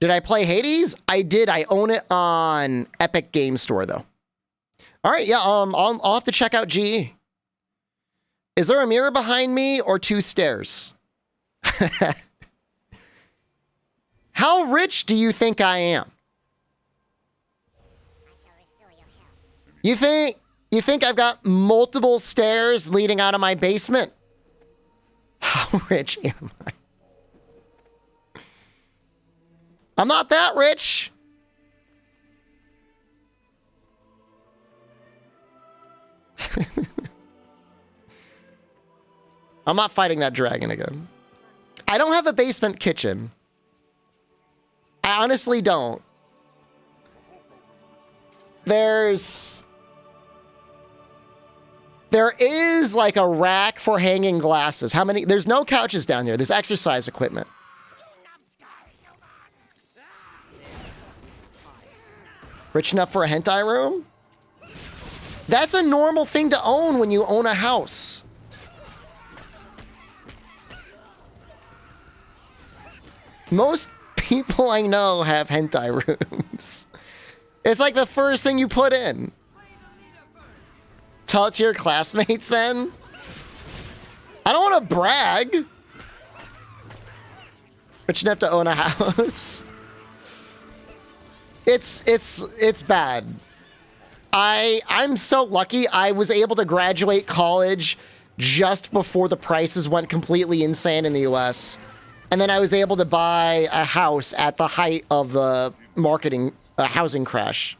Did I play Hades? I did. I own it on Epic Game Store, though. All right, yeah, I'll have to check out GE. Is there a mirror behind me or 2 stairs? How rich do you think I am? You think I've got multiple stairs leading out of my basement? How rich am I? I'm not that rich. I'm not fighting that dragon again. I don't have a basement kitchen. I honestly don't. There is like a rack for hanging glasses. How many? There's no couches down here. There's exercise equipment. Rich enough for a hentai room? That's a normal thing to own when you own a house. Most people I know have hentai rooms. It's like the first thing you put in. Tell it to your classmates then. I don't want to brag. Rich enough to own a house. It's bad. I'm so lucky I was able to graduate college just before the prices went completely insane in the US. And then I was able to buy a house at the height of the housing crash.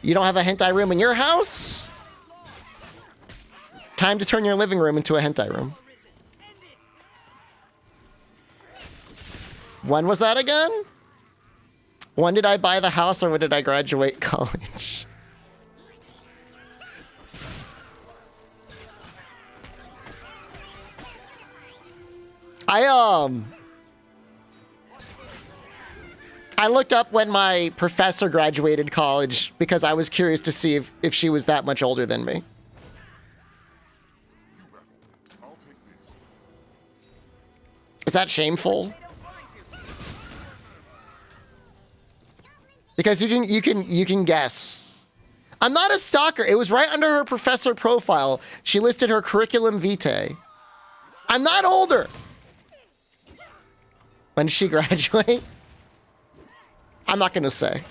You don't have a hentai room in your house? Time to turn your living room into a hentai room. When was that again? When did I buy the house or when did I graduate college? I looked up when my professor graduated college because I was curious to see if she was that much older than me. Is that shameful? Because you can guess. I'm not a stalker. It was right under her professor profile. She listed her curriculum vitae. I'm not older. When did she graduate? I'm not going to say.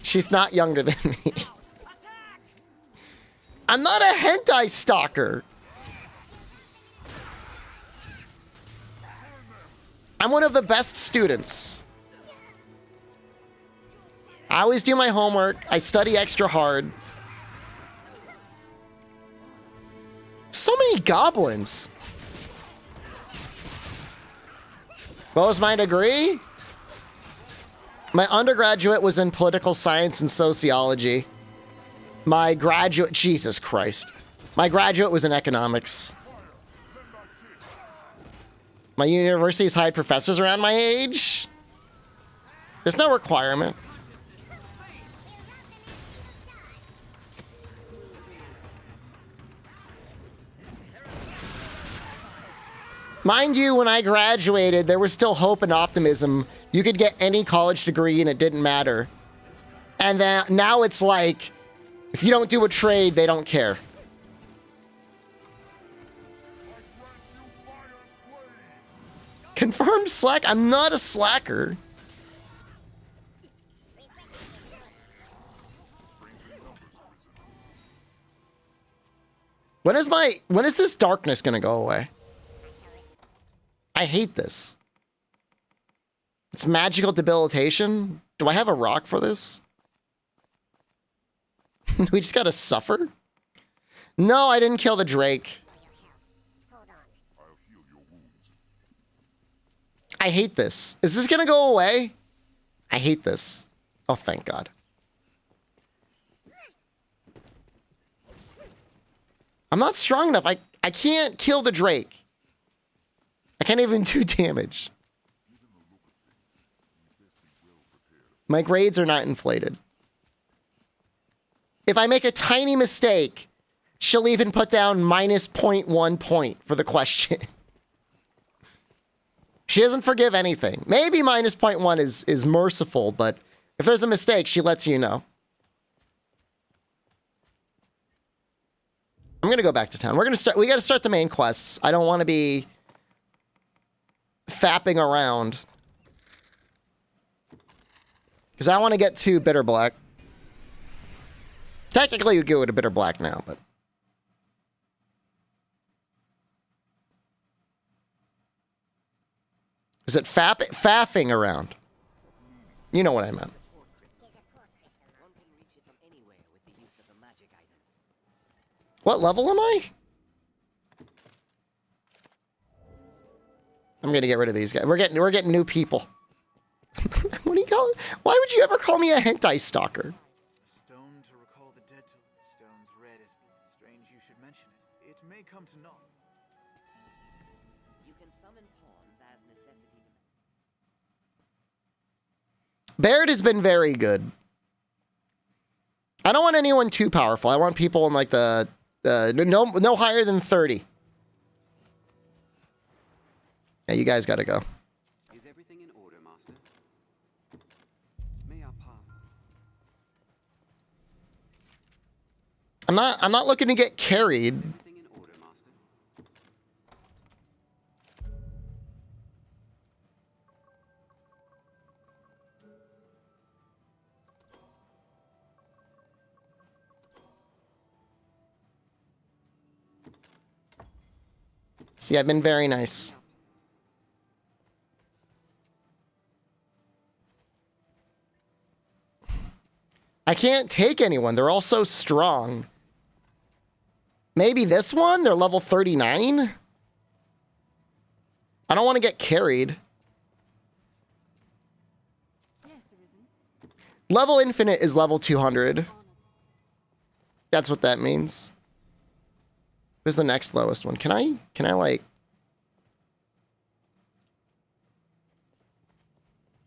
She's not younger than me. I'm not a hentai stalker. I'm one of the best students. I always do my homework. I study extra hard. So many goblins. What was my degree? My undergraduate was in political science and sociology. My graduate, Jesus Christ. My graduate was in economics. My university's hired professors around my age. There's no requirement. Mind you, when I graduated, there was still hope and optimism. You could get any college degree and it didn't matter. And then now it's like, if you don't do a trade, they don't care. Confirmed slack? I'm not a slacker. When is this darkness gonna go away? I hate this. It's magical debilitation. Do I have a rock for this? We just gotta suffer? No, I didn't kill the Drake. I hate this. Is this gonna go away? I hate this. Oh, thank God. I'm not strong enough. I can't kill the Drake. I can't even do damage. My grades are not inflated. If I make a tiny mistake, she'll even put down -0.1 point for the question. She doesn't forgive anything. Maybe minus 0.1 is merciful, but if there's a mistake, she lets you know. I'm gonna go back to town. We gotta start the main quests. I don't want to be fapping around. Because I want to get to Bitter Black. Technically, we go to Bitter Black now, but... Is it faffing around? You know what I meant. What level am I? I'm gonna get rid of these guys. We're getting new people. What do you call it? Why would you ever call me a hentai stalker? A stone to recall the dead to. Stone's red is strange you should mention it. It may come to naught. You can summon pawns as necessity. Baird has been very good. I don't want anyone too powerful. I want people in like the no higher than 30. Yeah, you guys gotta go. Is everything in order, Master? May our path. I'm not looking to get carried. Everything in order, Master. See, I've been very nice. I can't take anyone. They're all so strong. Maybe this one? They're level 39? I don't want to get carried. Level infinite is level 200. That's what that means. Who's the next lowest one? Can I like...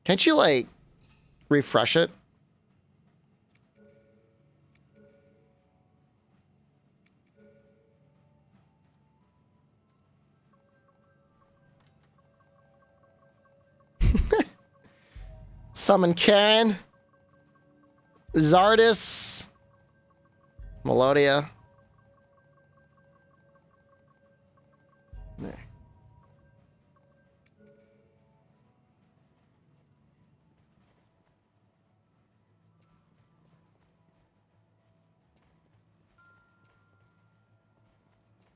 Can't you like refresh it? Summon Karen, Zardis, Melodia. There.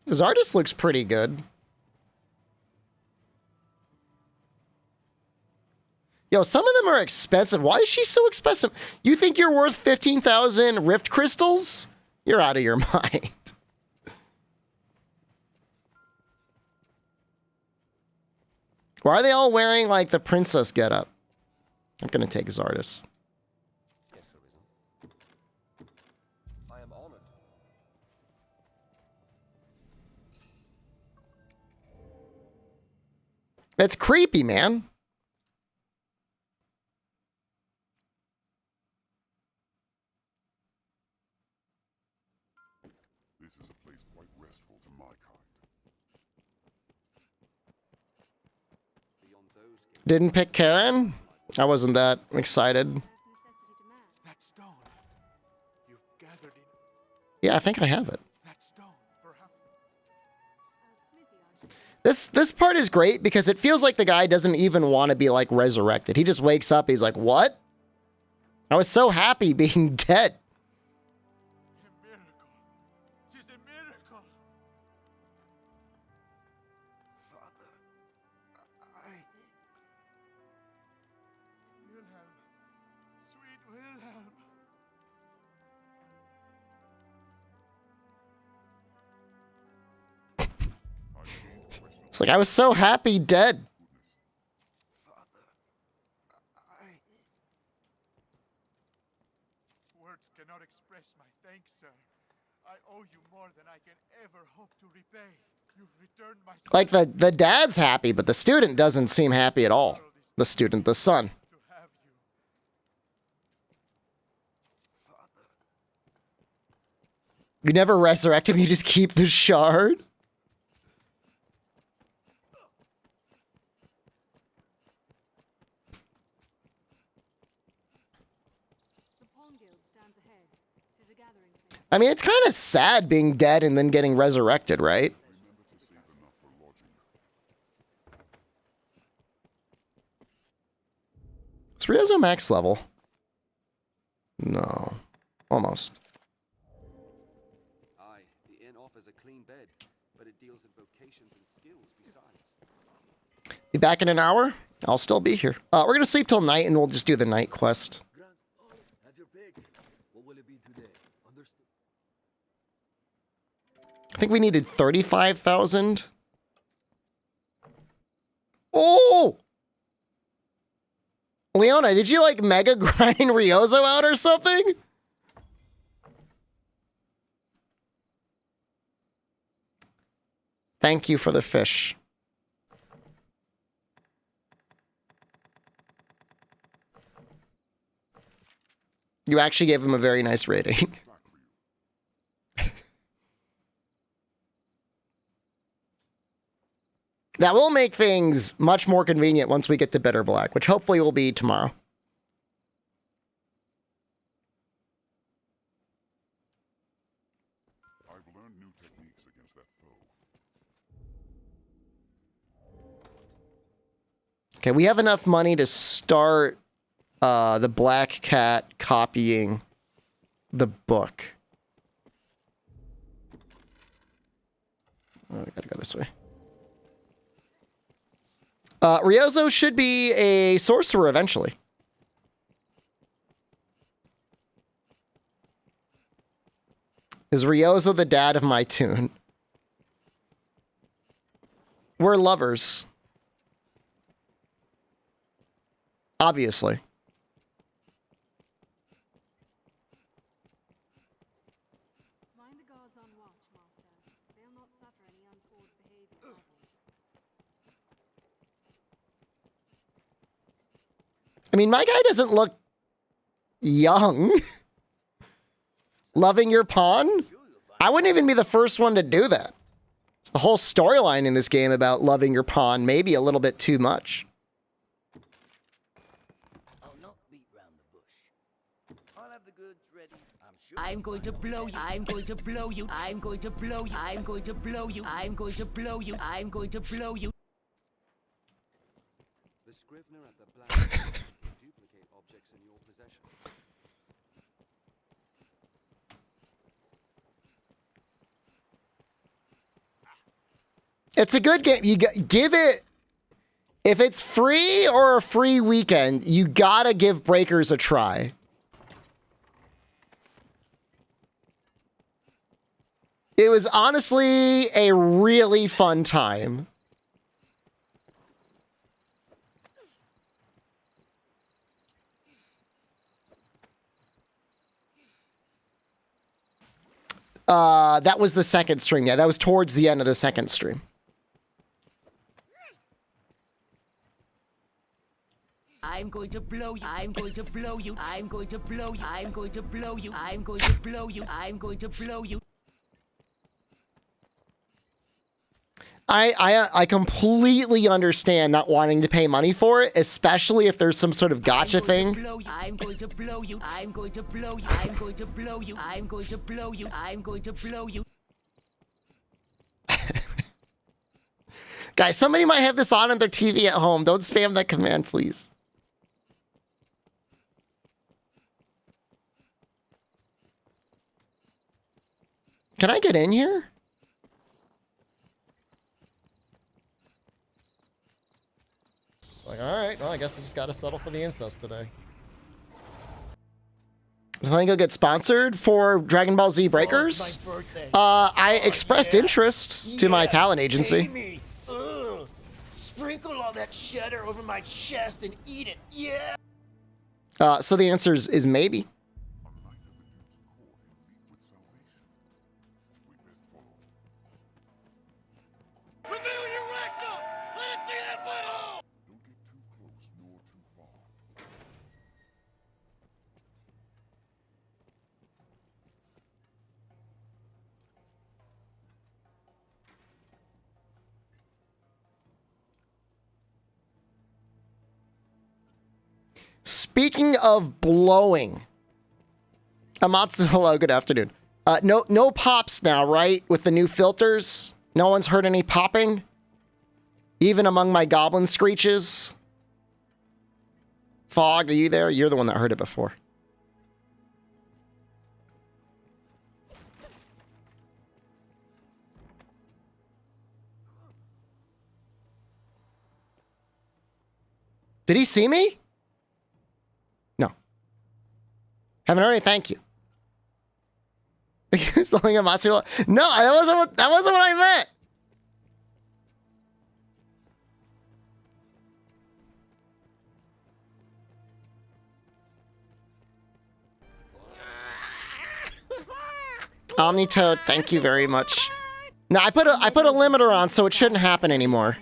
Zardis looks pretty good. Yo, some of them are expensive. Why is she so expensive? You think you're worth 15,000 Rift Crystals? You're out of your mind. Why are they all wearing, like, the princess getup? I'm gonna take Zardis. Yes, Arisen. I am honored. It's creepy, man. Didn't pick Karen? I wasn't that excited. That stone. You've gathered it. Yeah, I think I have it. That stone, perhaps. This part is great because it feels like the guy doesn't even want to be like resurrected. He just wakes up, he's like, what? I was so happy being dead. A miracle. 'Tis a miracle. Father, I... Wilhelm. Sweet Wilhelm. It's like, I was so happy dead. Father, I... Words cannot express my thanks, sir. I owe you more than I can ever hope to repay. You've returned my... Like, the dad's happy, but the student doesn't seem happy at all. The student, the son. to have you. Father, You never resurrect him, you just keep the shard? stands ahead. 'Tis a gathering place. I mean, it's kind of sad being dead and then getting resurrected, right? Is Ryozo max level? No. Almost. Aye, the inn offers a clean bed, but it deals in vocations and skills besides. Be back in an hour? I'll still be here. We're gonna sleep till night and we'll just do the night quest. Grant, have your pick. What will it be today? Understood. I think we needed 35,000. Oh! Leona, did you like mega grind Ryozo out or something? Thank you for the fish. You actually gave him a very nice rating. That will make things much more convenient once we get to Bitter Black, which hopefully will be tomorrow. I've learned new techniques against that foe. Okay, we have enough money to start the Black Cat copying the book. Oh, we gotta go this way. Ryozo should be a sorcerer eventually. Is Ryozo the dad of my tune? We're lovers. Obviously. Mind the guards on watch, Master. They'll not suffer any untoward behavior. I mean, my guy doesn't look young. Loving your pawn? I wouldn't even be the first one to do that. The whole storyline in this game about loving your pawn may be a little bit too much. I'll not beat round the bush. I'll have the goods ready. I'm sure. I'm going to blow you. I'm going to blow you. I'm going to blow you. I'm going to blow you. I'm going to blow you. I'm going to blow you. The scrivener at the black will duplicate objects in your possession. It's a good game. You give it, if it's free or a free weekend, you gotta give Breakers a try. It was honestly a really fun time. That was the second stream. Yeah, that was towards the end of the second stream. I'm going to blow you. I'm going to blow you. I'm going to blow you. I'm going to blow you. I'm going to blow you. I'm going to blow you. I completely understand not wanting to pay money for it, especially if there's some sort of gotcha thing. I'm going to blow you. I'm going to blow you. I'm going to blow you. I'm going to blow you. I'm going to blow you. Guys, somebody might have this on their TV at home. Don't spam that command, please. Can I get in here? Like, all right, well, I guess I just got to settle for the incest today. I think I'll get sponsored for Dragon Ball Z Breakers. Oh, it's my birthday. I expressed interest to my talent agency. Pay me. Ugh. Sprinkle all that cheddar over my chest and eat it. Yeah. So the answer is maybe. Reveal your rectum! Let us see that butthole! Don't get too close nor too far. Speaking of blowing, Amatsu, hello, good afternoon. No pops now, right? With the new filters? No one's heard any popping? Even among my goblin screeches? Fog, are you there? You're the one that heard it before. Did he see me? No. Haven't heard any thank you. No, that wasn't what I meant. Omnitoad, thank you very much. No, I put a limiter on, so it shouldn't happen anymore.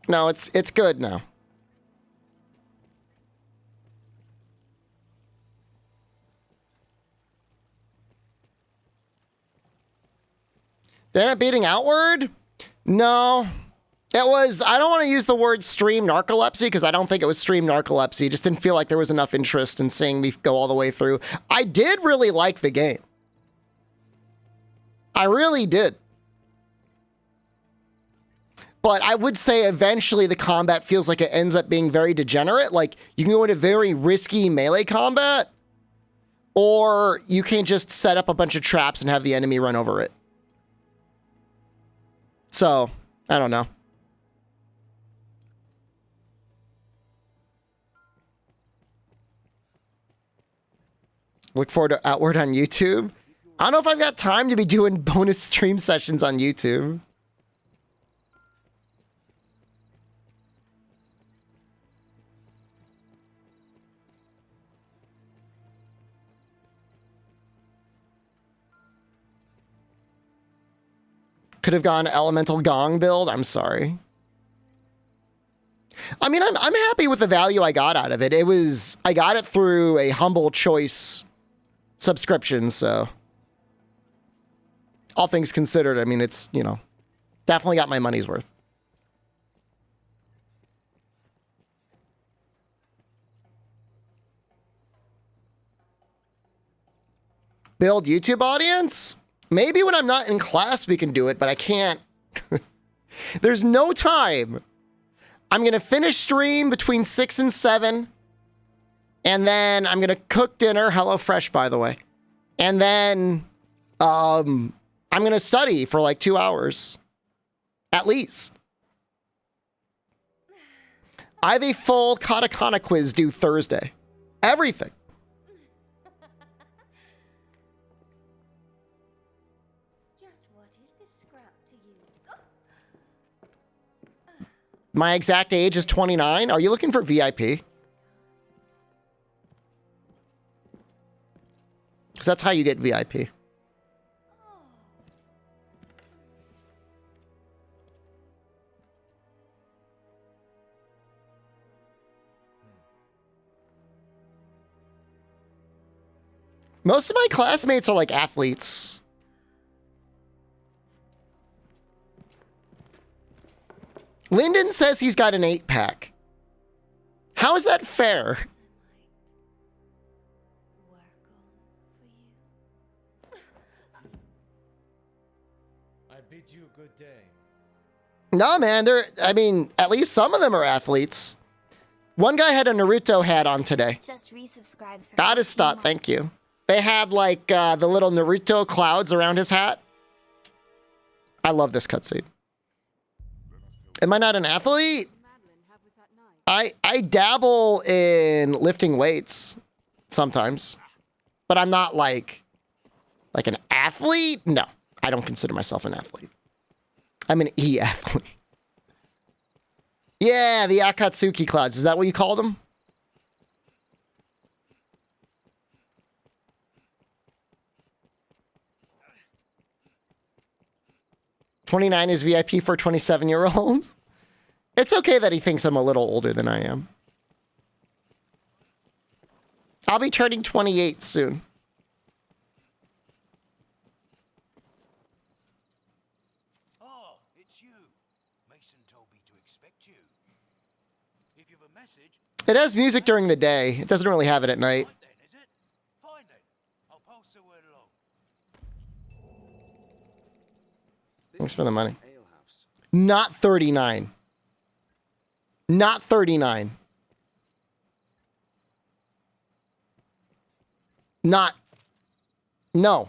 No, it's good now. They end up beating Outward? No. It was, I don't want to use the word stream narcolepsy because I don't think it was stream narcolepsy. It just didn't feel like there was enough interest in seeing me go all the way through. I did really like the game. I really did. But I would say eventually the combat feels like it ends up being very degenerate. Like you can go into very risky melee combat, or you can just set up a bunch of traps and have the enemy run over it. So, I don't know. Look forward to Outward on YouTube. I don't know if I've got time to be doing bonus stream sessions on YouTube. Could have gone Elemental Gong build. I'm sorry. I mean, I'm happy with the value I got out of it. I got it through a humble choice subscription, so all things considered, I mean, it's, you know, definitely got my money's worth. Build YouTube audience? Maybe when I'm not in class we can do it, but I can't. There's no time. I'm going to finish stream between 6 and 7. And then I'm going to cook dinner. HelloFresh, by the way. And then I'm going to study for like 2 hours. At least. I have a full katakana quiz due Thursday. Everything. My exact age is 29. Are you looking for VIP? Because that's how you get VIP. Most of my classmates are like athletes. Lyndon says he's got an 8-pack. How is that fair? I bid you a good day. No, man, I mean, at least some of them are athletes. One guy had a Naruto hat on today. Just resubscribe for That is stop, thank you. They had like the little Naruto clouds around his hat. I love this cutscene. Am I not an athlete? I dabble in lifting weights sometimes, but I'm not like an athlete. No, I don't consider myself an athlete. I'm an e-athlete. Yeah, the Akatsuki clouds. Is that what you call them? $29 is VIP for a 27-year-old. It's okay that he thinks I'm a little older than I am. I'll be turning 28 soon. Oh, it's you. Mason told me to expect you. If you've a message, It has music during the day. It doesn't really have it at night. right then, is it? Fine then. I'll pass the word along. Thanks for the money. Ale house. Not 39. Not 39. Not. No.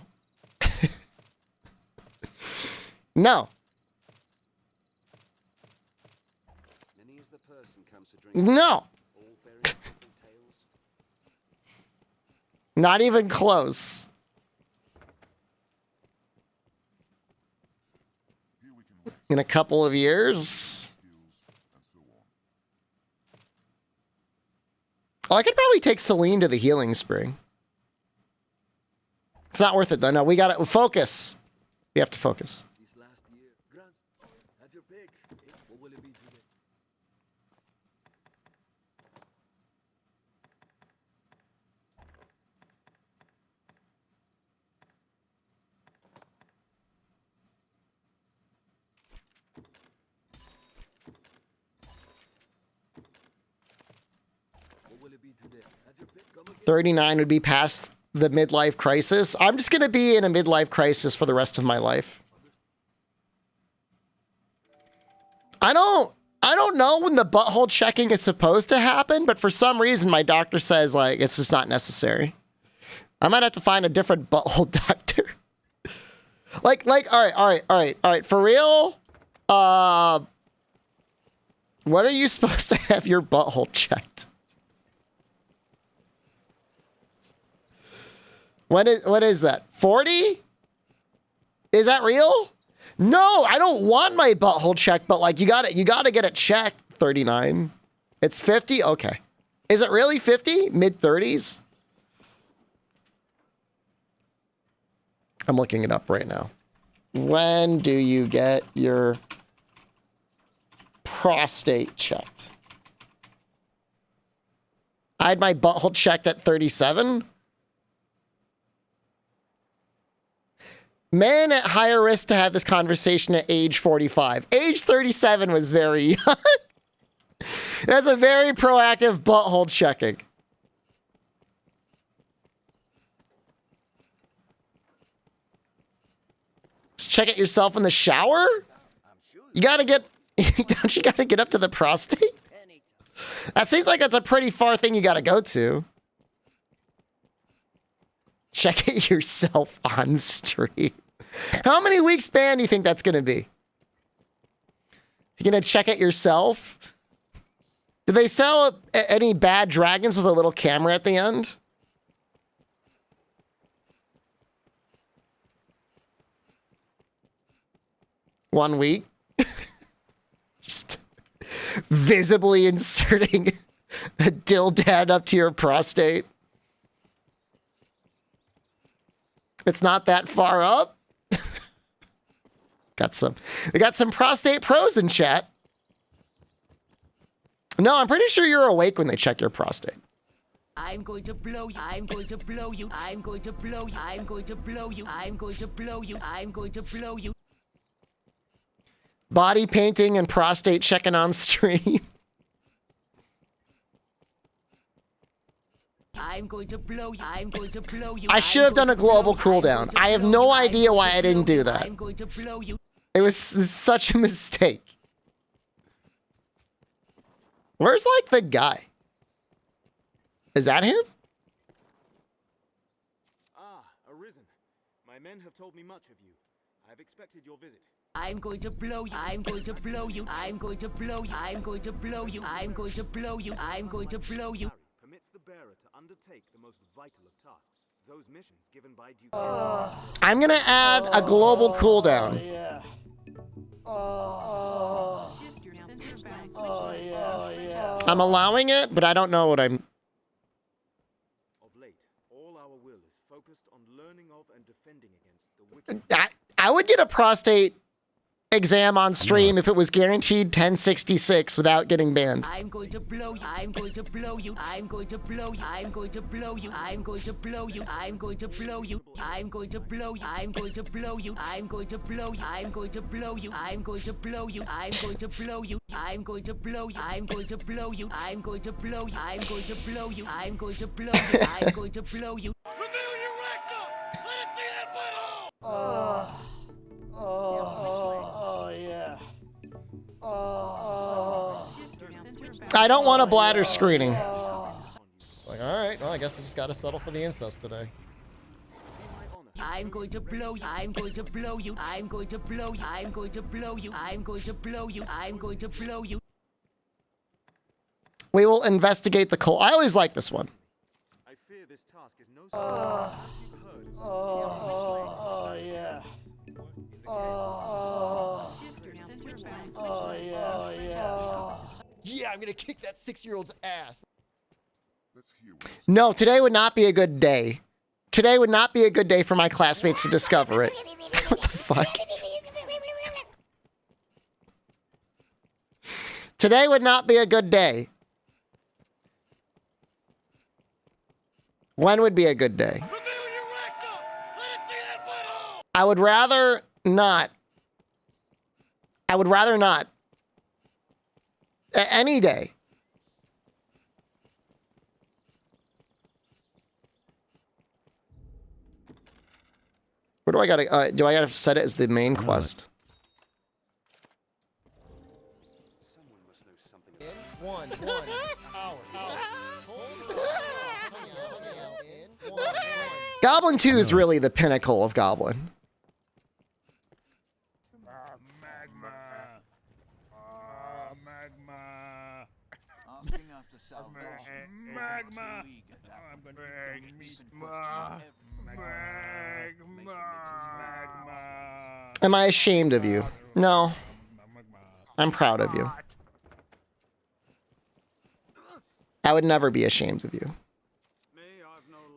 No. Many as the person comes to drink. No. All bearing different tales. Not even close. In a couple of years. Oh, I could probably take Celine to the healing spring. It's not worth it though. No, we gotta focus. We have to focus. This last year, Grant, have your pick. What will it be today? What will it be today? Have your pick. Come again. 39 would be past the midlife crisis. I'm just gonna be in a midlife crisis for the rest of my life. I don't know when the butthole checking is supposed to happen, but for some reason my doctor says like it's just not necessary. I might have to find a different butthole doctor. like all right. For real? When are you supposed to have your butthole checked? What is that? 40? Is that real? No, I don't want my butthole checked, but like you gotta get it checked. 39. It's 50? Okay. Is it really 50? Mid-30s? I'm looking it up right now. When do you get your prostate checked? I had my butthole checked at 37. Men at higher risk to have this conversation at age 45. Age 37 was very young. That's a very proactive butthole checking. Just check it yourself in the shower? You gotta get, don't you gotta get up to the prostate? That seems like that's a pretty far thing you gotta go to. Check it yourself on stream. How many weeks ban do you think that's going to be? You're going to check it yourself? Do they sell any bad dragons with a little camera at the end? One week? Just visibly inserting a dildad up to your prostate. It's not that far up. We got some prostate pros in chat. No, I'm pretty sure you're awake when they check your prostate. I'm going to blow you. I'm going to blow you. I'm going to blow you. I'm going to blow you. I'm going to blow you. I'm going to blow you. Body painting and prostate checking on stream. I'm going to blow you. I'm going to blow you. I should have done a global cooldown. I have no idea why I didn't do that. I'm going to blow you. It was such a mistake. Where's like the guy? Is that him? Ah, arisen. My men have told me much of you. I have expected your visit. I'm going to blow you. I'm going to blow you. I'm going to blow you. I'm going to blow you. I'm going to blow you. I'm going to blow you. Permits the bearer to undertake the most vital of tasks. Those missions given by Duke. I'm gonna add a global cooldown. Yeah. Shift your center back. Yeah. I'm allowing it, but I don't know what I'm. Of late, all our will is focused on learning of and defending against the wicked. I would get a prostate exam on stream if it was guaranteed 1066 without getting banned. I'm going to blow you. I'm going to blow you. I'm going to blow you. I'm going to blow you. I'm going to blow you. I'm going to blow you. I'm going to blow you. I'm going to blow you. I'm going to blow you. I'm going to blow you. I'm going to blow you. I'm going to blow you. I'm going to blow you. I'm going to blow you. I'm going to blow you. I'm going to blow you. I'm going to blow you. I'm going to blow you. I'm going to blow you. Reveal your rectum! Let us see that butthole! Oh, yeah. Oh. I don't want a bladder screening. Like, all right, well, I guess I just got to settle for the incest today. I'm going to blow you. I'm going to blow you. I'm going to blow you. I'm going to blow you. I'm going to blow you. I'm going to blow you. We will investigate the cult. I always like this one. I fear this task is no small feat, as you've heard. Oh, yeah. Oh, yeah. Yeah, I'm gonna kick that 6-year-old's ass. No, today would not be a good day. Today would not be a good day for my classmates to discover it. What the fuck? Today would not be a good day. When would be a good day? I would rather not. I would rather not. Any day. Where do I gotta, do I gotta set it as the main quest? Someone must know something Goblin 2 is really the pinnacle of Goblin. Asking after salvation. Magma. I'm going to Am I ashamed of you? No. I'm proud of you. I would never be ashamed of you.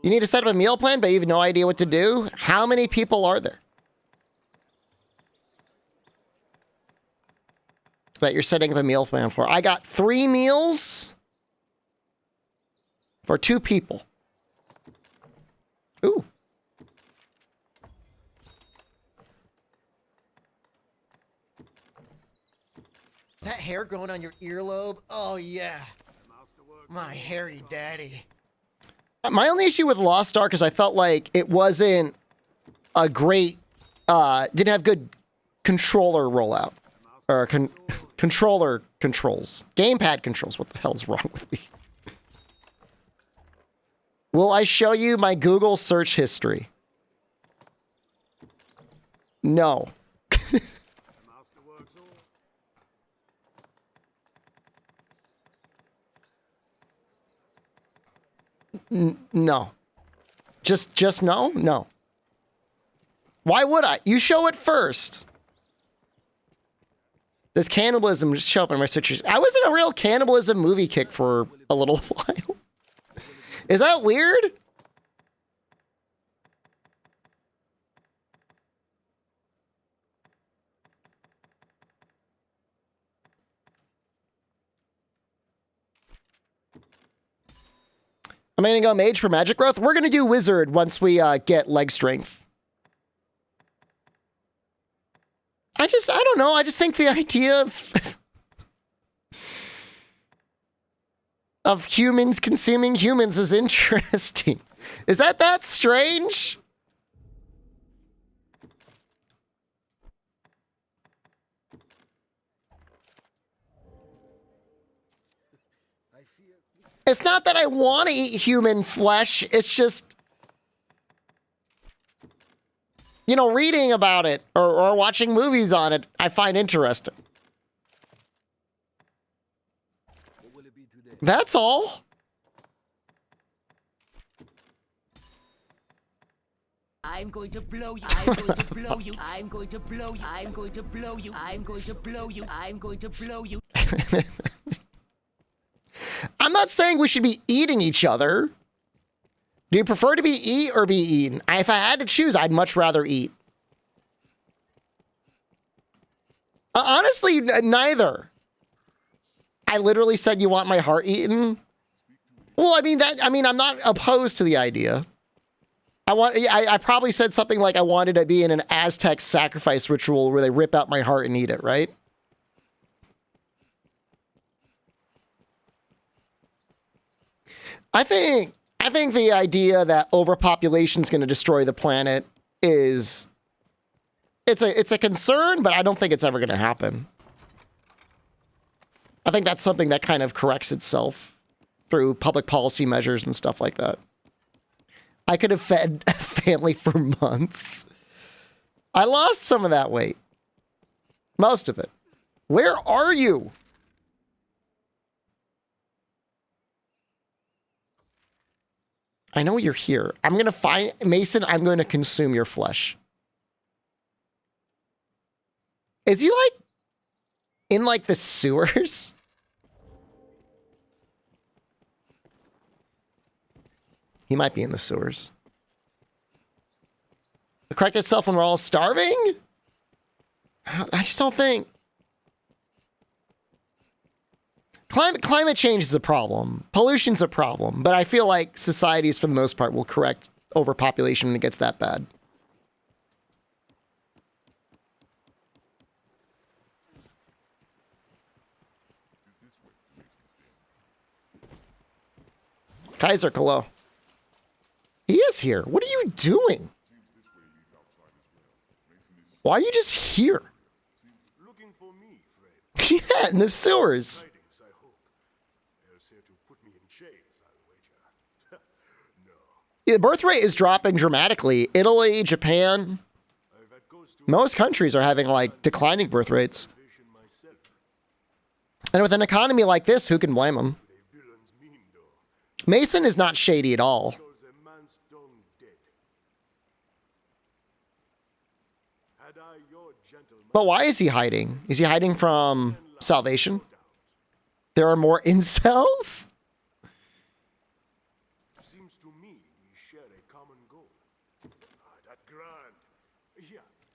You need to set up a meal plan, but you have no idea what to do? How many people are there that you're setting up a meal plan for? I got 3 meals for 2 people. Ooh. Is that hair growing on your earlobe? Oh, yeah. My hairy daddy. My only issue with Lost Ark is I felt like it wasn't a great, didn't have good controller rollout. Or controller controls. Gamepad controls. What the hell's wrong with me? Will I show you my Google search history? No. No. Just no? No. Why would I? You show it first. Does cannibalism just show up in my searches? I was in a real cannibalism movie kick for a little while. Is that weird? Am I gonna go mage for magic growth? We're gonna do wizard once we get leg strength. I don't know. I just think the idea of humans consuming humans is interesting. Is that strange? It's not that I want to eat human flesh. It's just, you know, reading about it or watching movies on it, I find interesting. That's all. I'm going to blow you. I'm going to blow you. I'm going to blow you. I'm going to blow you. I'm going to blow you. I'm going to blow you. I'm not saying we should be eating each other. Do you prefer to be eat or be eaten? If I had to choose, I'd much rather eat. Honestly, neither. I literally said you want my heart eaten. Well, I'm not opposed to the idea. I probably said something like I wanted to be in an Aztec sacrifice ritual where they rip out my heart and eat it, right? I think the idea that overpopulation is going to destroy the planet is it's a concern, but I don't think it's ever going to happen. I think that's something that kind of corrects itself through public policy measures and stuff like that. I could have fed a family for months. I lost some of that weight. Most of it. Where are you? I know you're here. I'm going to find... Mason, I'm going to consume your flesh. Is he, like, in, like, the sewers? He might be in the sewers. It'll correct itself when we're all starving? I just don't think... Climate change is a problem. Pollution's a problem. But I feel like societies, for the most part, will correct overpopulation when it gets that bad. Kaiser, hello. He is here. What are you doing? Why are you just here? Looking for me, Fred. Yeah, in the sewers. The birth rate is dropping dramatically. Italy, Japan, most countries are having like declining birth rates. And with an economy like this, who can blame them? Mason is not shady at all. But why is he hiding? Is he hiding from salvation? There are more incels?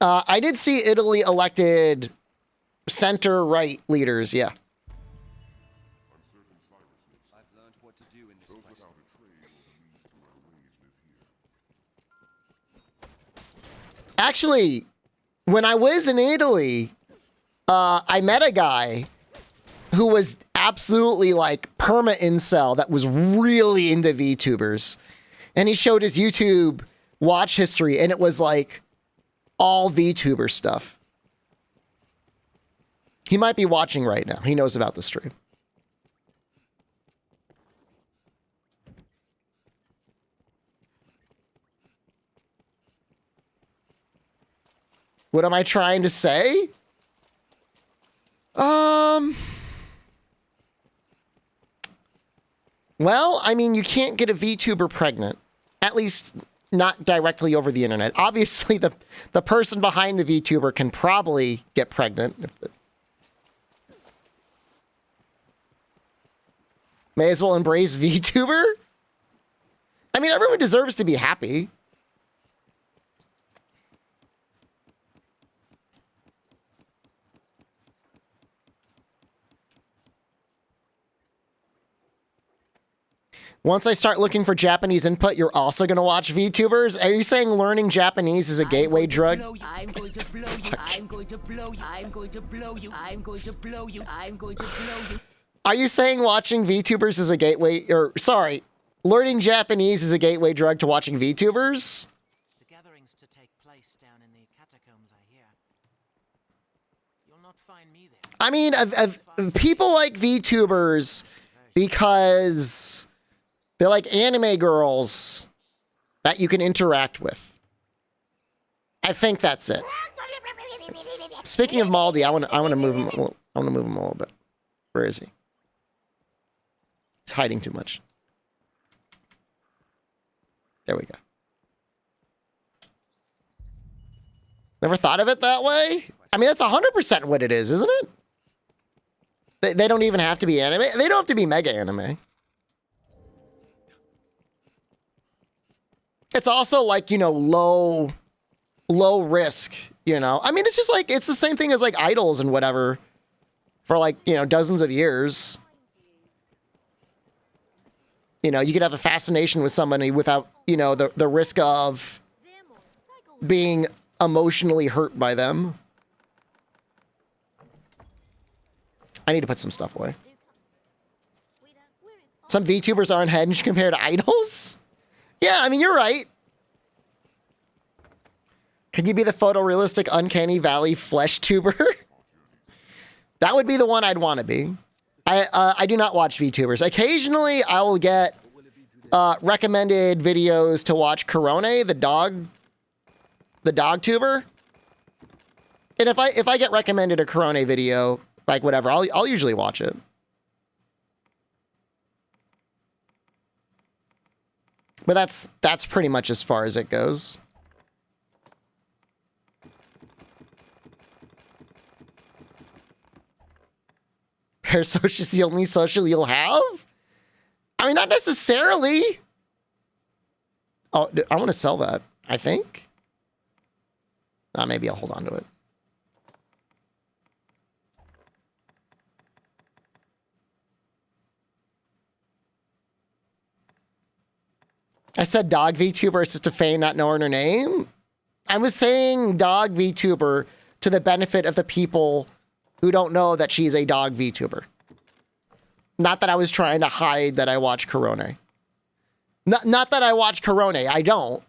I did see Italy elected center-right leaders, yeah. Actually, when I was in Italy, I met a guy who was absolutely like perma-incel that was really into VTubers. And he showed his YouTube watch history, and it was like all VTuber stuff. He might be watching right now. He knows about the stream. What am I trying to say? Well, I mean, you can't get a VTuber pregnant. At least not directly over the internet. Obviously, the person behind the VTuber can probably get pregnant. May as well embrace VTuber? I mean, everyone deserves to be happy. Once I start looking for Japanese input, you're also going to watch VTubers? Are you saying learning Japanese is a gateway drug? I'm going to blow you. I'm going to blow you. I'm going to blow you. I'm going to blow you. I'm going to blow you. Are you saying watching VTubers is a gateway, or sorry, learning Japanese is a gateway drug to watching VTubers? The gatherings to take place down in the catacombs, I hear. You'll not find me there. I mean, people like VTubers because they're like anime girls that you can interact with. I think that's it. Speaking of Maldi, I want to move him. I want to move him a little bit. Where is he? He's hiding too much. There we go. Never thought of it that way? I mean, that's 100% what it is, isn't it? They don't even have to be anime. They don't have to be mega anime. It's also like, you know, low risk, you know. I mean, it's just like, it's the same thing as like idols and whatever for like, you know, dozens of years. You know, you could have a fascination with somebody without, you know, the risk of being emotionally hurt by them. Some VTubers are unhinged compared to idols. Yeah, I mean, you're right. Could you be the photorealistic Uncanny Valley flesh tuber? That would be the one I'd want to be. I do not watch VTubers. Occasionally, I will get recommended videos to watch Corone, the dog tuber. And if I get recommended a Corone video, like whatever, I'll usually watch it. But that's pretty much as far as it goes. Parasocial is the only social you'll have? I mean, not necessarily. Oh, I want to sell that, I think. Maybe I'll hold on to it. I said dog VTuber is just a feign not knowing her name. I was saying dog VTuber to the benefit of the people who don't know that she's a dog VTuber. Not that I was trying to hide that I watch Corone. Not that I watch Corone. I don't.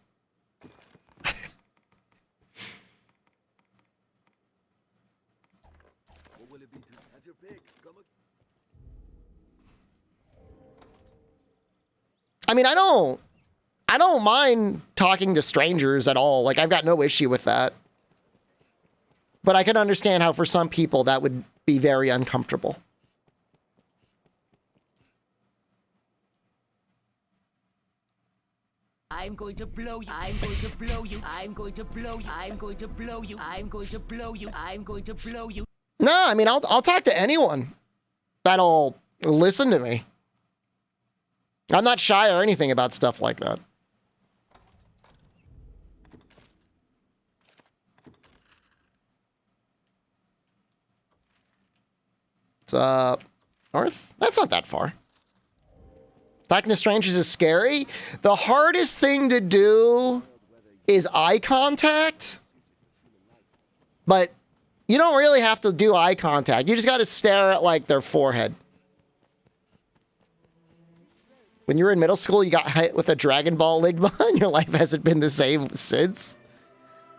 I mean, I don't mind talking to strangers at all. Like, I've got no issue with that. But I can understand how for some people that would be very uncomfortable. I'm going to blow you. I'm going to blow you. I'm going to blow you. I'm going to blow you. I'm going to blow you. I'm going to blow you. No, I mean, I'll talk to anyone that'll listen to me. I'm not shy or anything about stuff like that. It's north? That's not that far. Talking to strangers is scary. The hardest thing to do is eye contact. But you don't really have to do eye contact. You just got to stare at, like, their forehead. When you were in middle school, you got hit with a Dragon Ball Ligma and your life hasn't been the same since.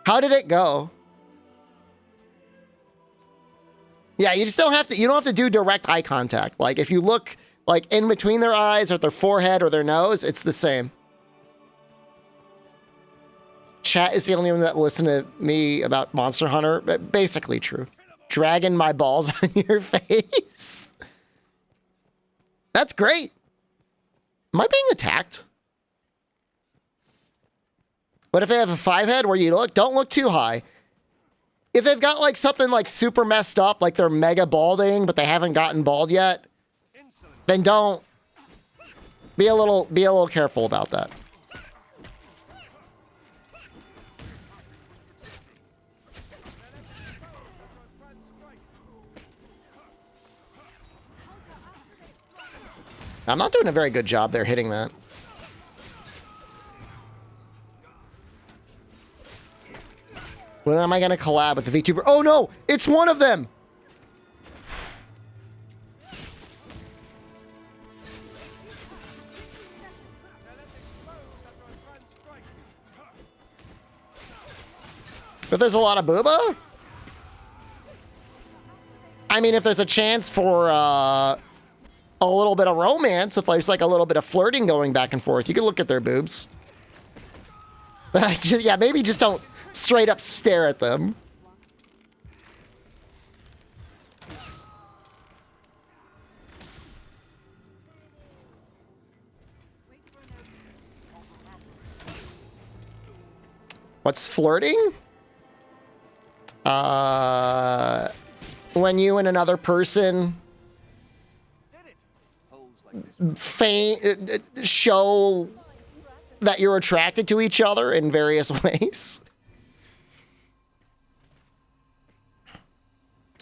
How did it go? Yeah, you just don't have to, you don't have to do direct eye contact. Like, if you look, like, in between their eyes or their forehead or their nose, it's the same. Chat is the only one that will listen to me about Monster Hunter. Basically true. Dragging my balls on your face. That's great. Am I being attacked? What if they have a 5-head where you don't look too high? If they've got like something like super messed up, like they're mega balding, but they haven't gotten bald yet, then don't. Be a little careful about that. I'm not doing a very good job there hitting that. When am I going to collab with the VTuber? Oh no, it's one of them. But there's a lot of booba? I mean, if there's a chance for a little bit of romance, if there's like a little bit of flirting going back and forth, you can look at their boobs. But yeah, maybe just don't straight up stare at them. What's flirting? When you and another person show that you're attracted to each other in various ways.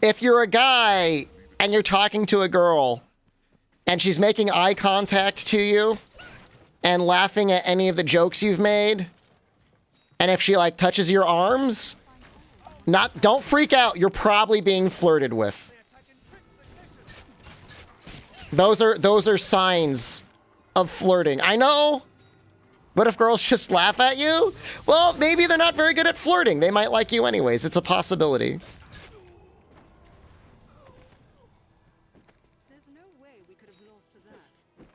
If you're a guy and you're talking to a girl and she's making eye contact to you and laughing at any of the jokes you've made, and if she like touches your arms, don't freak out. You're probably being flirted with. Those are signs of flirting. I know. But if girls just laugh at you, well, maybe they're not very good at flirting. They might like you anyways. It's a possibility. There's no way we could have lost to that.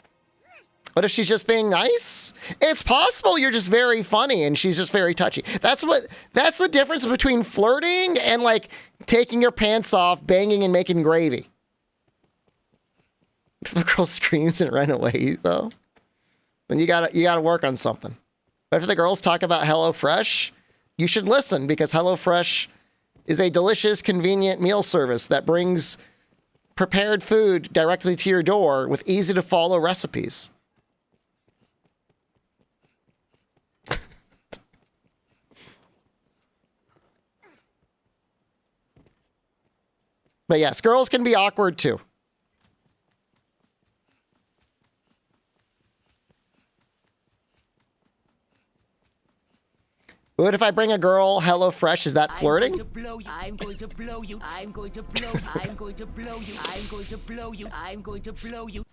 What if she's just being nice? It's possible you're just very funny and she's just very touchy. That's the difference between flirting and like taking your pants off, banging and making gravy. If a girl screams and run away though, then you gotta work on something. But if the girls talk about HelloFresh, you should listen because HelloFresh is a delicious, convenient meal service that brings prepared food directly to your door with easy to follow recipes. But yes, girls can be awkward too. What if I bring a girl HelloFresh? Is that flirting? I'm going to blow you. I'm going to blow you. I'm going to blow you. I'm going to blow you. I'm going to blow you.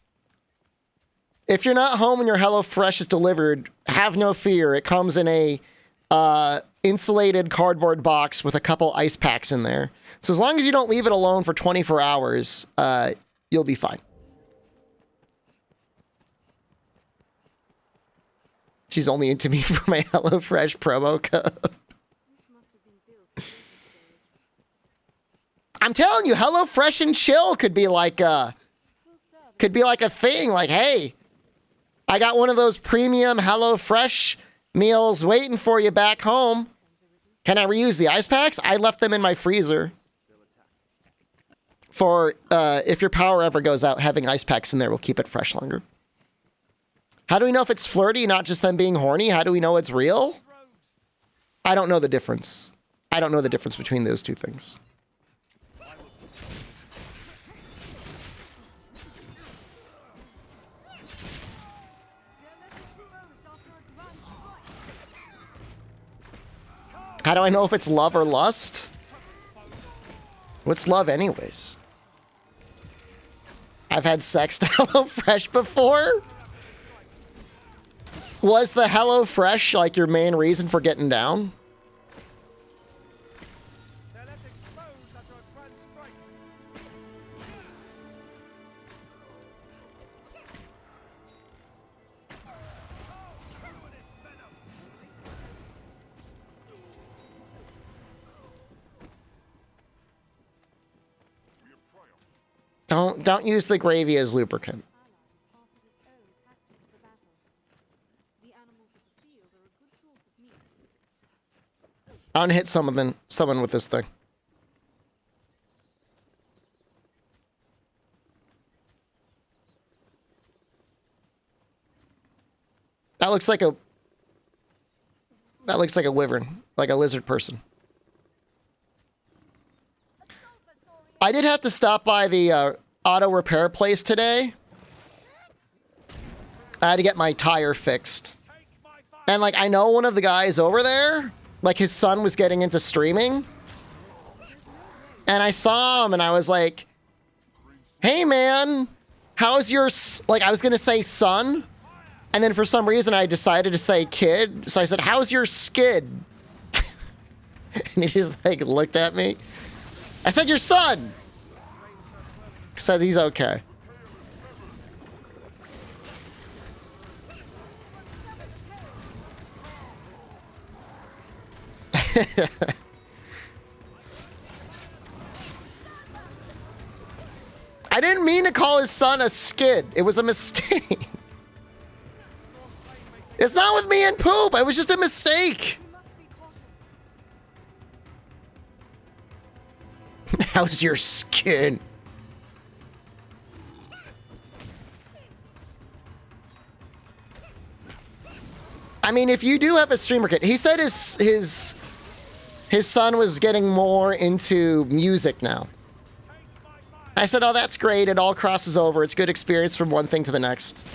If you're not home when your HelloFresh is delivered, have no fear. It comes in a insulated cardboard box with a couple ice packs in there. So as long as you don't leave it alone for 24 hours, you'll be fine. She's only into me for my HelloFresh promo code. I'm telling you, HelloFresh and chill could be like a thing. Like, hey, I got one of those premium HelloFresh meals waiting for you back home. Can I reuse the ice packs? I left them in my freezer. For if your power ever goes out, having ice packs in there will keep it fresh longer. How do we know if it's flirty, not just them being horny? How do we know it's real? I don't know the difference. I don't know the difference between those two things. How do I know if it's love or lust? What's love anyways? I've had sex to HelloFresh before. Was the HelloFresh like your main reason for getting down? Don't use the gravy as lubricant. I'm gonna hit someone with this thing. That looks like a wyvern, like a lizard person. I did have to stop by the auto repair place today. I had to get my tire fixed. And like, I know one of the guys over there, like his son was getting into streaming. And I saw him and I was like, hey man, how's your, like I was gonna say son. And then for some reason I decided to say kid. So I said, how's your skid? And he just like looked at me. I said, your son. Said he's okay. I didn't mean to call his son a skid. It was a mistake. It's not with me and poop. It was just a mistake. How's your skin? I mean, if you do have a streamer kit, he said his son was getting more into music now. I said, oh, that's great. It all crosses over. It's good experience from one thing to the next.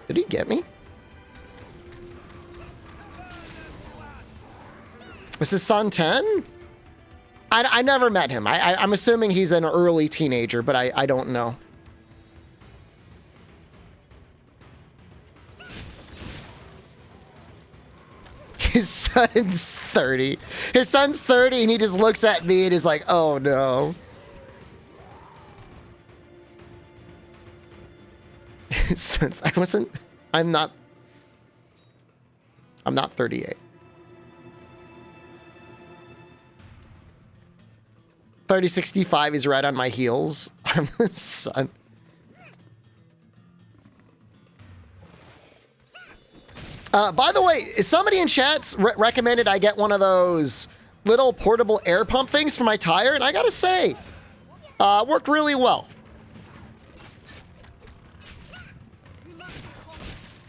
Did he get me? Is his son 10? I never met him. I'm assuming he's an early teenager, but I don't know. His son's 30. His son's 30 and he just looks at me and is like, oh no. Since I'm not 38. 3065 is right on my heels. I'm the son. By the way, somebody in chat's recommended I get one of those little portable air pump things for my tire, and I gotta say, worked really well.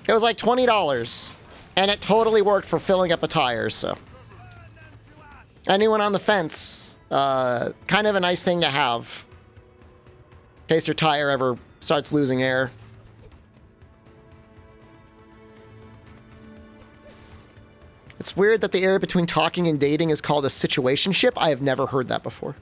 It was like $20, and it totally worked for filling up a tire, so. Anyone on the fence, kind of a nice thing to have in case your tire ever starts losing air. It's weird that the area between talking and dating is called a situationship. I have never heard that before.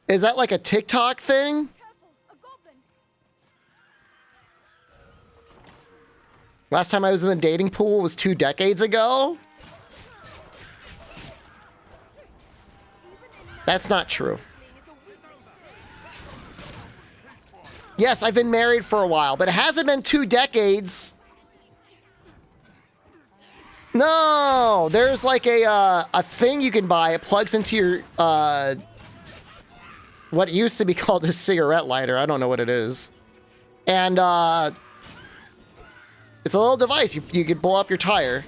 Is that like a TikTok thing? Last time I was in the dating pool was 2 decades ago. That's not true. Yes, I've been married for a while, but it hasn't been 2 decades. No, there's like a thing you can buy. It plugs into your what used to be called a cigarette lighter. I don't know what it is. And it's a little device. You could blow up your tire.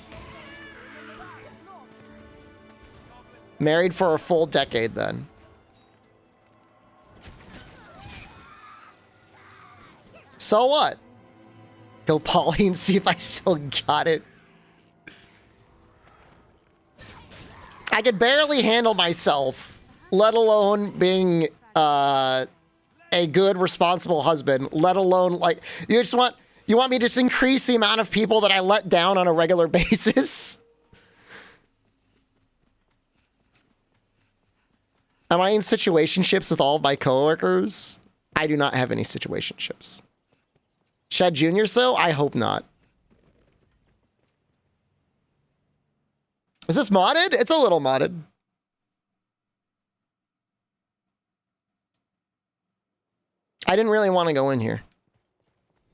Married for a full decade then. So what? Go Polly and see if I still got it. I could barely handle myself, let alone being a good, responsible husband, let alone, like, you want me to just increase the amount of people that I let down on a regular basis? Am I in situationships with all of my coworkers? I do not have any situationships. Shed Jr. so? I hope not. Is this modded? It's a little modded. I didn't really want to go in here.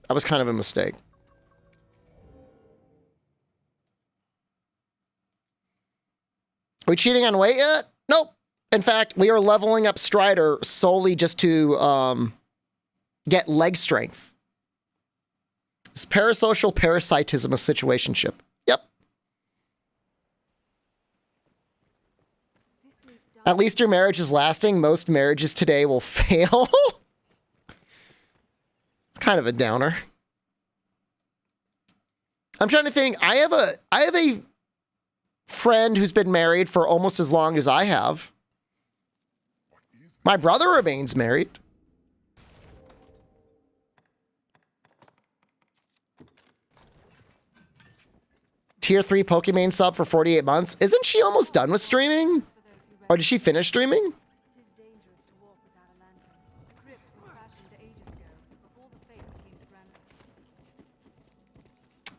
That was kind of a mistake. Are we cheating on weight yet? Nope. In fact, we are leveling up Strider solely just to get leg strength. Is parasocial parasitism a situationship? Yep. At least your marriage is lasting. Most marriages today will fail. It's kind of a downer. I'm trying to think. I have a friend who's been married for almost as long as I have. My brother remains married. Tier 3 Pokemon sub for 48 months. Isn't she almost done with streaming? Or did she finish streaming?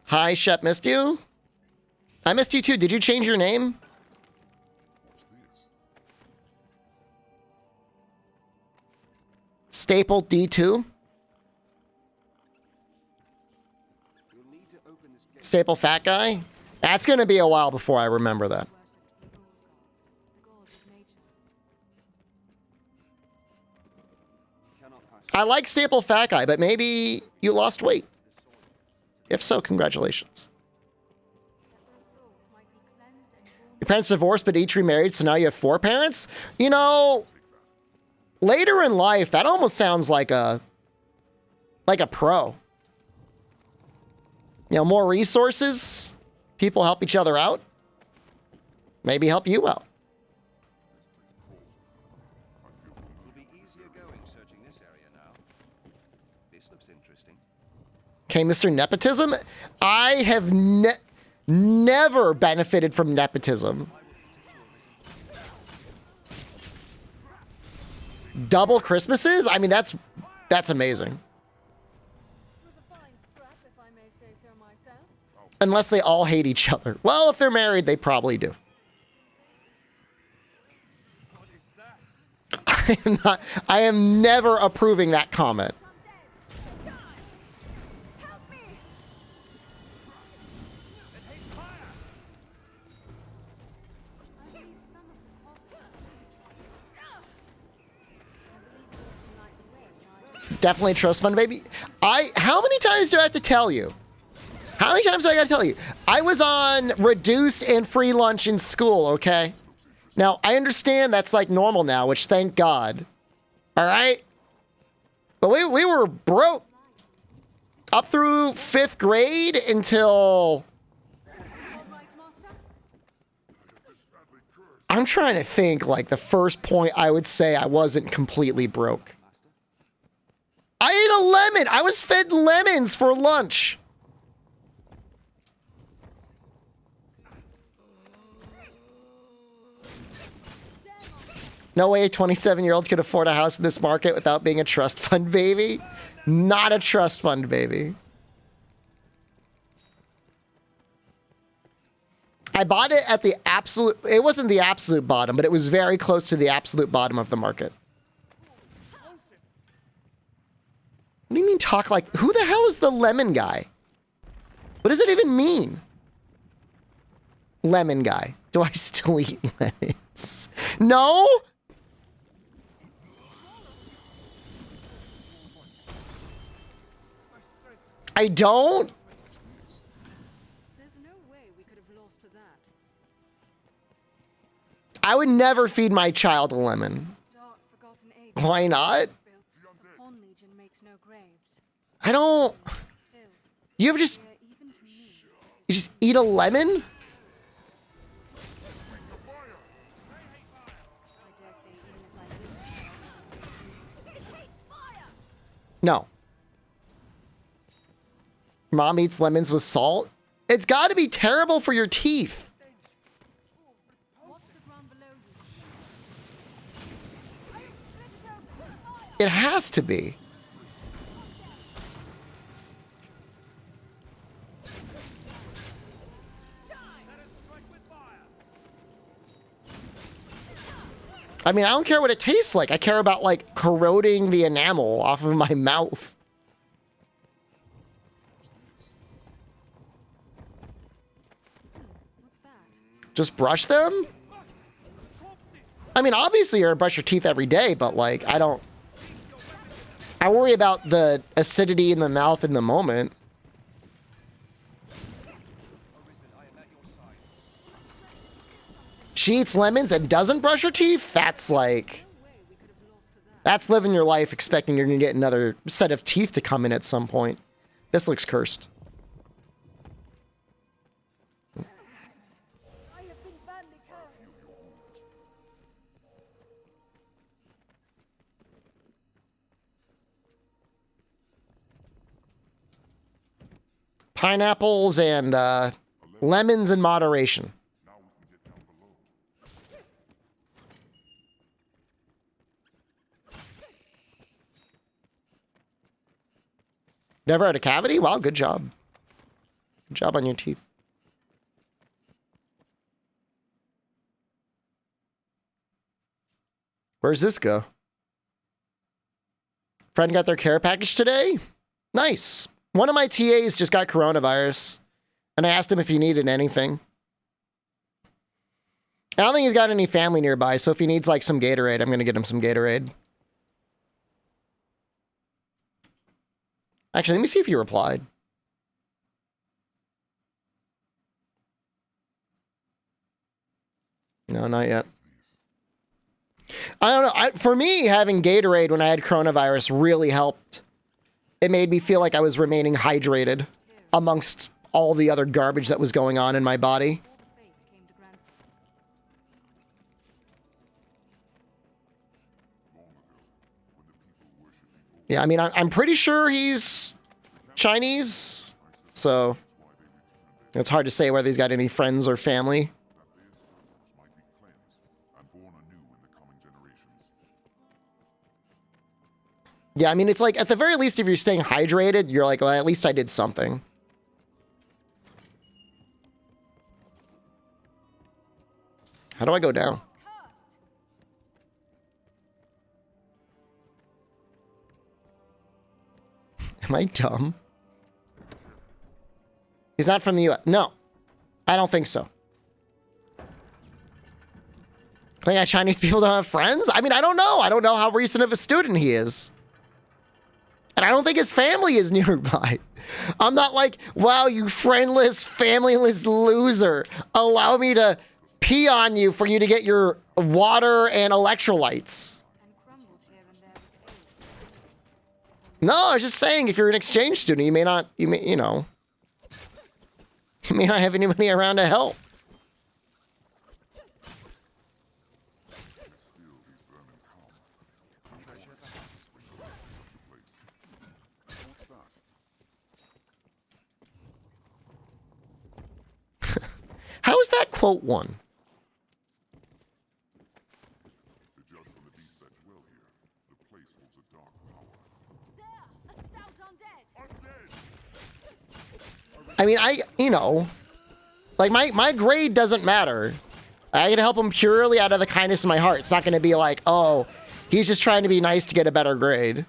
Hi, Shep, missed you? I missed you too. Did you change your name? Staple D2? Staple fat guy? That's going to be a while before I remember that. I like staple fat guy, but maybe you lost weight. If so, congratulations. Your parents divorced, but each remarried, so now you have 4 parents? You know, later in life, that almost sounds like a pro. You know, more resources, people help each other out. Maybe help you out. Okay, Mr. Nepotism. I have never benefited from nepotism. Double Christmases? I mean, that's amazing. Unless they all hate each other. Well, if they're married, they probably do. I am never approving that comment. Definitely trust fund baby. How many times do I have to tell you? How many times do I gotta tell you? I was on reduced and free lunch in school, okay? Now, I understand that's like normal now, which thank God. All right? But we were broke up through 5th grade until... I'm trying to think like the first point I would say I wasn't completely broke. I ate a lemon. I was fed lemons for lunch. No way a 27-year-old could afford a house in this market without being a trust fund baby. Not a trust fund baby. I bought it at the absolute... It wasn't the absolute bottom, but it was very close to the absolute bottom of the market. What do you mean talk like... Who the hell is the lemon guy? What does it even mean? Lemon guy. Do I still eat lemons? No? I don't? There's no way we could have lost to that. I would never feed my child a lemon. Dark, forgotten age. Why not? The Pawn Legion makes no graves. I don't... Still, You ever just... even to me, this You just eat a lemon? I dare say even if I lived. No. Mom eats lemons with salt? It's got to be terrible for your teeth. What's the ground below you? It has to be. I mean, I don't care what it tastes like. I care about, like, corroding the enamel off of my mouth. What's that? Just brush them? I mean, obviously you're gonna brush your teeth every day, but, like, I worry about the acidity in the mouth in the moment. She eats lemons and doesn't brush her teeth? That's like... That's living your life expecting you're gonna get another set of teeth to come in at some point. This looks cursed. I have been badly cursed. Pineapples and lemons in moderation. Never had a cavity? Wow, good job. Good job on your teeth. Where's this go? Friend got their care package today? Nice. One of my TAs just got coronavirus, and I asked him if he needed anything. I don't think he's got any family nearby, so if he needs like some Gatorade, I'm going to get him some Gatorade. Actually, let me see if he replied. No, not yet. I don't know. For me, having Gatorade when I had coronavirus really helped. It made me feel like I was remaining hydrated amongst all the other garbage that was going on in my body. Yeah, I mean, I'm pretty sure he's Chinese, so it's hard to say whether he's got any friends or family. Yeah, I mean, it's like, at the very least, if you're staying hydrated, you're like, well, at least I did something. How do I go down? Am I dumb? He's not from the US. No, I don't think so. I think Chinese people don't have friends? I mean, I don't know. I don't know how recent of a student he is. And I don't think his family is nearby. I'm not like, wow, you friendless, familyless loser. Allow me to pee on you for you to get your water and electrolytes. No, I was just saying, if you're an exchange student, you may not have anybody around to help. How is that quote one? I mean, like my grade doesn't matter. I can help him purely out of the kindness of my heart. It's not going to be like, oh, he's just trying to be nice to get a better grade.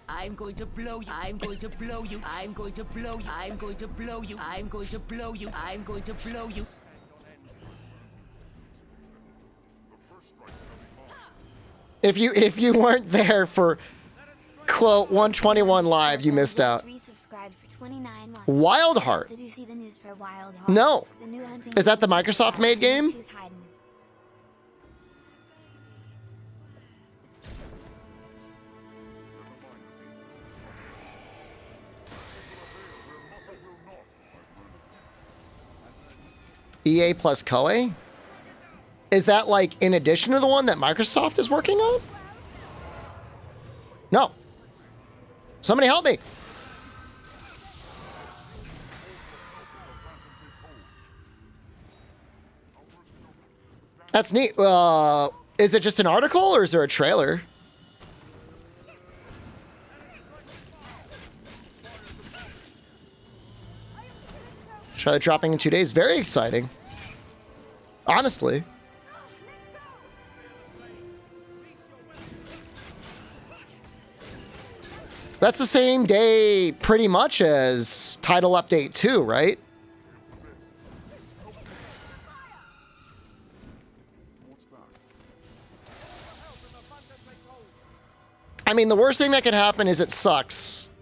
I'm going to blow you. I'm going to blow you. I'm going to blow you. I'm going to blow you. I'm going to blow you. I'm going to blow you. If you weren't there for quote 121 live, you missed out. Wild Heart. Did you see the news for Wild Heart? No. The new hunting Is that the Microsoft made game? EA plus Koei? Is that like in addition to the one that Microsoft is working on? No. Somebody help me. That's neat. Is it just an article or is there a trailer? Trailer dropping in 2 days. Very exciting. Honestly. That's the same day pretty much as Title Update 2, right? I mean, the worst thing that could happen is it sucks.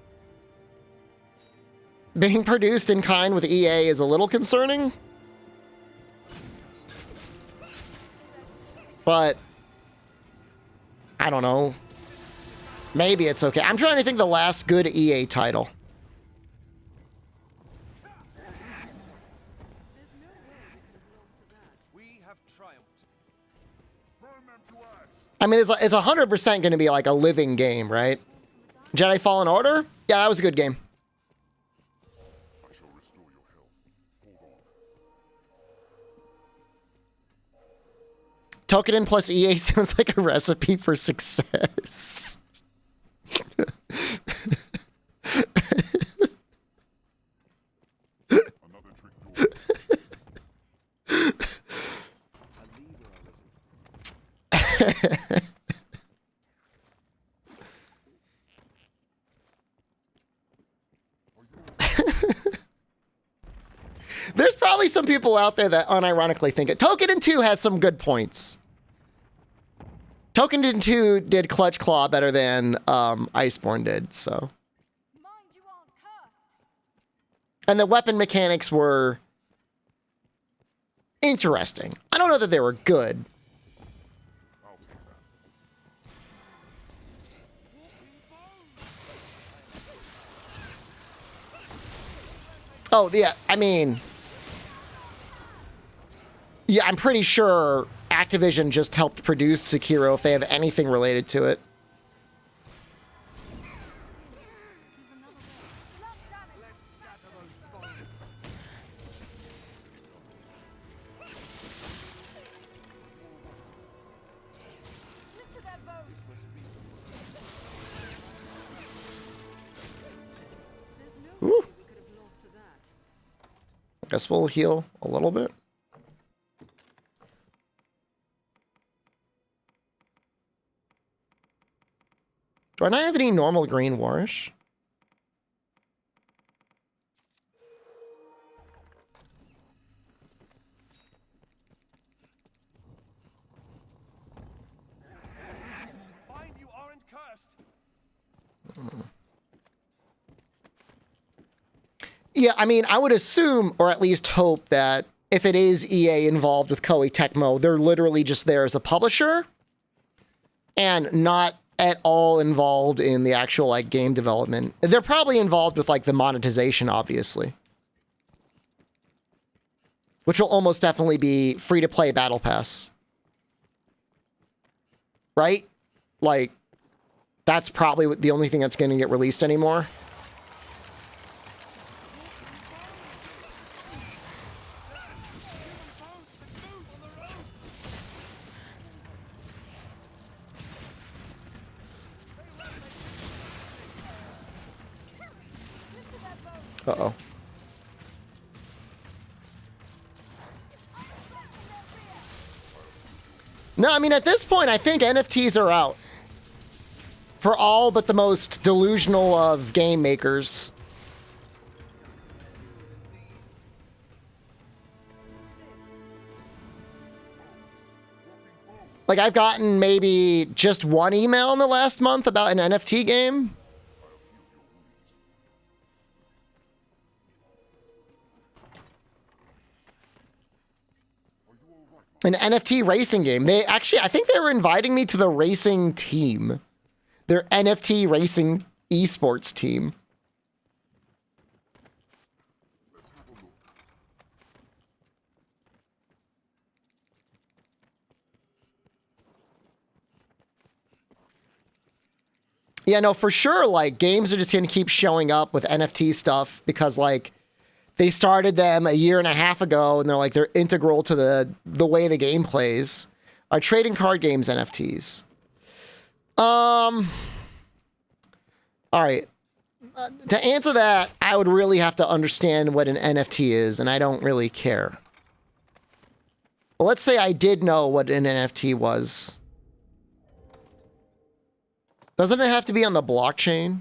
Being produced in kind with EA is a little concerning. But I don't know. Maybe it's okay. I'm trying to think the last good EA title. We have triumphed. I mean, it's 100% going to be like a living game, right? Jedi Fallen Order? Yeah, that was a good game. Token plus EA sounds like a recipe for success. There's probably some people out there that unironically think it. Token 2 has some good points. Token 2 did Clutch Claw better than Iceborne did, so. And the weapon mechanics were interesting. I don't know that they were good. Oh, yeah, I mean... Yeah, I'm pretty sure Activision just helped produce Sekiro if they have anything related to it. Ooh. Guess we'll heal a little bit. Do I not have any normal green warish? Find you aren't cursed. Yeah, I mean, I would assume, or at least hope, that if it is EA involved with Koei Tecmo, they're literally just there as a publisher and not at all involved in the actual, like, game development. They're probably involved with, like, the monetization, obviously. Which will almost definitely be free-to-play Battle Pass. Right? Like, that's probably the only thing that's going to get released anymore. Uh-oh. No, I mean, at this point, I think NFTs are out. For all but the most delusional of game makers. Like, I've gotten maybe just one email in the last month about an NFT game. An NFT racing game. They actually, I think they were inviting me to the racing team. Their NFT racing esports team. Yeah, no, for sure, like, games are just going to keep showing up with NFT stuff because, like, they started them a year and a half ago, and they're integral to the way the game plays. Are trading card games NFTs? All right. To answer that, I would really have to understand what an NFT is, and I don't really care. Well, let's say I did know what an NFT was. Doesn't it have to be on the blockchain?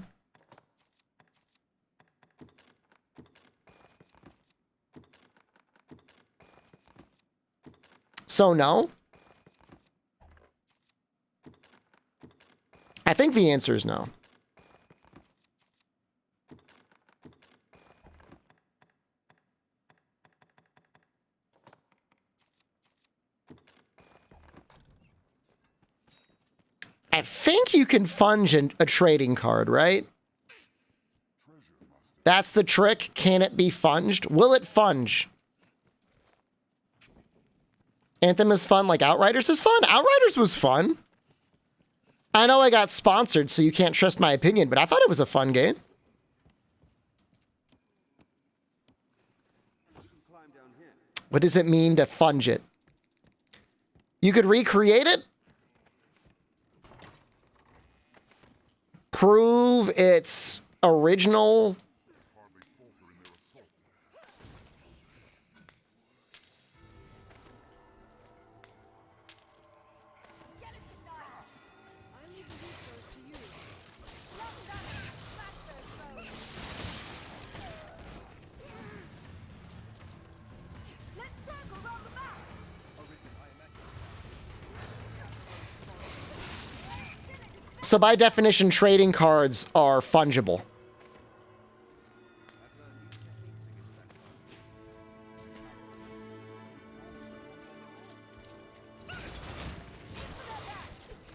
So no? I think the answer is no. I think you can funge a trading card, right? That's the trick. Can it be funged? Will it funge? Anthem is fun like Outriders is fun? Outriders was fun. I know I got sponsored, so you can't trust my opinion, but I thought it was a fun game. What does it mean to funge it? You could recreate it? Prove its original. So by definition, trading cards are fungible.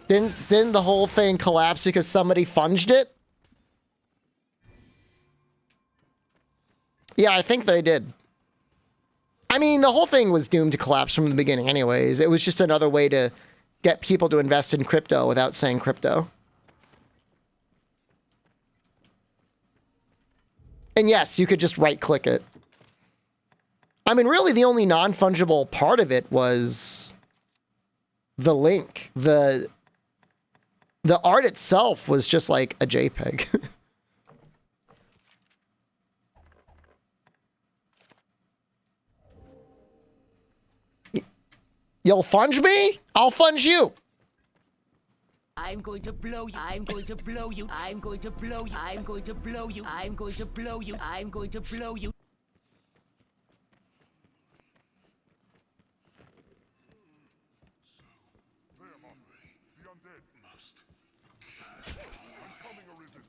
Didn't the whole thing collapse because somebody funged it? Yeah, I think they did. I mean, the whole thing was doomed to collapse from the beginning anyways. It was just another way to get people to invest in crypto without saying crypto. And yes, you could just right-click it. I mean, really, the only non-fungible part of it was the link. The art itself was just like a JPEG. You'll funge me? I'll funge you. I'm going to blow you. I'm going to blow you. I'm going to blow you. I'm going to blow you. I'm going to blow you. I'm going to blow you. There, Master. The undead. Uncommon arisen.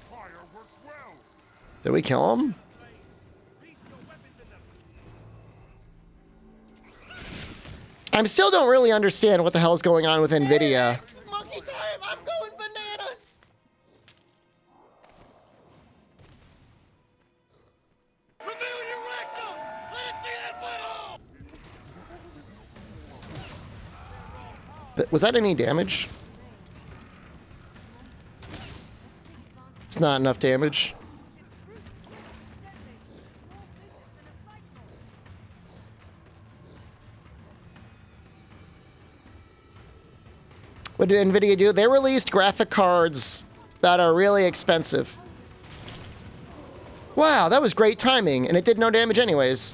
Fire works well. Did we kill him? I still don't really understand what the hell is going on with NVIDIA. Monkey time! I'm going bananas! Reveal your rectum! Let us see that butthole! Was that any damage? It's not enough damage. What did NVIDIA do? They released graphic cards that are really expensive. Wow, that was great timing, and it did no damage anyways.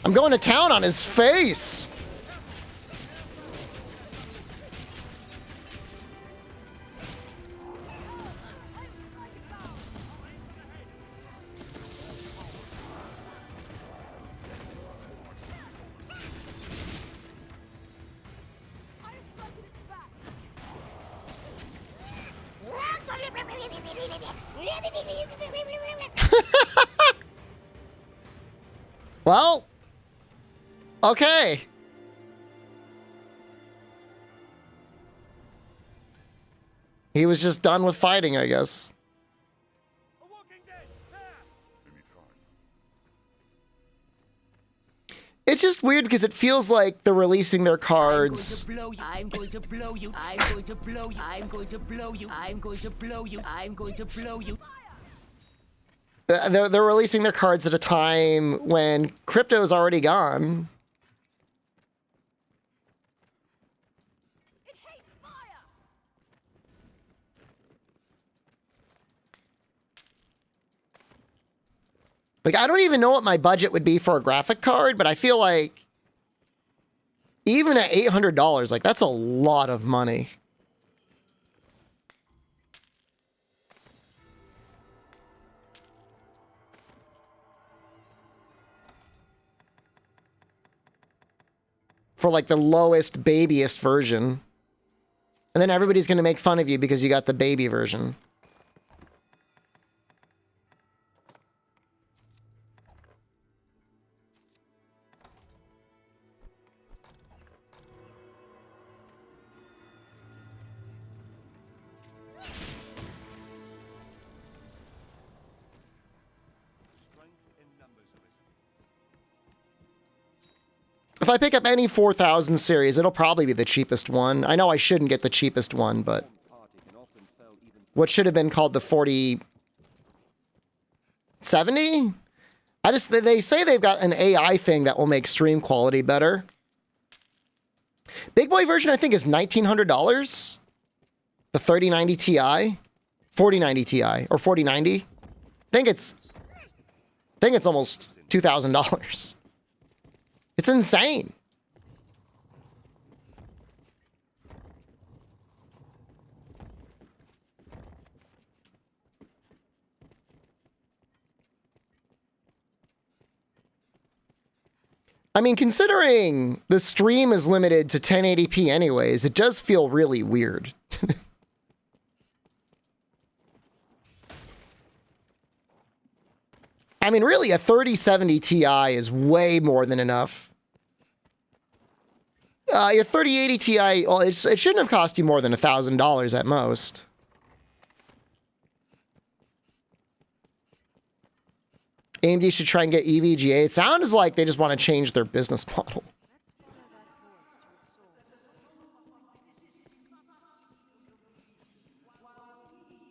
I'm going to town on his face. Well, okay. He was just done with fighting, I guess. It's just weird because it feels like they're releasing their cards. I'm going to blow you. I'm going to blow you. I'm going to blow you. I'm going to blow you. I'm going to blow you. They're releasing their cards at a time when crypto is already gone. It hates fire. Like, I don't even know what my budget would be for a graphic card, but I feel like even at $800, like, that's a lot of money. For like the lowest, babiest version. And then everybody's going to make fun of you because you got the baby version. If I pick up any 4000 series, it'll probably be the cheapest one. I know I shouldn't get the cheapest one, but what should have been called the 4070? They say they've got an AI thing that will make stream quality better. Big boy version, I think, is $1,900. The 3090 Ti, 4090 Ti, or 4090. I think it's almost $2,000. It's insane. I mean, considering the stream is limited to 1080p anyways, it does feel really weird. I mean, really, a 3070 Ti is way more than enough. Your 3080 Ti, well, it shouldn't have cost you more than $1,000 at most. AMD should try and get EVGA. It sounds like they just want to change their business model.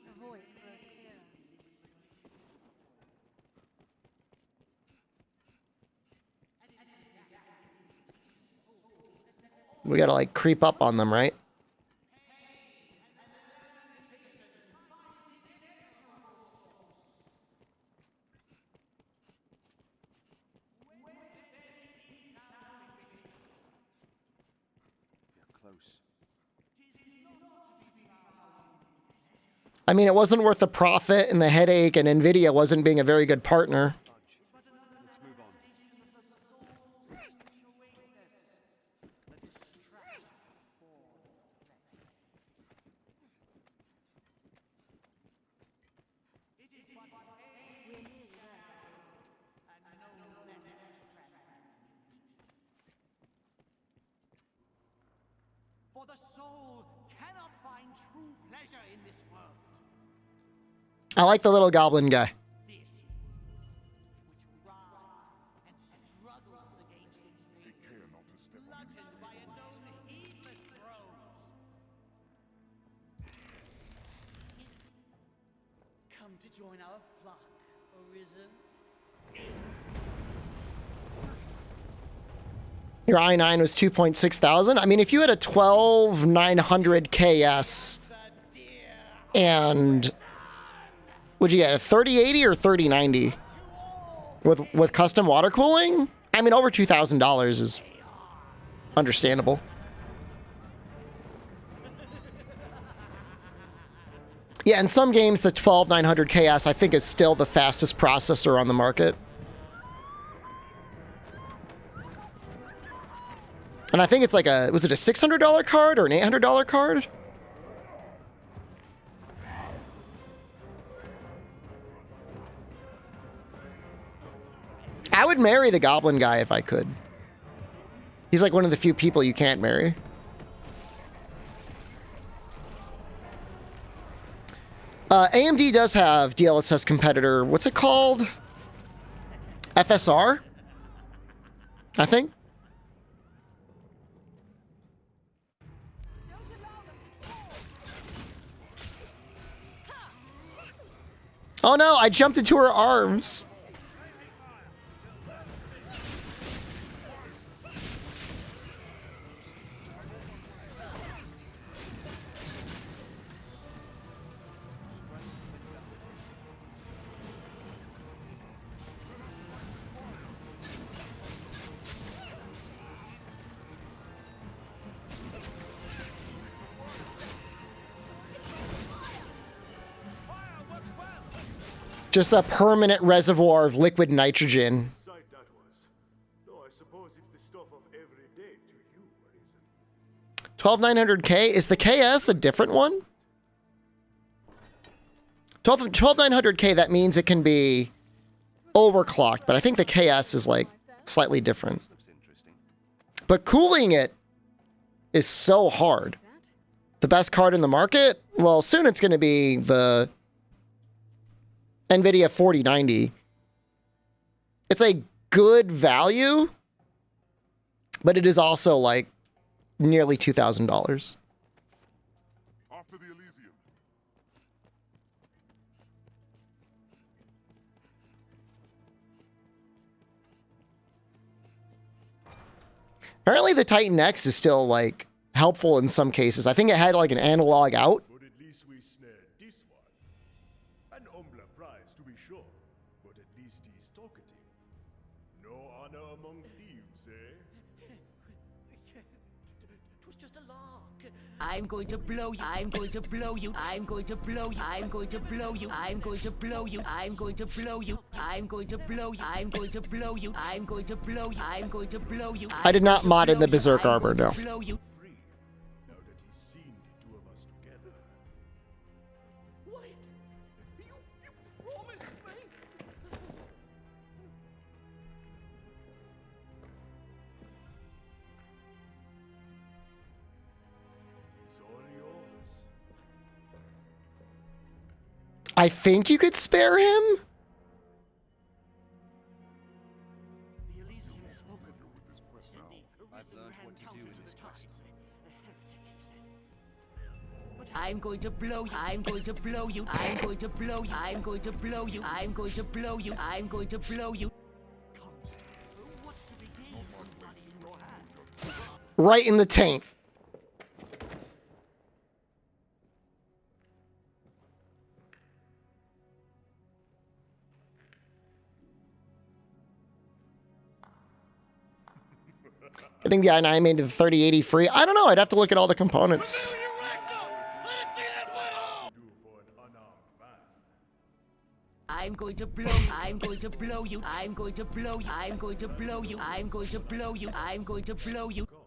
The voice grows clearer. We gotta like creep up on them, right? Close. I mean, it wasn't worth the profit and the headache, and Nvidia wasn't being a very good partner. Let's move on. For the soul cannot find true pleasure in this world. I like the little goblin guy. This, which rises and struggles against its fate, bludgeoned by its own heedless throes. Come to join our flock, Arisen. Your i9 was 2,600. I mean, if you had a 12900 KS and would you get a 3080 or 3090 with custom water cooling? I mean, over $2,000 is understandable. Yeah, in some games, the 12900 KS I think is still the fastest processor on the market. And I think it's like a, was it a $600 card or an $800 card? I would marry the goblin guy if I could. He's like one of the few people you can't marry. AMD does have DLSS competitor. What's it called? FSR? I think. Oh no, I jumped into her arms. Just a permanent reservoir of liquid nitrogen. 12900K? Is the KS a different one? 12900K, that means it can be overclocked, but I think the KS is like slightly different. But cooling it is so hard. The best card in the market? Well, soon it's going to be the NVIDIA 4090. It's a good value, but it is also like nearly $2,000. After the Elysium. Apparently the Titan X is still like helpful in some cases. I think it had like an analog out. But at least we snared this one. An humbler prize, to be sure, but at least he's talkative. No honor among thieves, eh? It was just a lark. I'm going to blow you. I'm going to blow you. I'm going to blow you. I'm going to blow you. I'm going to blow you. I'm going to blow you. I'm going to blow you. I'm going to blow you. I'm going to blow you. I'm going to blow you. I did not mod in the Berserk I'm armor, going to no. blow you. Free, now that he's seen the two of us together. What? You promised me? He's all yours. I think you could spare him? The Elysian smoke of I've learned what to do in this quest. I'm going to blow you. I'm going to blow you. I'm going to blow you. I'm going to blow you. I'm going to blow you. I'm going to blow you. What's to be gained from bloody in your hands? Right in the taint. I think the i9 made the 3080 free. I don't know. I'd have to look at all the components. Do for an unarmed man. I'm going to blow you. I'm going to blow you. I'm going to blow you. I'm going to blow you. I'm going to blow you. I'm going to blow you. Come,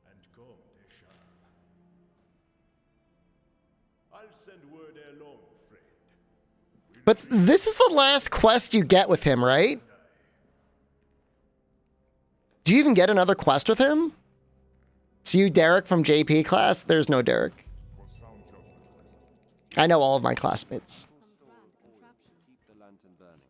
and come they shall. I'll send word ere long, friend. But this is the last quest you get with him, right? Do you even get another quest with him? It's you, Derek, from JP class? There's no Derek. I know all of my classmates. Keep the lantern burning.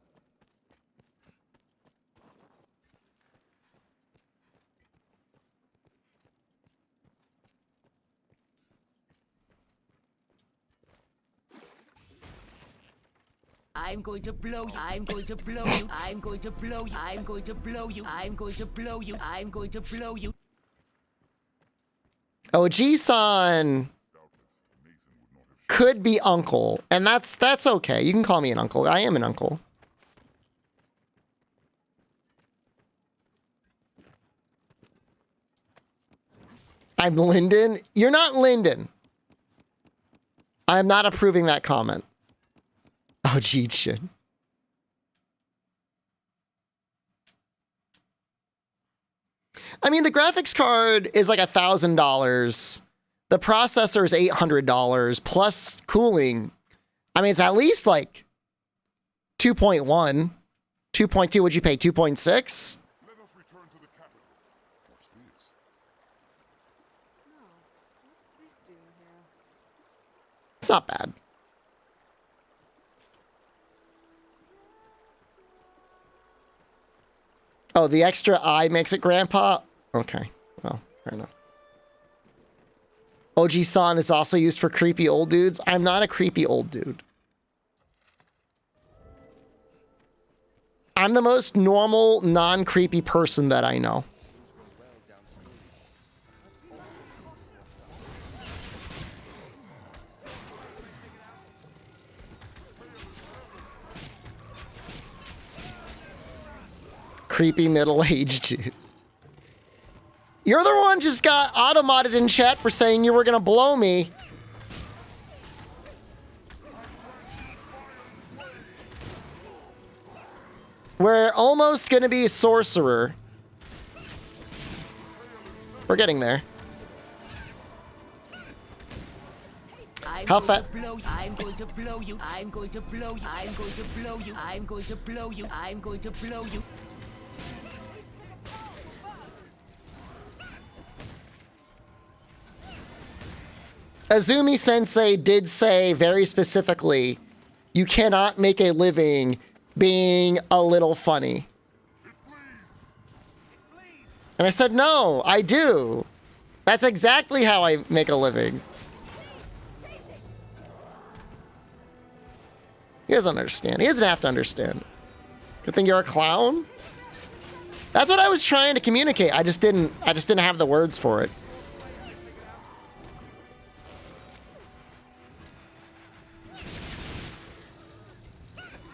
I'm going to blow you. I'm going to blow you. I'm going to blow you. I'm going to blow you. I'm going to blow you. I'm going to blow you. Oh, G-san could be uncle, and that's okay. You can call me an uncle. I am an uncle. I'm Lyndon. You're not Lyndon. I'm not approving that comment. Oh, G-chan. I mean, the graphics card is like $1,000. The processor is $800 plus cooling. I mean, it's at least like 2.1, 2.2. Would you pay 2.6? Let us return to the capital. Watch this. No. What's this doing here? It's not bad. Oh, the extra eye makes it grandpa? Okay, well, fair enough. OG-san is also used for creepy old dudes. I'm not a creepy old dude. I'm the most normal, non-creepy person that I know. Creepy middle-aged dude. You're the one just got auto-modded in chat for saying you were gonna blow me. We're almost gonna be a sorcerer. We're getting there. How fat? I'm going to blow you. I'm going to blow you. I'm going to blow you. I'm going to blow you. I'm going to blow you. Azumi Sensei did say very specifically, you cannot make a living being a little funny. And I said, no, I do. That's exactly how I make a living. He doesn't understand. He doesn't have to understand. Good thing you're a clown? That's what I was trying to communicate. I just didn't have the words for it.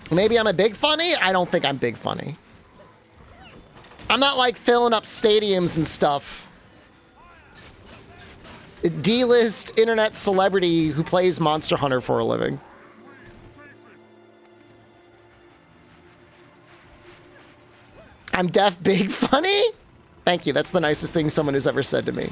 Maybe I'm a big funny? I don't think I'm big funny. I'm not like filling up stadiums and stuff. D-list internet celebrity who plays Monster Hunter for a living. I'm deaf, big, funny? Thank you. That's the nicest thing someone has ever said to me.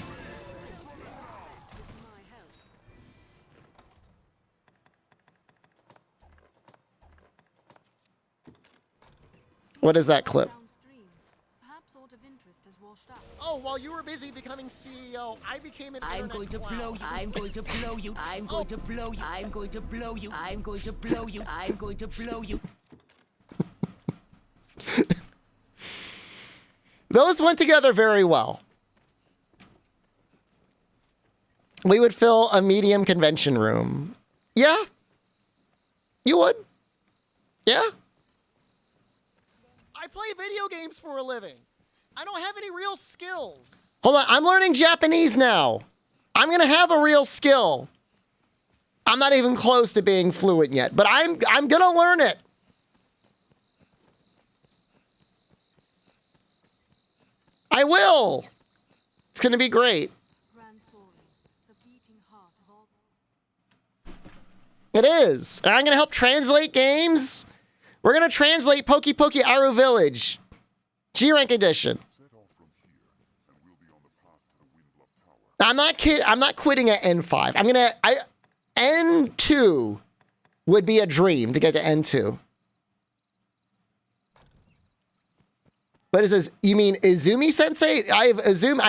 What is that clip? Oh, while you were busy becoming CEO, I became an I'm going to blow you. I'm going to blow you. I'm going to blow you. I'm going to blow you. I'm going to blow you. I'm going to blow you. Those went together very well. We would fill a medium convention room. Yeah. You would. Yeah. I play video games for a living. I don't have any real skills. Hold on, I'm learning Japanese now. I'm gonna have a real skill. I'm not even close to being fluent yet, but I'm gonna learn it. I will. It's gonna be great. It is. And I'm gonna help translate games. We're gonna translate Poki Poki Aru Village. G-Rank edition. I'm not kidding. I'm not quitting at N5. N2 would be a dream to get to N2. But it says, you mean Izumi Sensei? I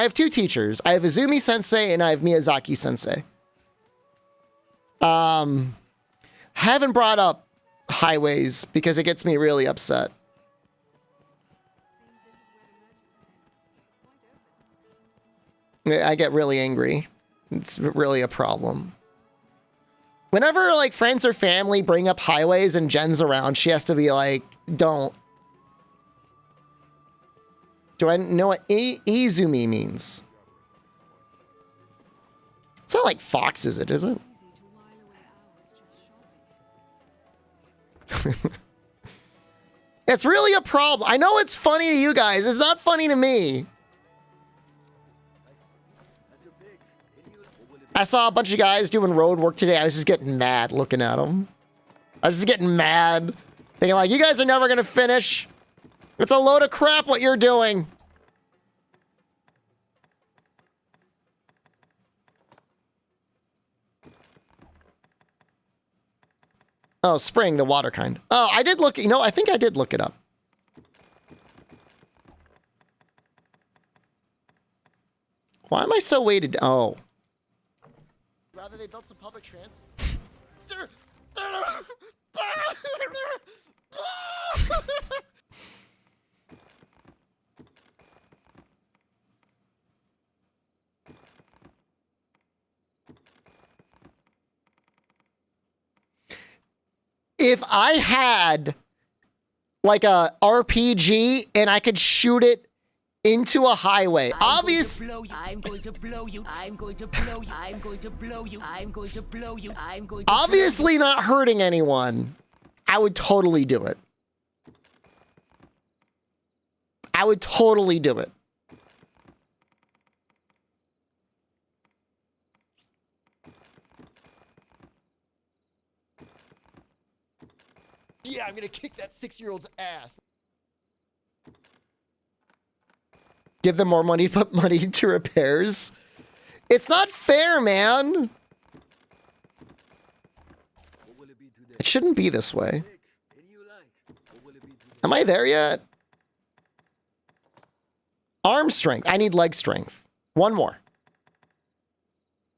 have two teachers. I have Izumi Sensei and I have Miyazaki Sensei. Haven't brought up highways because it gets me really upset. I get really angry. It's really a problem. Whenever like friends or family bring up highways and Jen's around, she has to be like, don't. Do I know what Izumi means? It's not like Fox, is it? It's really a problem. I know it's funny to you guys. It's not funny to me. I saw a bunch of guys doing road work today. I was just getting mad looking at them. I was just getting mad. Thinking like, you guys are never going to finish. It's a load of crap what you're doing. Oh, spring, the water kind. Oh, I did look, I think I did look it up. Why am I so weighted? Oh. Rather they built some public transit. If I had like a RPG and I could shoot it into a highway, obviously. I'm going to blow you. I'm going to blow you. I'm going to blow you. I'm going to blow you. I'm going to Obviously not hurting anyone. I would totally do it. I would totally do it. Yeah, I'm gonna kick that 6-year-old's ass. Give them more money, put money into repairs. It's not fair, man. It shouldn't be this way. Am I there yet? Arm strength. I need leg strength. One more.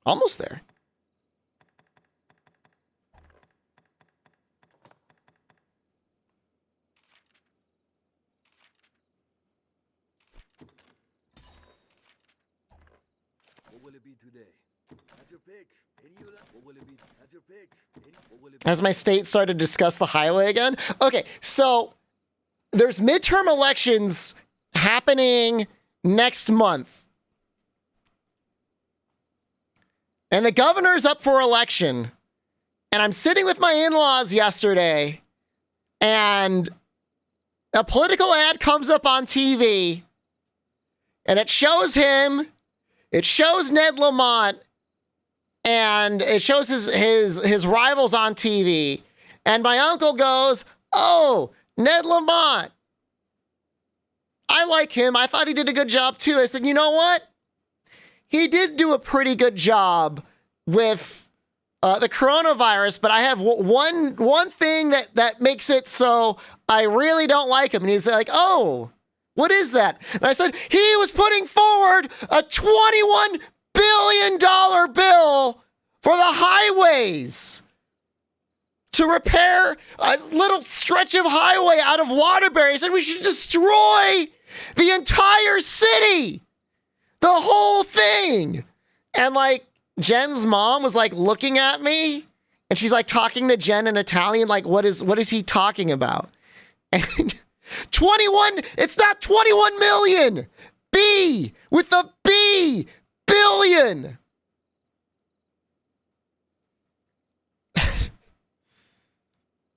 Almost there. Has my state started to discuss the highway again? Okay, so there's midterm elections happening next month. And the governor's up for election. And I'm sitting with my in-laws yesterday, and a political ad comes up on TV, and it shows him, it shows Ned Lamont, and it shows his rivals on TV. And my uncle goes, oh, Ned Lamont. I like him. I thought he did a good job too. I said, you know what? He did do a pretty good job with the coronavirus, but I have one thing that makes it so I really don't like him. And he's like, oh, what is that? And I said, he was putting forward a $21 billion bill for the highways to repair a little stretch of highway out of Waterbury. He said we should destroy the entire city, the whole thing. And like Jen's mom was like looking at me and she's like talking to Jen in Italian, like, what is he talking about? And 21, it's not 21 million. B with the B, billion.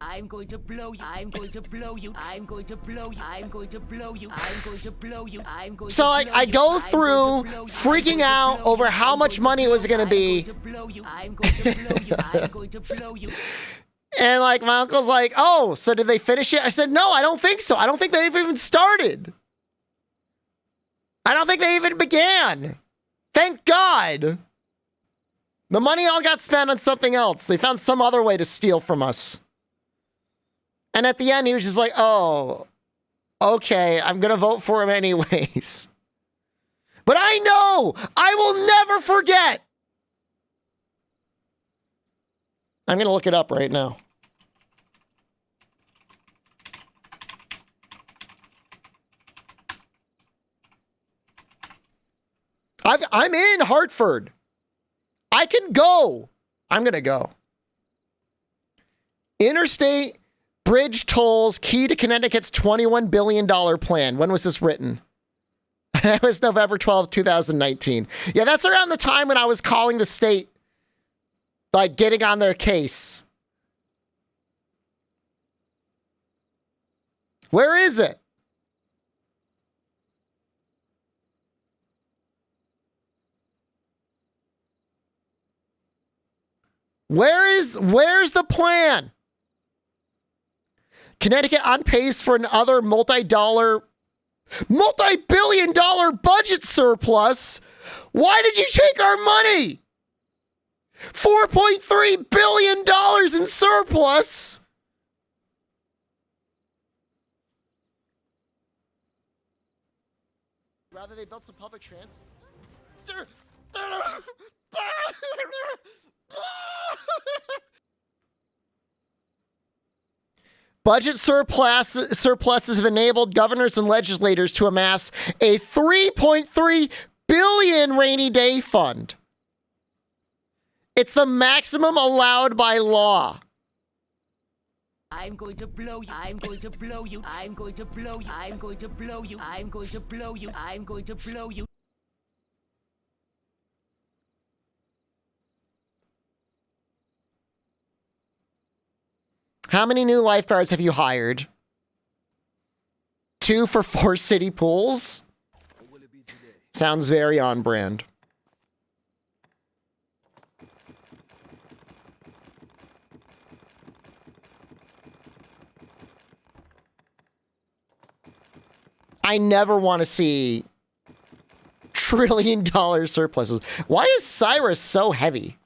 I'm going to blow you. I'm going to blow you. I'm going to blow you. I'm going to blow you. I'm going to blow you. I'm going to So like I go through freaking out over how much money it was going to be. I'm going to blow you. I'm going to blow you. And like my uncle's like, oh, so did they finish it? I said, no, I don't think so. I don't think they've even started. I don't think they even began. Thank God. The money all got spent on something else. They found some other way to steal from us. And at the end, he was just like, oh, okay, I'm going to vote for him anyways. But I know I will never forget. I'm going to look it up right now. I'm in Hartford. I can go. I'm going to go. Interstate bridge tolls key to Connecticut's $21 billion plan. When was this written? It was November 12th, 2019. Yeah, that's around the time when I was calling the state, like getting on their case. Where is it? Where's the plan? Connecticut on pace for another multi-billion dollar budget surplus. Why did you take our money? $4.3 billion in surplus. Rather they built some public transit. Budget surpluses have enabled governors and legislators to amass a $3.3 billion rainy day fund. It's the maximum allowed by law. I'm going to blow you. I'm going to blow you. I'm going to blow you. I'm going to blow you. I'm going to blow you. I'm going to blow you. How many new lifeguards have you hired? 2 for 4 city pools? Sounds very on brand. I never want to see $1 trillion surpluses. Why is Cyrus so heavy?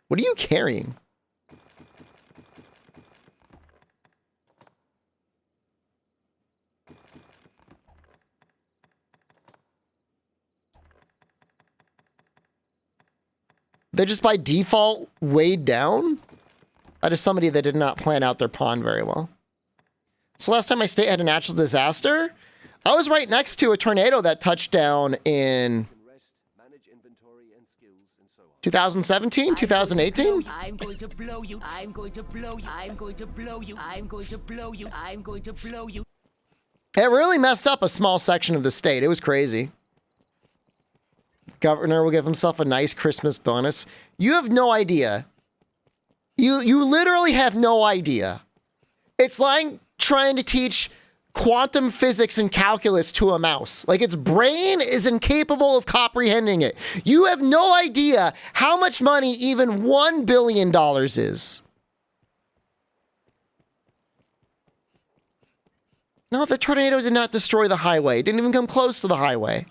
What are you carrying? They're just by default weighed down? That is somebody that did not plan out their pond very well. So last time my state had a natural disaster, I was right next to a tornado that touched down in 2017, 2018. I'm going to blow you. I'm going to blow you. I'm going to blow you. I'm going to blow you. I'm going to blow you. It really messed up a small section of the state. It was crazy. Governor will give himself a nice Christmas bonus. You have no idea. You literally have no idea. It's like trying to teach quantum physics and calculus to a mouse. Like its brain is incapable of comprehending it. You have no idea how much money even $1 billion is. No, the tornado did not destroy the highway. It didn't even come close to the highway.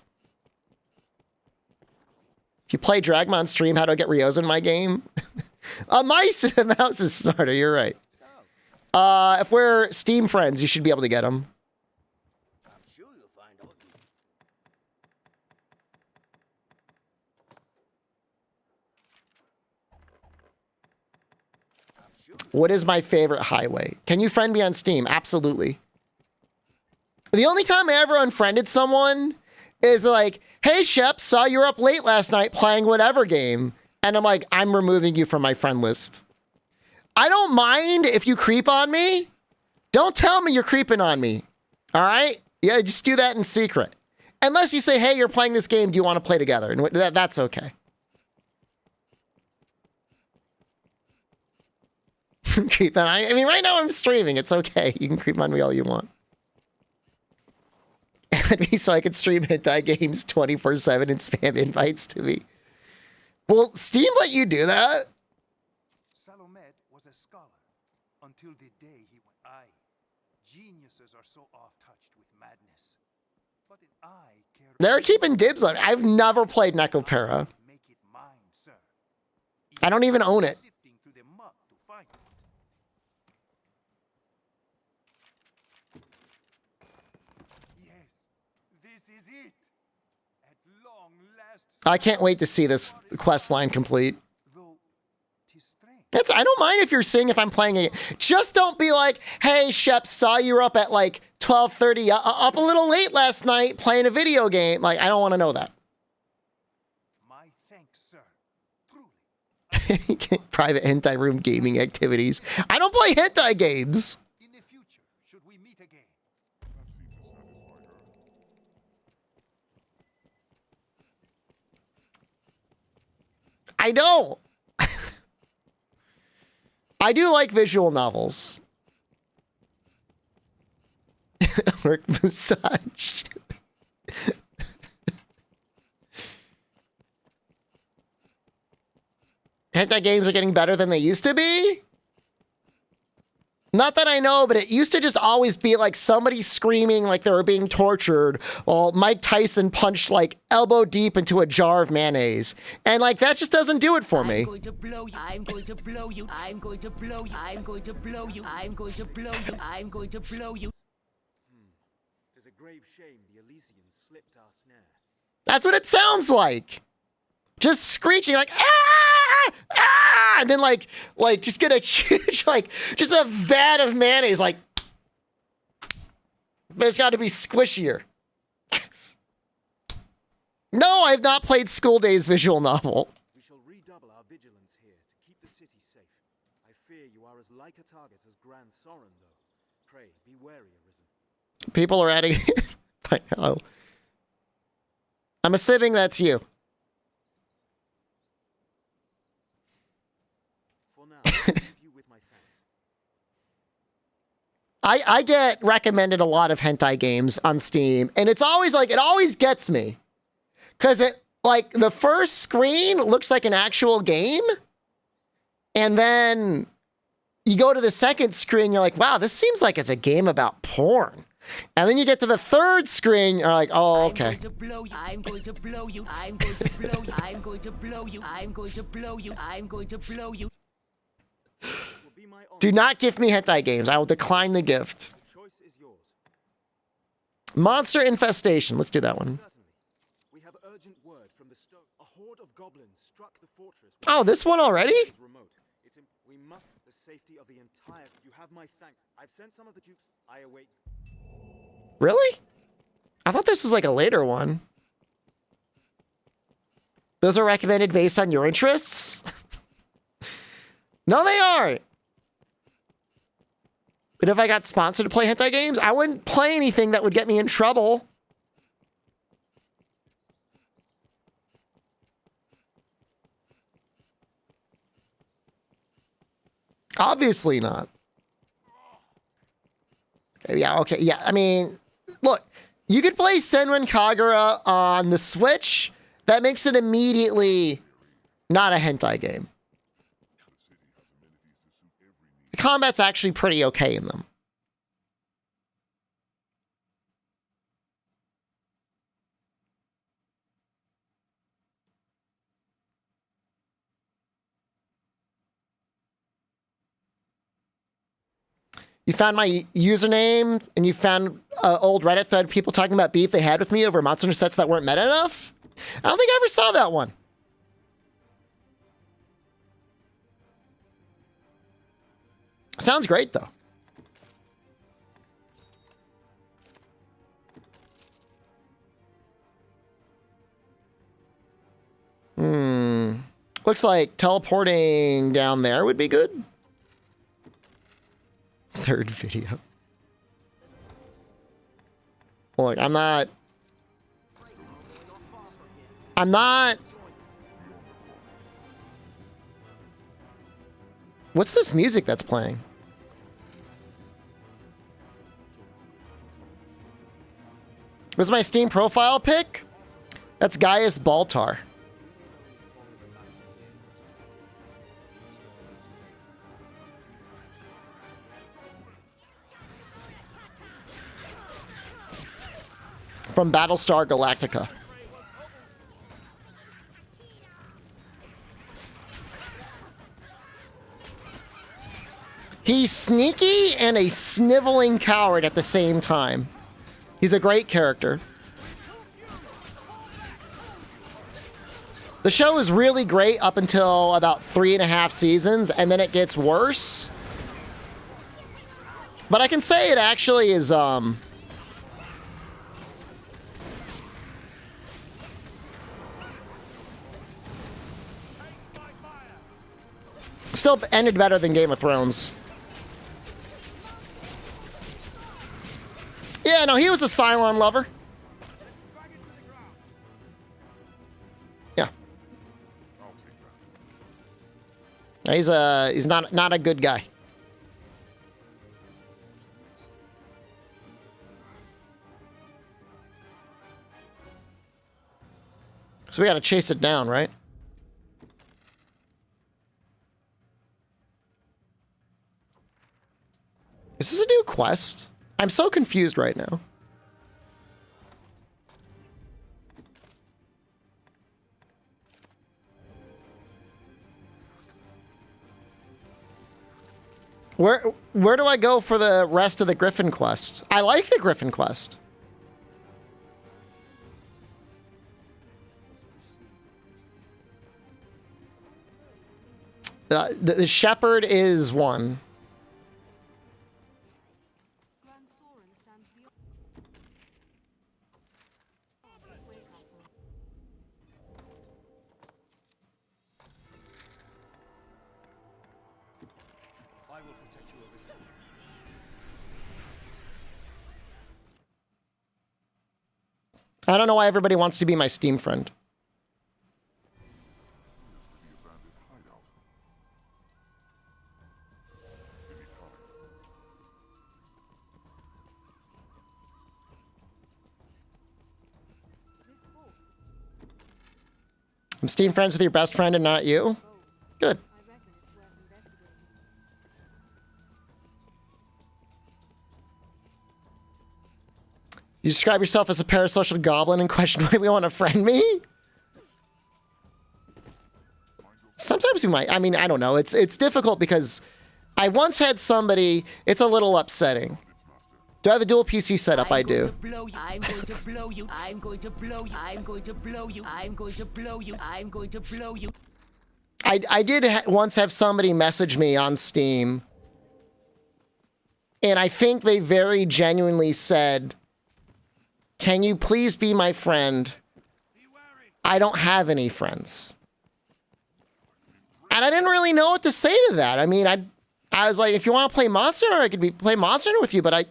If you play Dragma on stream, how do I get Ryozo in my game? A mouse is smarter, you're right. If we're Steam friends, you should be able to get them. I'm sure you'll find out. What is my favorite highway? Can you friend me on Steam? Absolutely. The only time I ever unfriended someone is like, hey, Shep, saw you were up late last night playing whatever game. And I'm like, I'm removing you from my friend list. I don't mind if you creep on me. Don't tell me you're creeping on me. All right? Yeah, just do that in secret. Unless you say, hey, you're playing this game. Do you want to play together? And that's okay. Creep on. I mean, right now I'm streaming. It's okay. You can creep on me all you want. So I could stream hentai games 24/7 and spam invites to me. Will Steam let you do that? Salomet was a scholar until the day he went. Aye, geniuses are so off-touched with madness. But an eye care. They're keeping dibs on it. I've never played Necopera. Make it mine, sir. I don't even own it. Sifting through the muck to find it. Yes, this is it. At long last. I can't wait to see this quest line complete. Though 'tis strange. I don't mind if you're seeing if I'm playing it. Just don't be like, hey, Shep, saw you were up at like 12:30, up a little late last night playing a video game. Like, I don't want to know that. My thanks, sir. Truly. Private hentai room gaming activities. I don't play hentai games. In the future, should we meet again? I don't. I do like visual novels. Work massage. Hentai games are getting better than they used to be? Not that I know, but it used to just always be like somebody screaming like they were being tortured while Mike Tyson punched like elbow deep into a jar of mayonnaise. And like that just doesn't do it for me. I'm going to blow you. I'm going to blow you. I'm going to blow you. I'm going to blow you. I'm going to blow you. I'm going to blow you. Tis a grave shame the Elysians slipped our snare. That's what it sounds like. Just screeching like, ah, ah, and then like just get a huge, like, just a vat of mayonnaise, like, but it's got to be squishier. No, I've not played School Days visual novel. We shall redouble our vigilance here to keep the city safe. I fear you are as like a target as Grand Soren, though. Pray, be wary, Arisen. People are adding, I know. I'm assuming that's you. I get recommended a lot of hentai games on Steam, and it's always like, it always gets me. Because it, like, the first screen looks like an actual game, and then you go to the second screen, you're like, wow, this seems like it's a game about porn. And then you get to the third screen, you're like, oh, okay. I'm going to blow you. I'm going to blow you. I'm going to blow you. I'm going to blow you. I'm going to blow you. I'm going to blow you. Do not gift me hentai games. I will decline the gift. Choice is yours. Monster Infestation. Let's do that one. We have urgent word from the stone. A horde of goblins struck the fortress. Oh, this one already? Remote. We must the safety of the entire. You have my thanks. I've sent some of the dukes. I await. Really? I thought this was like a later one. Those are recommended based on your interests? No, they aren't. But if I got sponsored to play hentai games, I wouldn't play anything that would get me in trouble. Obviously not. Okay, yeah, okay, yeah. I mean, look, you could play Senran Kagura on the Switch. That makes it immediately not a hentai game. The combat's actually pretty okay in them. You found my username, and you found old Reddit thread people talking about beef they had with me over Monster Hunter sets that weren't meta enough? I don't think I ever saw that one. Sounds great, though. Looks like teleporting down there would be good. Third video. Look, I'm not... What's this music that's playing? What's my Steam profile pic? That's Gaius Baltar. From Battlestar Galactica. He's sneaky and a sniveling coward at the same time. He's a great character. The show is really great up until about 3.5 seasons, and then it gets worse. But I can say it actually is, still ended better than Game of Thrones. Yeah, no, he was a Cylon lover. Yeah. No, he's not a good guy. So we gotta chase it down, right? Is this a new quest? I'm so confused right now. Where do I go for the rest of the Griffin quest? I like the Griffin quest. The Shepherd is one. I don't know why everybody wants to be my Steam friend. I'm Steam friends with your best friend and not you? Good. You describe yourself as a parasocial goblin and question why we want to friend me? Sometimes we might. I mean, I don't know. It's difficult because I once had somebody. It's a little upsetting. Do I have a dual PC setup? I do. I'm going to blow you. I'm going to blow you. I'm going to blow you. I'm going to blow you. I'm going to blow you. I did once have somebody message me on Steam, and I think they very genuinely said, "Can you please be my friend? I don't have any friends." And I didn't really know what to say to that. I mean, I was like, if you want to play Monster Hunter, I could play Monster Hunter with you, but I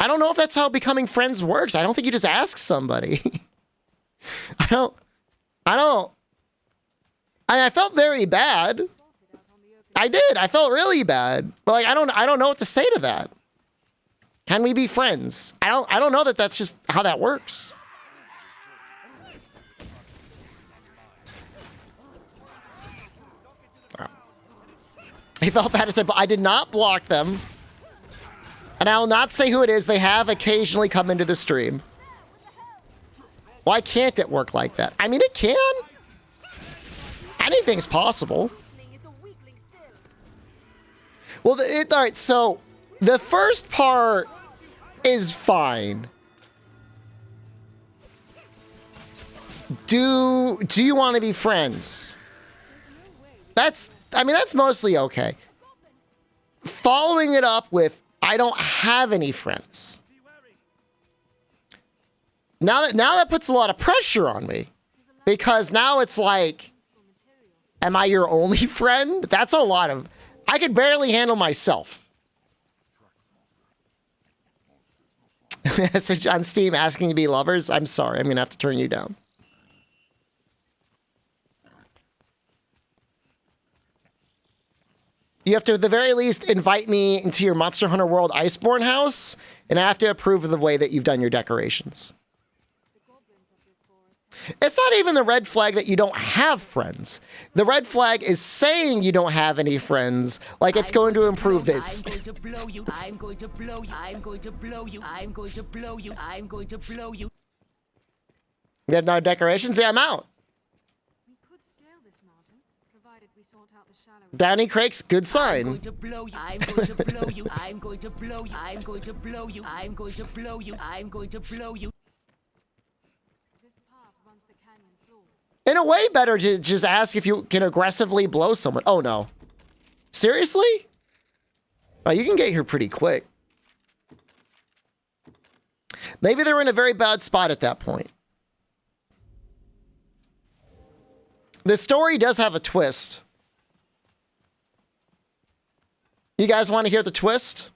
don't know if that's how becoming friends works. I don't think you just ask somebody. I mean, I felt very bad. I did. I felt really bad. But like, I don't know what to say to that. Can we be friends? I don't know that that's just how that works. I felt bad. I said, but I did not block them. And I will not say who it is. They have occasionally come into the stream. Why can't it work like that? I mean, it can. Anything's possible. Well, all right, so The first part is fine. Do you want to be friends? I mean, that's mostly okay. Following it up with, I don't have any friends. Now that puts a lot of pressure on me. Because now it's like, am I your only friend? That's a lot of, I could barely handle myself. Message on Steam asking to be lovers. I'm sorry, I'm gonna have to turn you down. You have to, at the very least, invite me into your Monster Hunter World Iceborne house, and I have to approve of the way that you've done your decorations. It's not even the red flag that you don't have friends. The red flag is saying you don't have any friends, like it's going to improve this. I'm going to blow you. I'm going to blow you. I'm going to blow you. I'm going to blow you. I'm going to blow you. You have no decorations? Yeah, I'm out. We could scale this mountain, provided we sort out the shallow. Downy Craig's good sign. I'm going to blow you. I'm going to blow you. I'm going to blow you. I'm going to blow you. I'm going to blow you. I'm going to blow you. In a way, better to just ask if you can aggressively blow someone. Oh, no. Seriously? Oh, you can get here pretty quick. Maybe they're in a very bad spot at that point. The story does have a twist. You guys want to hear the twist?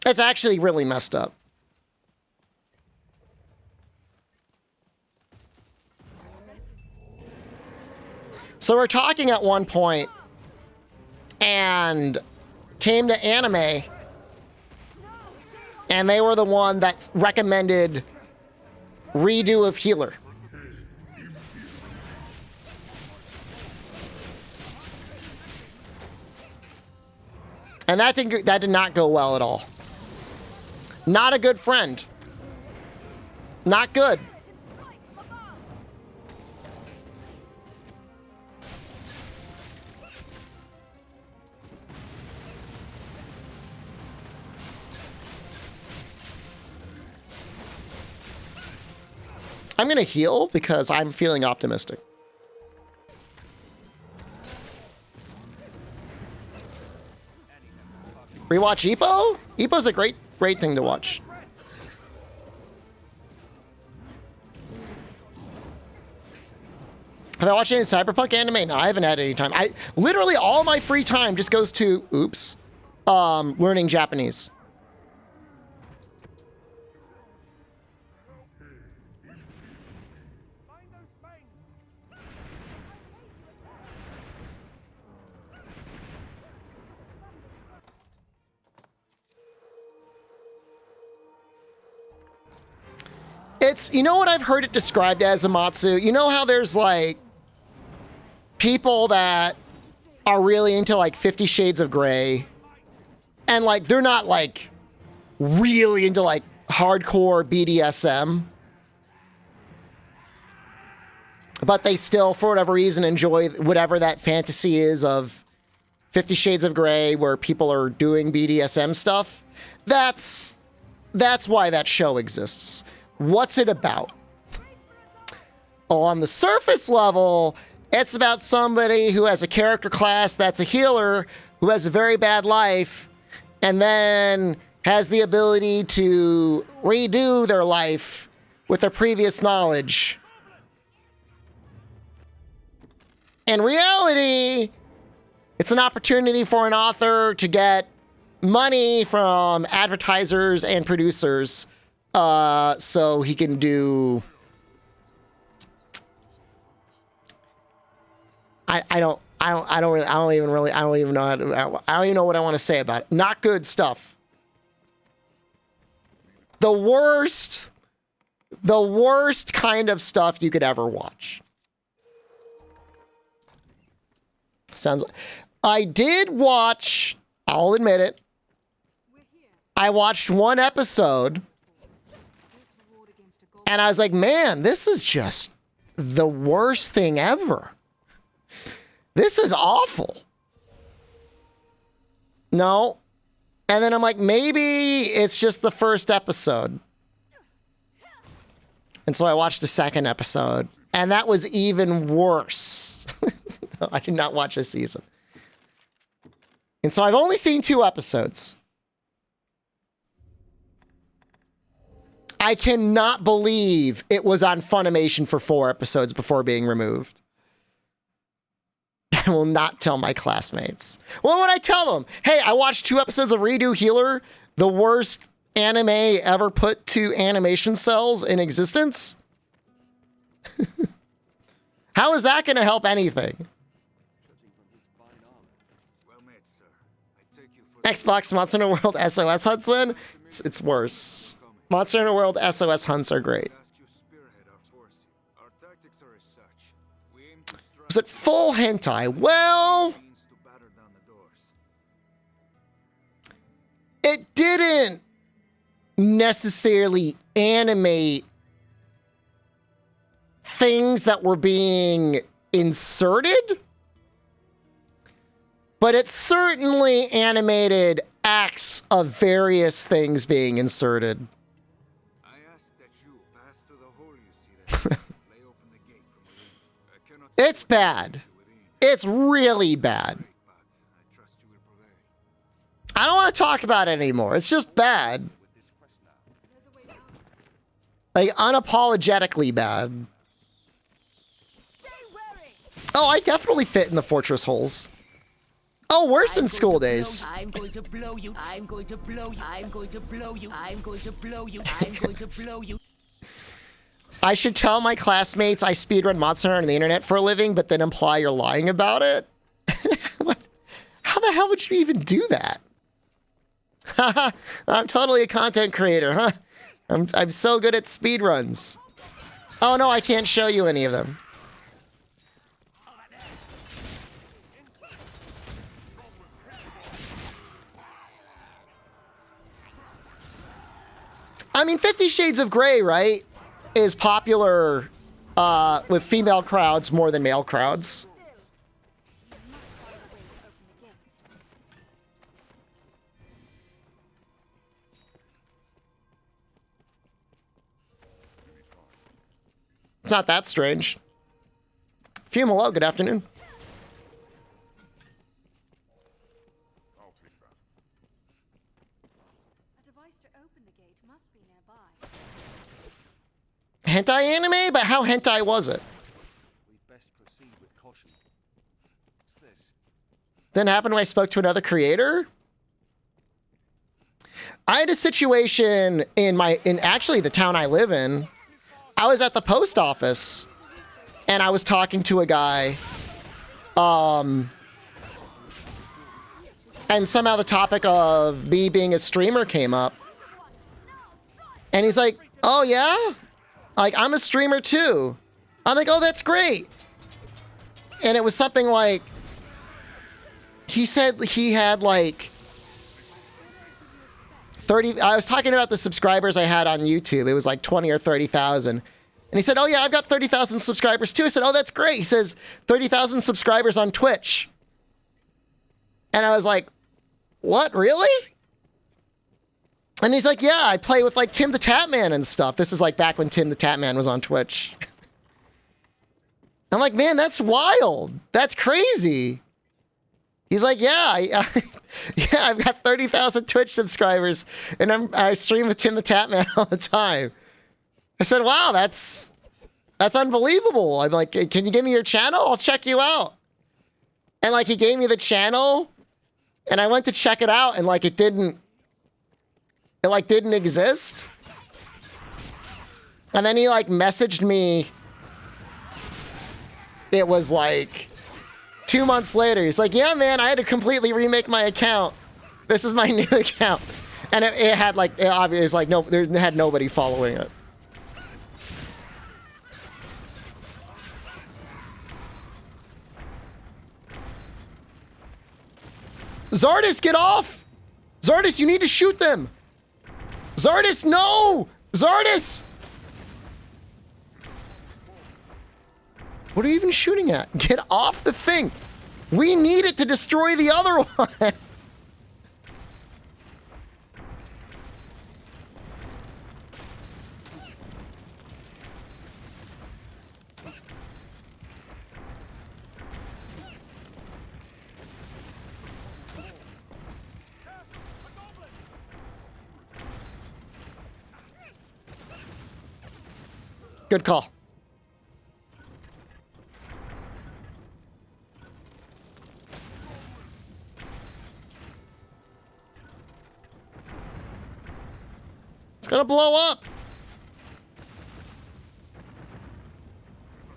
It's actually really messed up. So we're talking at one point and came to anime, and they were the one that recommended redo of Healer. And that did not go well at all. Not a good friend. Not good. I'm going to heal because I'm feeling optimistic. Rewatch Ippo? Ippo's a great thing to watch. Have I watched any Cyberpunk anime? No, I haven't had any time. Literally all my free time just goes to, learning Japanese. It's, you know what I've heard it described as, Amatsu? You know how there's like people that are really into like 50 Shades of Grey, and like they're not like really into like hardcore BDSM, but they still, for whatever reason, enjoy whatever that fantasy is of 50 Shades of Grey where people are doing BDSM stuff. That's why that show exists. What's it about? On the surface level, it's about somebody who has a character class that's a healer, who has a very bad life, and then has the ability to redo their life with their previous knowledge. In reality, it's an opportunity for an author to get money from advertisers and producers, so he can do. I don't even know what I want to say about it. Not good stuff. The worst kind of stuff you could ever watch. Sounds like I did watch, I'll admit it. I watched one episode and I was like, man, this is just the worst thing ever. This is awful. no. And then I'm like, maybe it's just the first episode. And so I watched the second episode, and that was even worse. No, I did not watch this season. And so I've only seen 2 episodes. I cannot believe it was on Funimation for 4 episodes before being removed. I will not tell my classmates. Well, when I tell them, hey, I watched 2 episodes of Redo Healer, the worst anime ever put to animation cells in existence. How is that going to help anything? Xbox Monster Hunter World SOS hunts then? It's worse. Monster Hunter World SOS hunts are great. Was it full hentai? Well, it didn't necessarily animate things that were being inserted, but it certainly animated acts of various things being inserted. It's bad. It's really bad. I don't want to talk about it anymore. It's just bad. Like, unapologetically bad. Oh, I definitely fit in the fortress holes. Oh, worse than school days. I'm going to blow you. I'm going to blow you. I'm going to blow you. I'm going to blow you. I'm going to blow you. I should tell my classmates I speedrun Monster Hunter on the internet for a living, but then imply you're lying about it? What? How the hell would you even do that? Haha, I'm totally a content creator, huh? I'm so good at speedruns. Oh no, I can't show you any of them. I mean, 50 Shades of Grey, right, is popular with female crowds more than male crowds. It's not that strange. Fume, hello, good afternoon. Hentai anime? But how hentai was it? We'd best proceed with caution. What's this? Then happened when I spoke to another creator? I had a situation in actually the town I live in. I was at the post office and I was talking to a guy. And somehow the topic of me being a streamer came up. And he's like, oh yeah? Like, I'm a streamer too. I'm like, oh, that's great. And it was something like, he said he had like 30, I was talking about the subscribers I had on YouTube. It was like 20 or 30,000. And he said, oh yeah, I've got 30,000 subscribers too. I said, oh, that's great. He says 30,000 subscribers on Twitch. And I was like, what, really? And he's like, yeah, I play with like Tim the Tatman and stuff. This is like back when Tim the Tatman was on Twitch. I'm like, man, that's wild. That's crazy. He's like, yeah, yeah, I've got 30,000 Twitch subscribers and I stream with Tim the Tatman all the time. I said, wow, that's unbelievable. I'm like, can you give me your channel? I'll check you out. And like, he gave me the channel and I went to check it out and like, it didn't exist. And then he like messaged me. It was like 2 months later. He's like, yeah, man, I had to completely remake my account. This is my new account. And it had like, it obviously like, no, there had nobody following it. Zardis, get off! Zardis, you need to shoot them! Zardis, no! Zardis! What are you even shooting at? Get off the thing! We need it to destroy the other one! Good call. It's gonna blow up.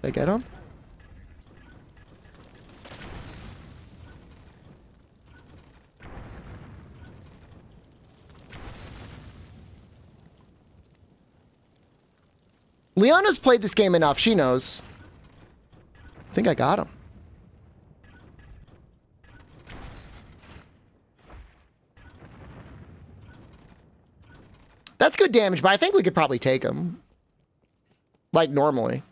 Did I get him? Liana's played this game enough. She knows. I think I got him. That's good damage, but I think we could probably take him. Like normally.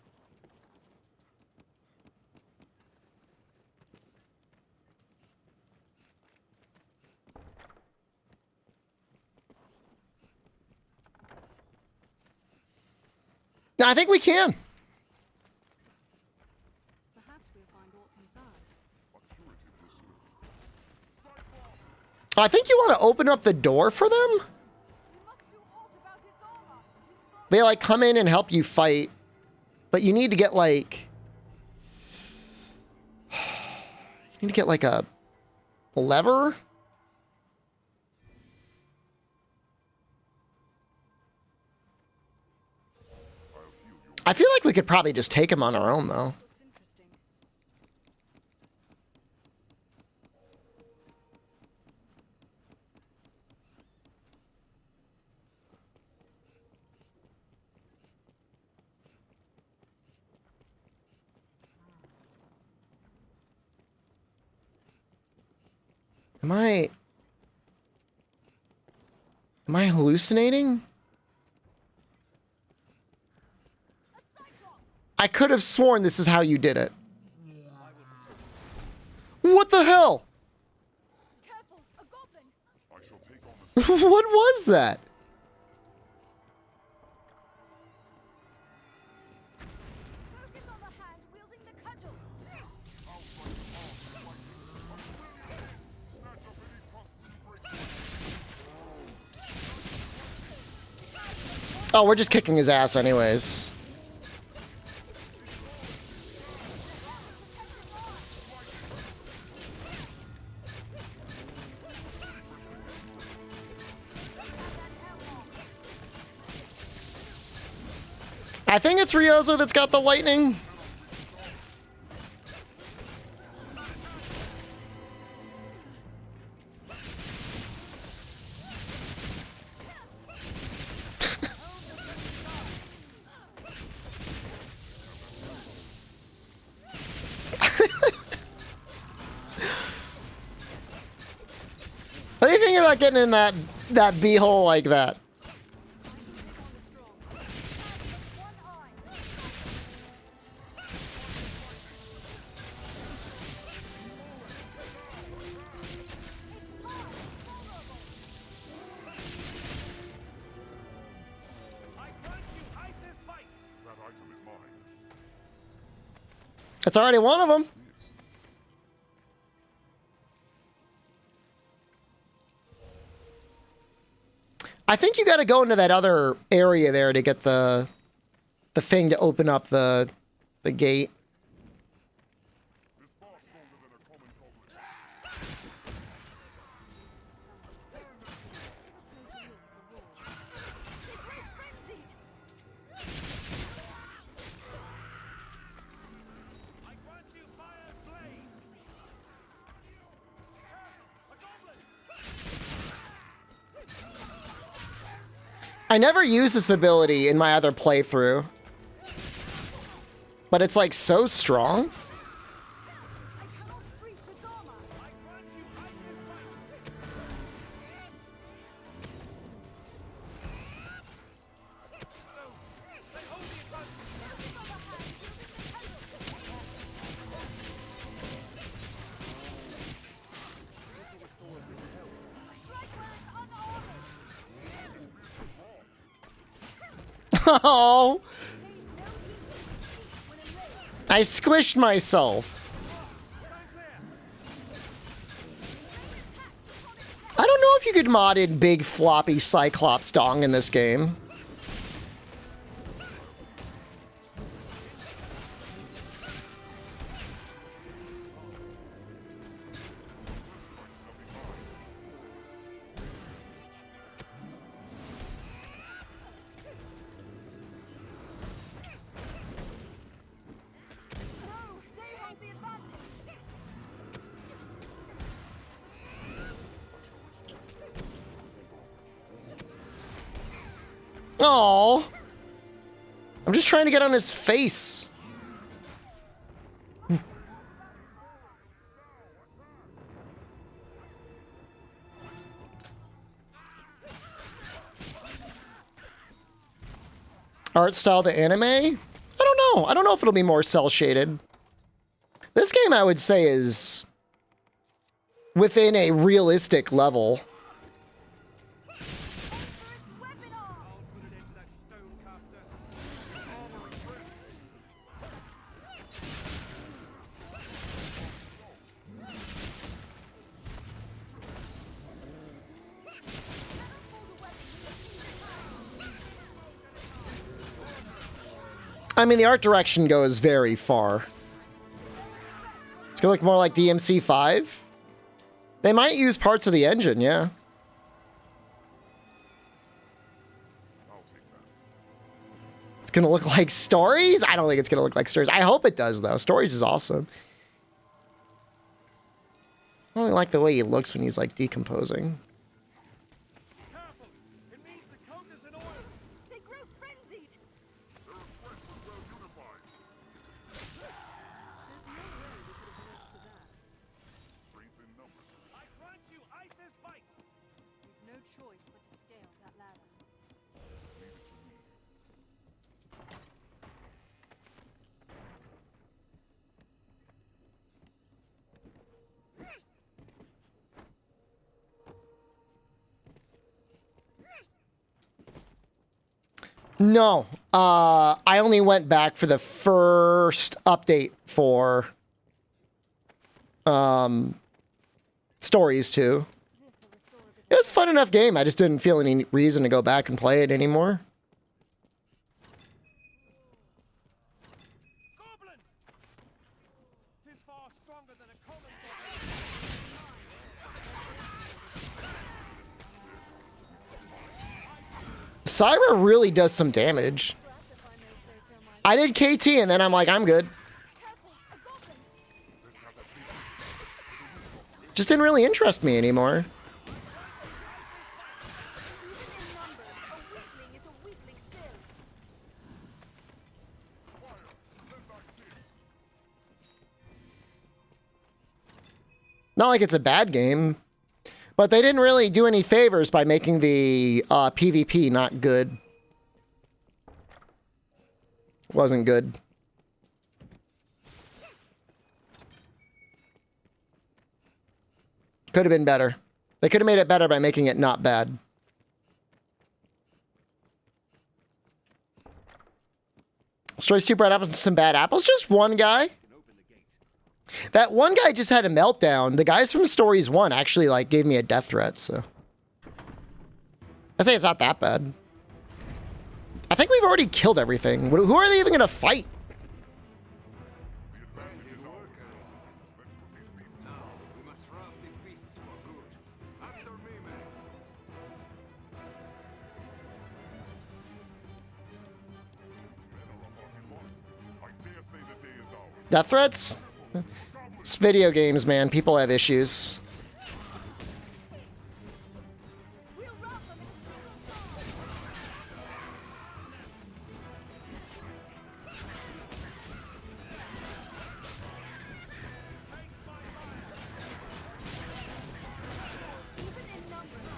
No, I think we can. Perhaps we'll find what's inside. I think you want to open up the door for them. They like come in and help you fight, but you need to get like, you need to get like a lever. I feel like we could probably just take him on our own though. Am I hallucinating? I could have sworn this is how you did it. What the hell? Careful, a goblin. What was that? Focus on the hand wielding the cudgel. Oh, we're just kicking his ass anyways. I think it's Ryozo that's got the lightning. What do you think about getting in that beehole like that? That's already one of them. I think you got to go into that other area there to get the thing to open up the gate. I never used this ability in my other playthrough, but it's like so strong. Oh, I squished myself. I don't know if you could mod in big floppy Cyclops dong in this game. Oh, I'm just trying to get on his face. Art style to anime? I don't know. I don't know if it'll be more cell shaded. This game, I would say, is within a realistic level. I mean, the art direction goes very far. It's gonna look more like DMC5. They might use parts of the engine, yeah. It's gonna look like Stories? I don't think it's gonna look like Stories. I hope it does, though. Stories is awesome. I only like the way he looks when he's, like, decomposing. No, I only went back for the first update for Stories 2. It was a fun enough game. I just didn't feel any reason to go back and play it anymore. Syra really does some damage. I did KT and then I'm like, I'm good. Just didn't really interest me anymore. Not like it's a bad game. But they didn't really do any favors by making the PvP not good. Wasn't good. Could have been better. They could have made it better by making it not bad. Stories 2 brought apples and some bad apples. Just one guy. That one guy just had a meltdown. The guys from Stories 1 actually, like, gave me a death threat, so. I say it's not that bad. I think we've already killed everything. Who are they even gonna fight? Death threats? It's video games, man. People have issues.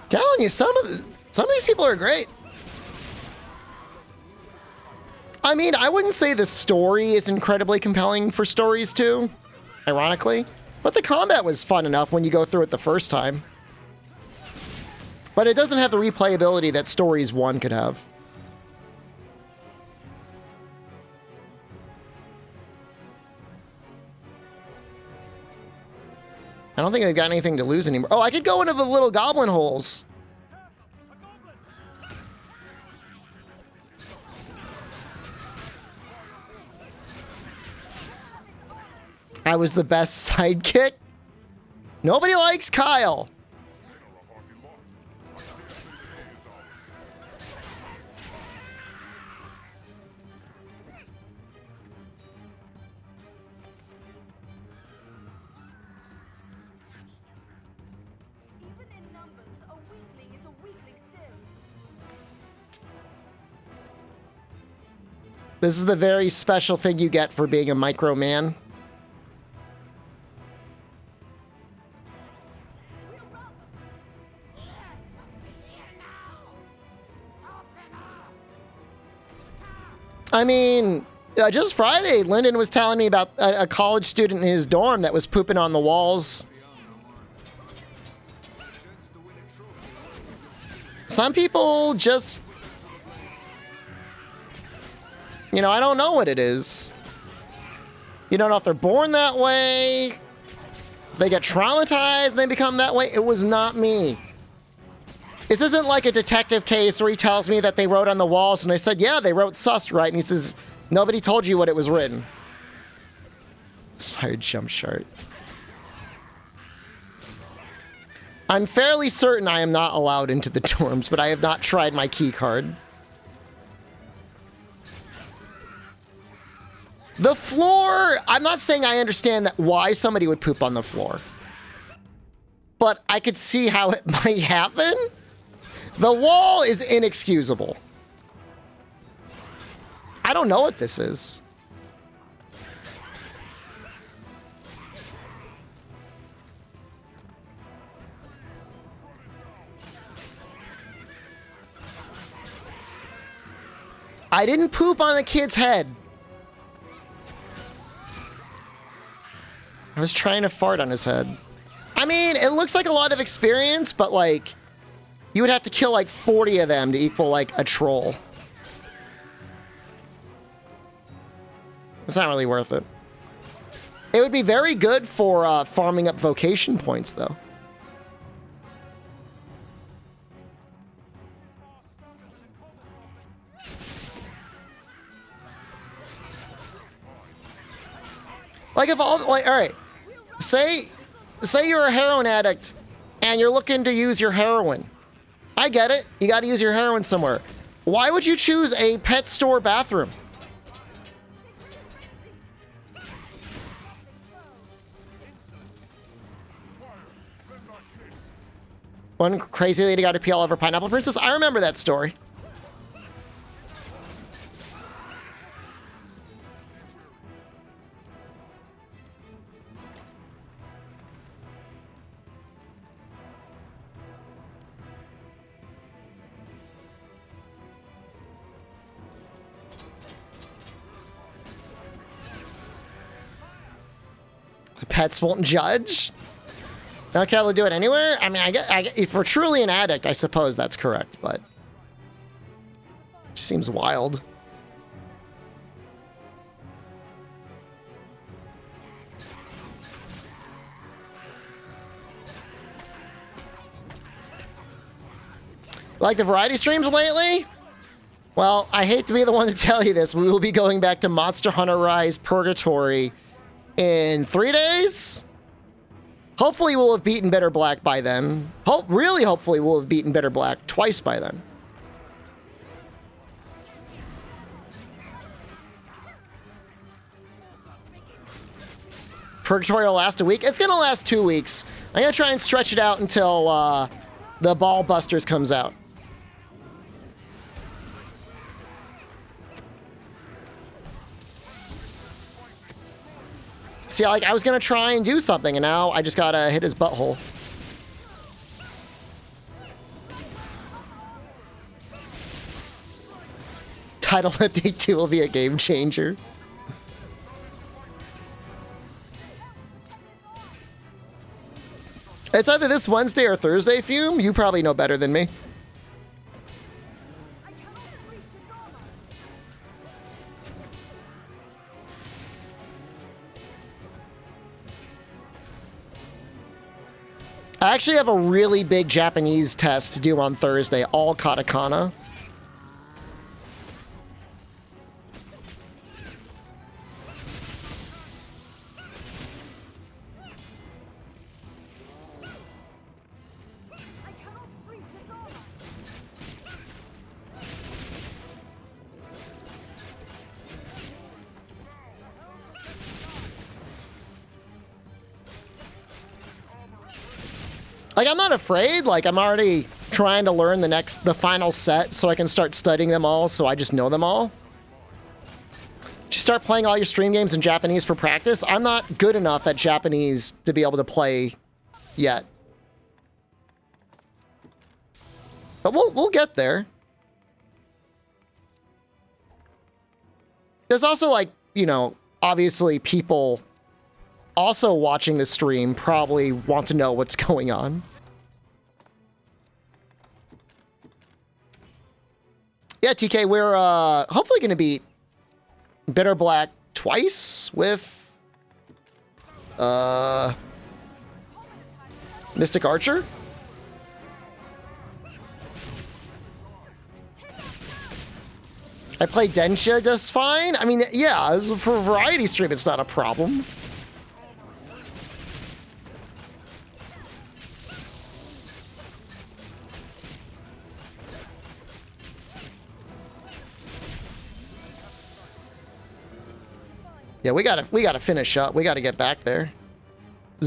Telling you, some of these people are great. I mean, I wouldn't say the story is incredibly compelling for Stories 2, ironically, but the combat was fun enough when you go through it the first time. But it doesn't have the replayability that Stories 1 could have. I don't think they've got anything to lose anymore. Oh, I could go into the little goblin holes. I was the best sidekick. Nobody likes Kyle. This is the very special thing you get for being a micro man. I mean, just Friday, Lyndon was telling me about a college student in his dorm that was pooping on the walls. Some people just... You know, I don't know what it is. You don't know if they're born that way. They get traumatized and they become that way. It was not me. This isn't like a detective case where he tells me that they wrote on the walls and I said, yeah, they wrote sus, right? And he says, nobody told you what it was written. Inspired jump chart. I'm fairly certain I am not allowed into the dorms, but I have not tried my key card. The floor, I'm not saying I understand that why somebody would poop on the floor, but I could see how it might happen. The wall is inexcusable. I don't know what this is. I didn't poop on the kid's head. I was trying to fart on his head. I mean, it looks like a lot of experience, but like, you would have to kill like 40 of them to equal like a troll. It's not really worth it. It would be very good for farming up vocation points, though. Like if all, like, all right, say you're a heroin addict and you're looking to use your heroin. I get it. You got to use your heroin somewhere. Why would you choose a pet store bathroom? One crazy lady got to pee all over Pineapple Princess. I remember that story. Pets won't judge? Not able to do it anywhere? I mean, I get, if we're truly an addict, I suppose that's correct, but it just seems wild. Like the variety streams lately? Well, I hate to be the one to tell you this. We will be going back to Monster Hunter Rise Purgatory in 3 days? Hopefully we'll have beaten Bitter Black by then. Really hopefully we'll have beaten Bitter Black twice by then. Purgatory will last a week? It's gonna last 2 weeks. I'm gonna try and stretch it out until the Ball Busters comes out. See, like, I was gonna try and do something, and now I just gotta hit his butthole. Title Update 2 will be a game changer. It's either this Wednesday or Thursday, Fume. You probably know better than me. I actually have a really big Japanese test to do on Thursday, all katakana. Like, I'm not afraid. Like, I'm already trying to learn the final set so I can start studying them all so I just know them all. Did you start playing all your stream games in Japanese for practice? I'm not good enough at Japanese to be able to play yet. But we'll get there. There's also, like, you know, obviously people also watching the stream probably want to know what's going on. Yeah, TK, we're hopefully going to beat Bitter Black twice with Mystic Archer. I play Densha just fine. I mean, yeah, for a variety stream, it's not a problem. Yeah, we gotta finish up. We gotta get back there.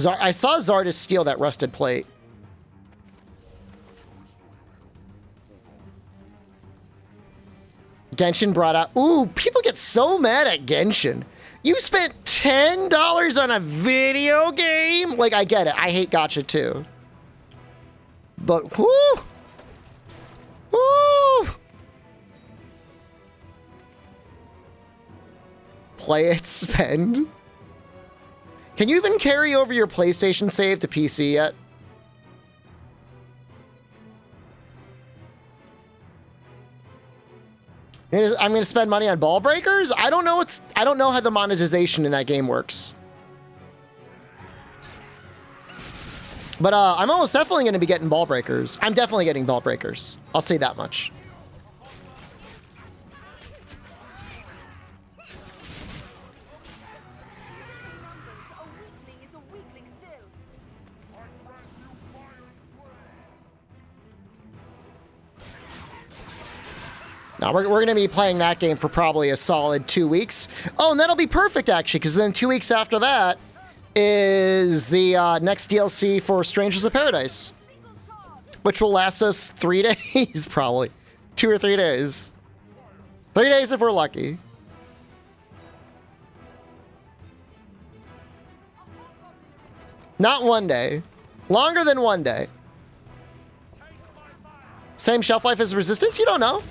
I saw Zardus steal that rusted plate. Genshin brought out... Ooh, people get so mad at Genshin. You spent $10 on a video game? Like, I get it. I hate gacha too. But, whoo! Woo! Play it, spend. Can you even carry over your PlayStation save to PC yet? I'm gonna spend money on ball breakers? I don't know how the monetization in that game works. But I'm almost definitely gonna be getting ball breakers. I'm definitely getting ball breakers. I'll say that much. Now, we're going to be playing that game for probably a solid 2 weeks. Oh, and that'll be perfect, actually, because then 2 weeks after that is the next DLC for Strangers of Paradise, which will last us 3 days, probably. 2 or 3 days. 3 days if we're lucky. Not 1 day. Longer than 1 day. Same shelf life as Resistance? You don't know.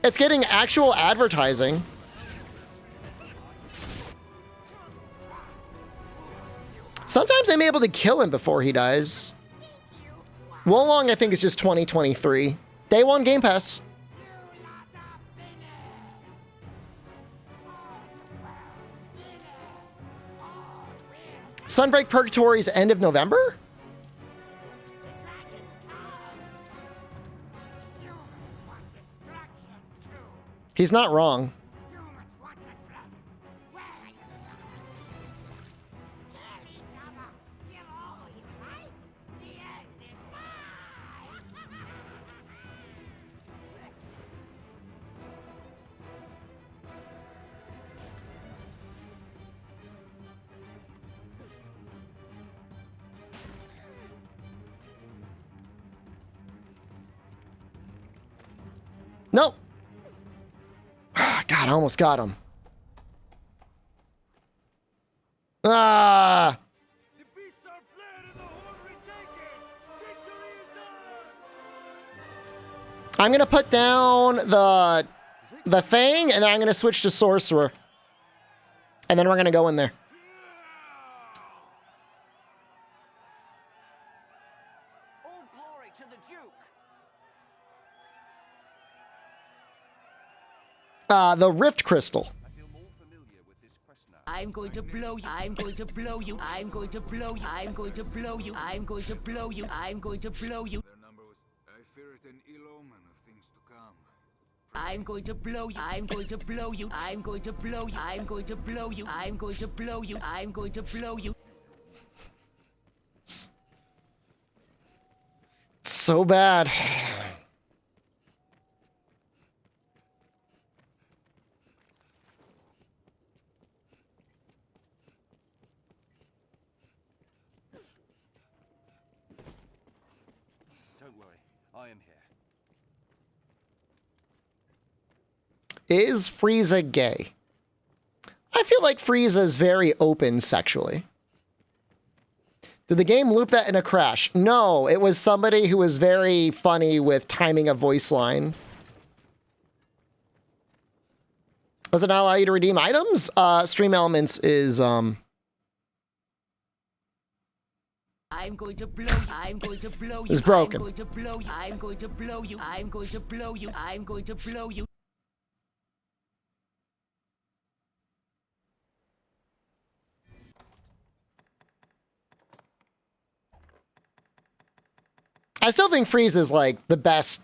It's getting actual advertising. Sometimes I'm able to kill him before he dies. Wolong, I think, is just 2023. Day 1 Game Pass. Sunbreak Purgatory's end of November? He's not wrong. Nope. God, I almost got him. Ah! The beasts are bled and the horn retaken. Victory is ours. I'm gonna put down the Fang, and then I'm gonna switch to Sorcerer. And then we're gonna go in there. All glory to the Duke. The Rift Crystal. I'm going to blow you. I'm going to blow you. I'm going to blow you. I'm going to blow you. I'm going to blow you. I'm going to blow you. I fear it an ill omen of things to come. I'm going to blow you. I'm going to blow you. I'm going to blow you. I'm going to blow you. I'm going to blow you. I'm going to blow you. So bad. Don't worry, I am here. Is Frieza gay? I feel like Frieza is very open sexually. Did the game loop that in a crash? No, it was somebody who was very funny with timing a voice line. Does it not allow you to redeem items? Stream Elements is, I'm going to blow you. I'm going to blow you. is broken. I'm going to blow you. I'm going to blow you. I'm going to blow you. I'm going to blow you. I still think Frieza is like the best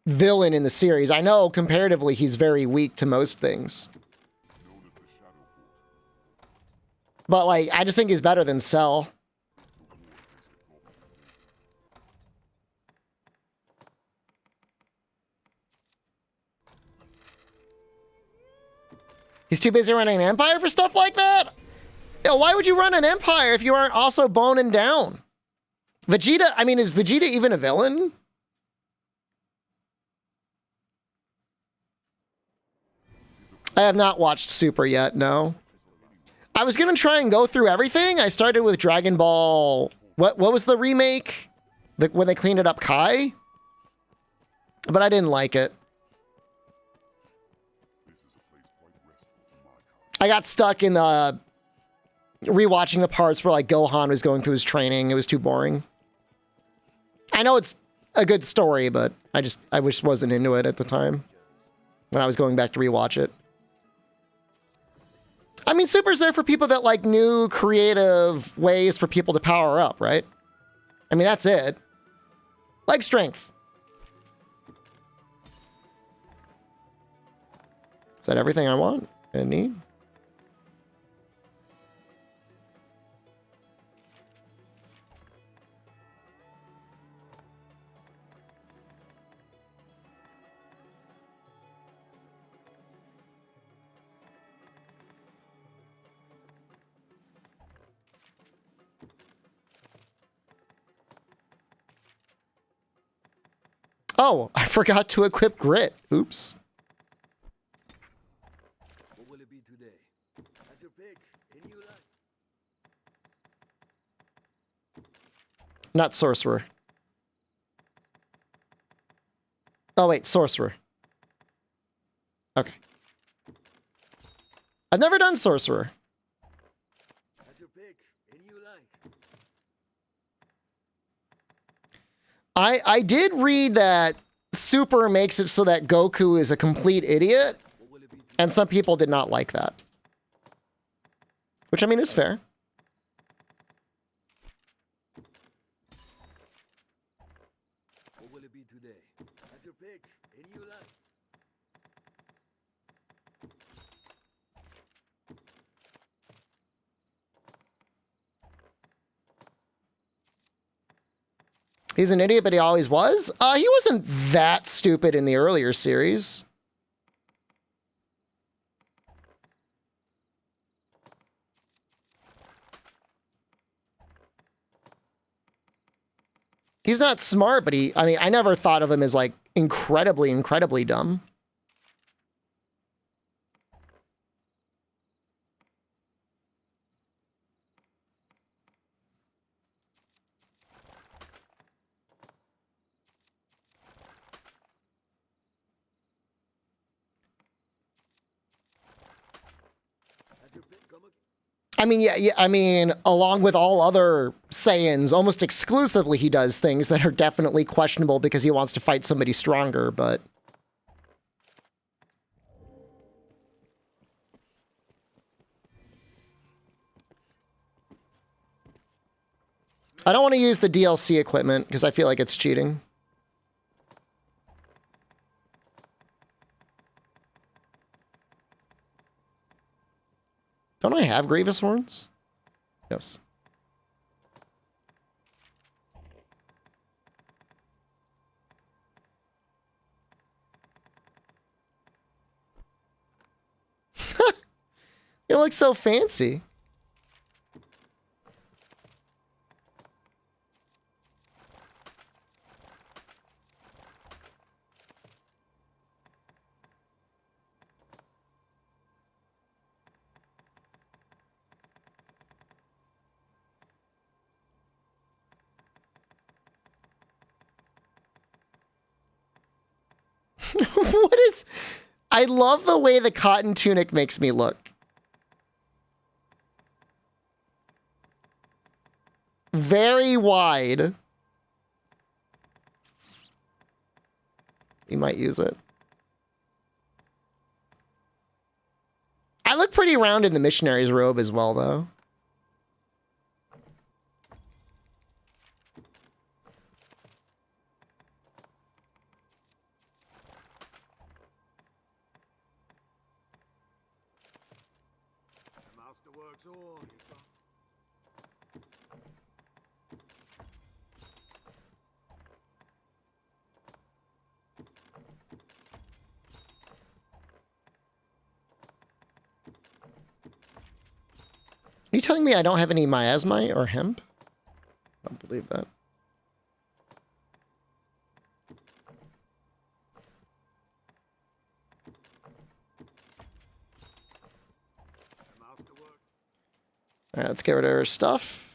villain in the series. I know comparatively he's very weak to most things. But like, I just think he's better than Cell. He's too busy running an empire for stuff like that? Yo, why would you run an empire if you aren't also boning down? Vegeta, I mean, is Vegeta even a villain? I have not watched Super yet, no. I was gonna try and go through everything. I started with Dragon Ball... What was the remake? When they cleaned it up, Kai? But I didn't like it. I got stuck in the... rewatching the parts where like Gohan was going through his training. It was too boring. I know it's a good story, but I just wasn't into it at the time when I was going back to rewatch it. I mean, Super's there for people that like new creative ways for people to power up, right? I mean, that's it. Like strength. Is that everything I want and need? Oh, I forgot to equip grit. Oops. What will it be today? Have your pick. Any you like. Not sorcerer. Oh, wait, sorcerer. Okay. I've never done sorcerer. Have your pick. Any you like. I did read that Super makes it so that Goku is a complete idiot, and some people did not like that. Which, I mean, is fair. What will it be today? Have your pick. Any you like. He's an idiot, but he always was? He wasn't that stupid in the earlier series. He's not smart, but I mean, I never thought of him as like incredibly, incredibly dumb. I mean, yeah, I mean, along with all other Saiyans, almost exclusively he does things that are definitely questionable because he wants to fight somebody stronger, but... I don't want to use the DLC equipment because I feel like it's cheating. Don't I have Grievous horns? Yes. You look so fancy. What is... I love the way the cotton tunic makes me look. Very wide. You might use it. I look pretty round in the missionary's robe as well, though. The master works all you got. Are you telling me I don't have any miasmite or hemp? I don't believe that. Alright, let's get rid of our stuff.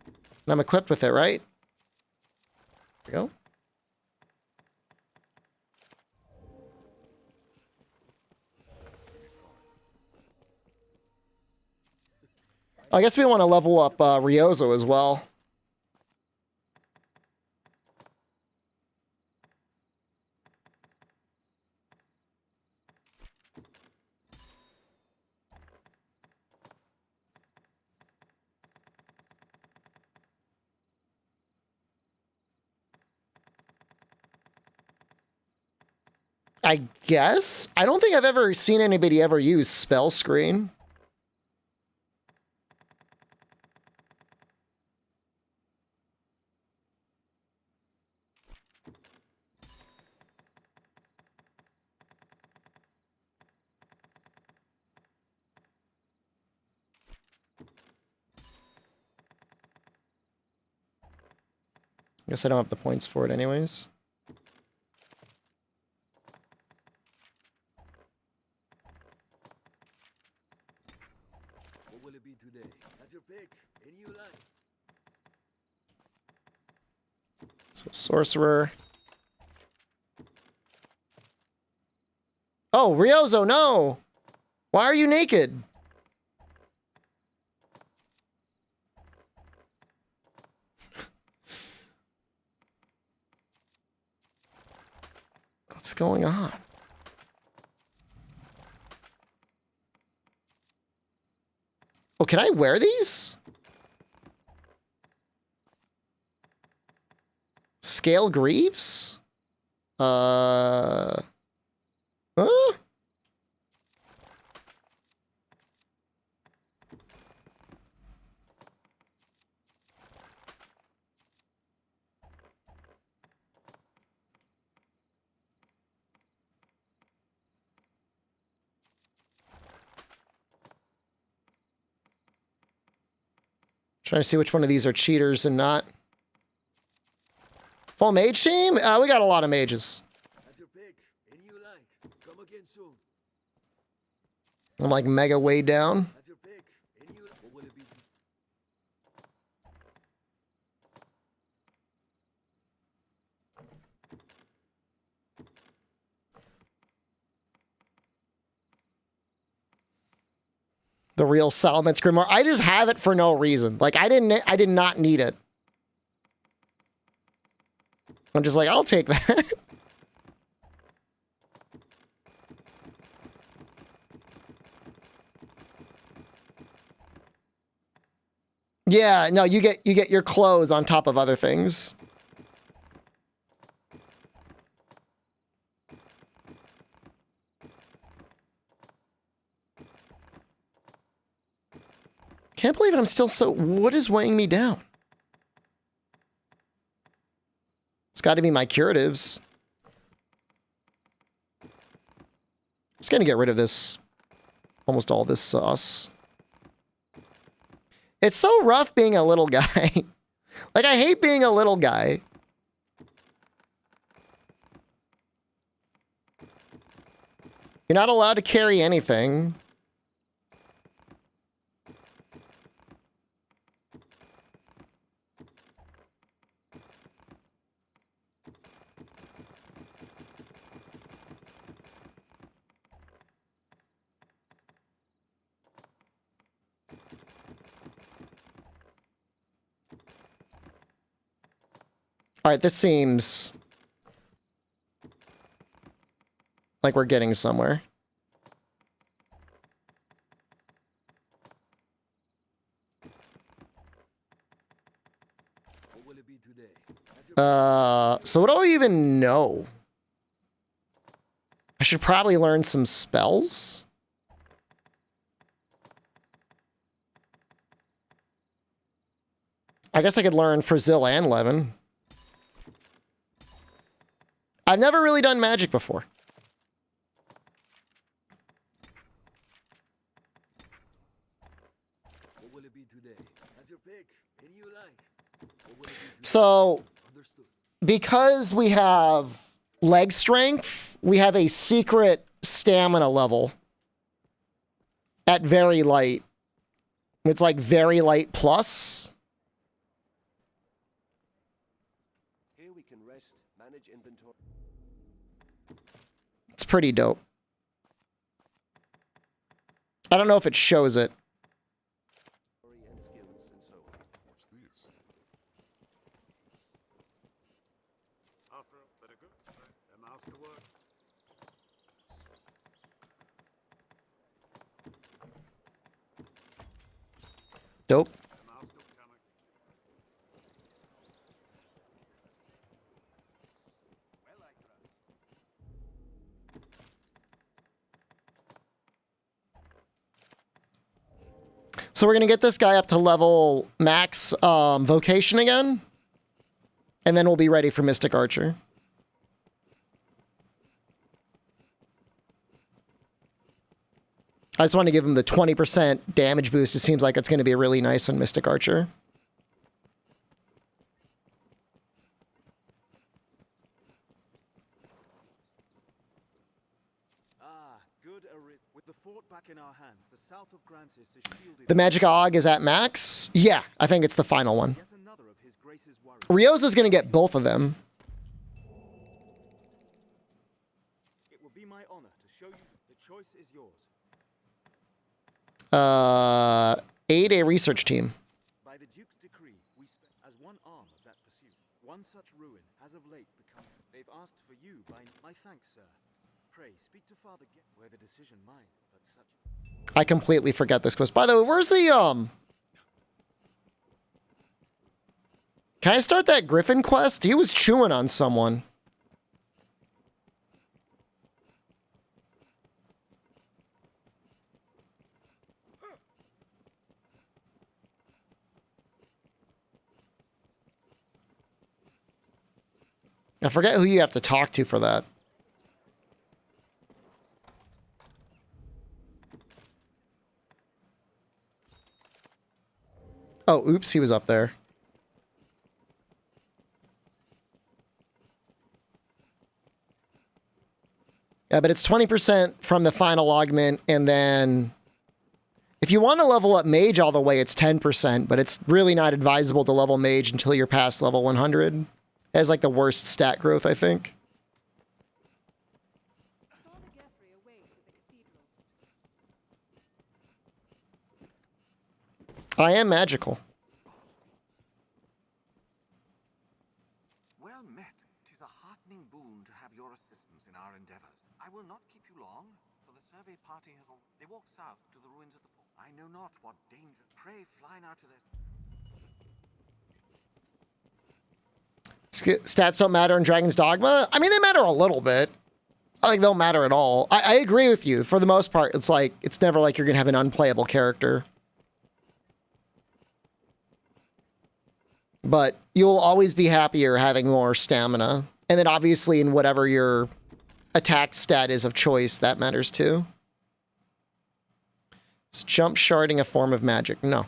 And I'm equipped with it, right? There we go. I guess we want to level up Ryozo as well. I guess? I don't think I've ever seen anybody ever use spell screen. Guess I don't have the points for it anyways. What will it be today? Have your pick. Any you like. So sorcerer. Oh, Ryozo, no! Why are you naked? What's going on? Oh, can I wear these? Scale Greaves? Huh? Trying to see which one of these are cheaters and not. Full mage team? We got a lot of mages. Have your pick. Any you like. Come again soon. I'm like mega way down. Have your pick. Any you what will it be? The real Salamet's Grimoire. I just have it for no reason. Like I did not need it. I'm just like, I'll take that. Yeah, no, you get your clothes on top of other things. Can't believe it, I'm still so... What is weighing me down? It's got to be my curatives. Just gonna get rid of this. Almost all this sauce. It's so rough being a little guy. Like, I hate being a little guy. You're not allowed to carry anything. All right, this seems like we're getting somewhere. So what do I even know? I should probably learn some spells. I guess I could learn Frazil and Levin. I've never really done magic before. What will it be today? Have your pick. Any you like. So, because we have leg strength, we have a secret stamina level at very light. It's like very light plus. Here we can rest, manage inventory. It's pretty dope. I don't know if it shows it. And skills and so on. What's this? Arthur, very good. The master work. Dope. The master coming. Well, I trust. So we're going to get this guy up to level max vocation again. And then we'll be ready for Mystic Archer. I just want to give him the 20% damage boost. It seems like it's going to be really nice on Mystic Archer. Good with the fort back in our hands. The south of Grancis is shielded. The Magic Og is at max? Yeah, I think it's the final one. Yet another of his grace's warriors. Rioza's going to get both of them. It will be my honor to show you. The choice is yours. Aid a research team. By the Duke's decree, we spent as one arm of that pursuit. One such ruin has of late become. They've asked for you by my thanks, sir. Pray speak to Father where the decision mine, but such. I completely forget this quest. By the way, where's the Can I start that Griffin quest? He was chewing on someone. I forget who you have to talk to for that. Oh, oops, he was up there. Yeah, but it's 20% from the final augment, and then if you want to level up mage all the way, it's 10%, but it's really not advisable to level mage until you're past level 100. It has like the worst stat growth, I think. I am magical. Well met. 'Tis a heartening boon to have your assistance in our endeavors. I will not keep you long, for the survey party have they walk south to the ruins of the fort. I know not what danger. Pray fly now to their Stats don't matter in Dragon's Dogma? I mean, they matter a little bit. I think they'll matter at all. I agree with you. For the most part, it's like, it's never like you're going to have an unplayable character. But you'll always be happier having more stamina. And then obviously in whatever your attack stat is of choice, that matters too. Is jump sharding a form of magic? No.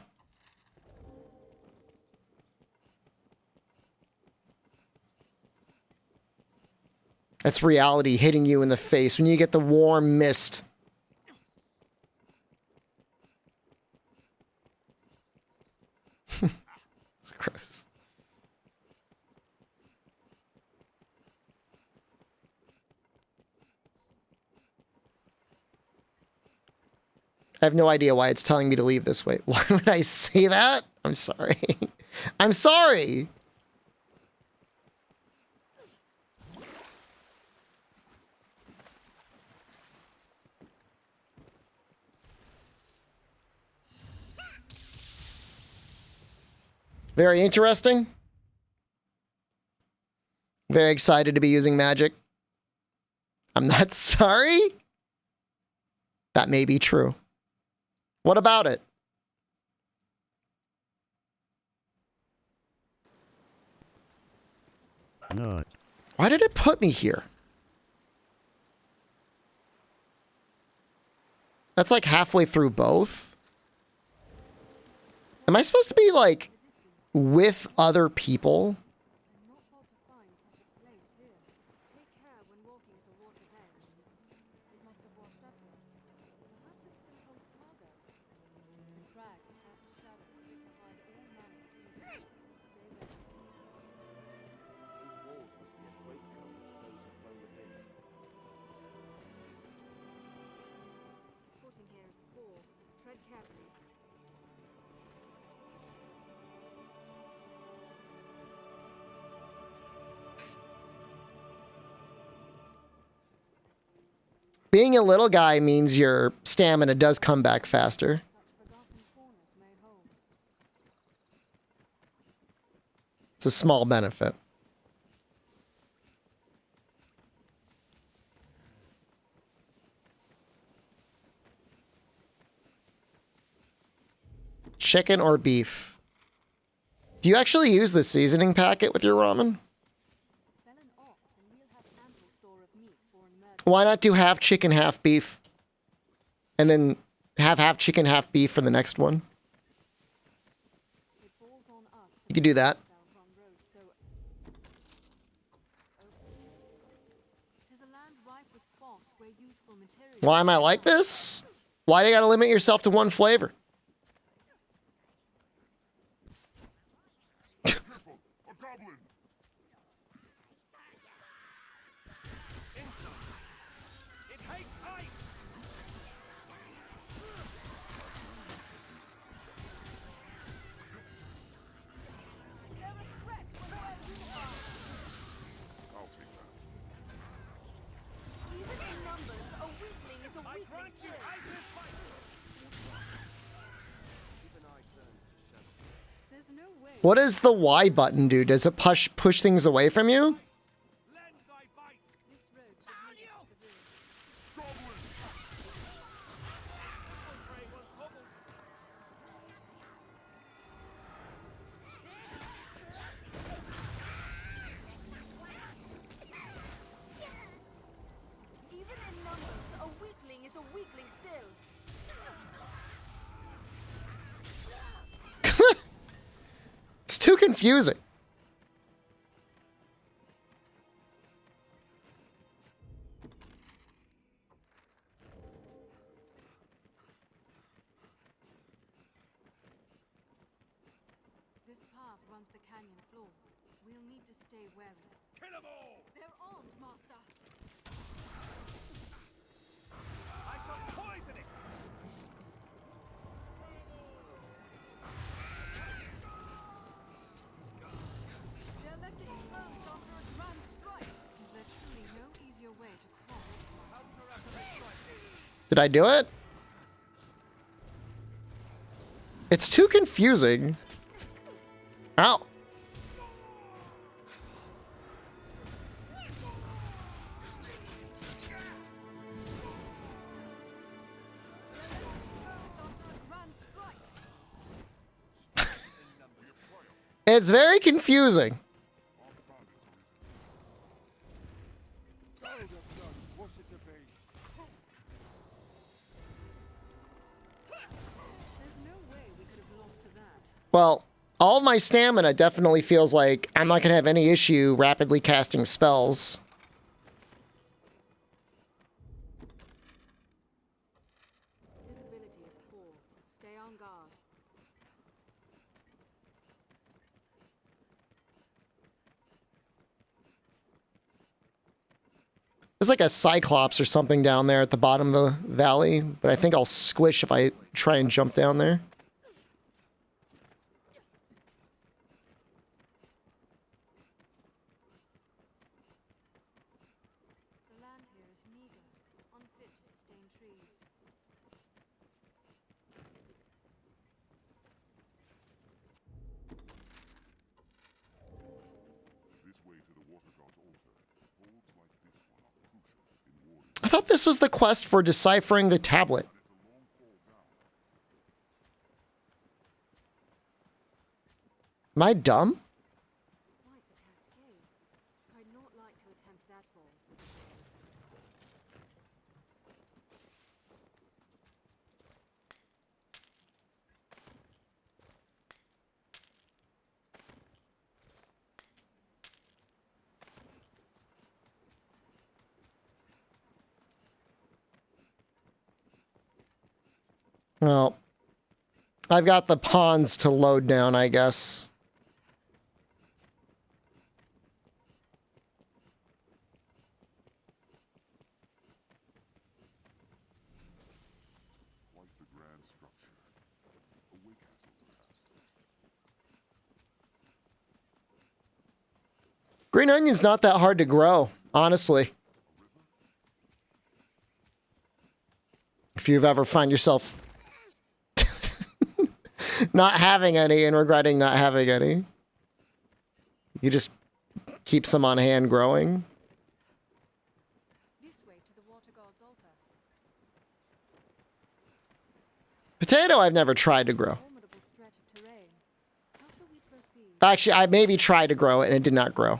That's reality hitting you in the face when you get the warm mist. It's gross. I have no idea why it's telling me to leave this way. Why would I say that? I'm sorry. I'm sorry. Very interesting. Very excited to be using Magick. I'm not sorry. That may be true. What about it? No. Why did it put me here? That's like halfway through both. Am I supposed to be like with other people? Being a little guy means your stamina does come back faster. It's a small benefit. Chicken or beef? Do you actually use the seasoning packet with your ramen? Why not do half chicken, half beef? And then have half chicken, half beef for the next one? You could do that. Why am I like this? Why do you gotta limit yourself to one flavor? What does the Y button do? Does it push things away from you? It's too confusing. This path runs the canyon floor. We'll need to stay wary. Kill them all! They're armed, Master. I shall poison it! They're left exposed after a grand strike. Is there truly no easier way to cross this? Did I do it? It's too confusing. Ow. It's very confusing. Well, all of my stamina definitely feels like I'm not going to have any issue rapidly casting spells. Visibility is poor. Stay on guard. There's like a cyclops or something down there at the bottom of the valley, but I think I'll squish if I try and jump down there. The land here is meager, unfit to sustain trees. thought this was the quest for deciphering the tablet. Am I dumb? Quite the cascade. I'd not like to attempt that fall. Well, I've got the pawns to load down, I guess. Green onion's not that hard to grow, honestly. If you've ever found yourself not having any and regretting not having any, you just keep some on hand growing. This way to the water god's altar. Potato I've never tried to grow. Formidable stretch of terrain. How shall we proceed? Actually, I maybe tried to grow it and it did not grow.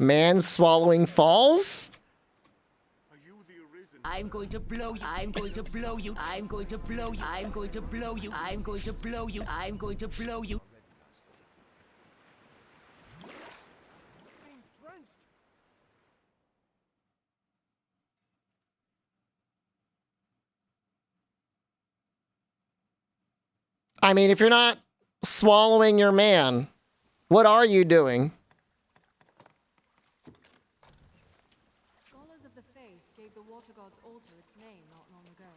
Man swallowing falls? I'm going to blow you. I'm going to blow you. I'm going to blow you. I'm going to blow you. I'm going to blow you. I'm going to blow you. I mean, if you're not swallowing your man, what are you doing? Scholars of the faith gave the water god's altar its name not long ago.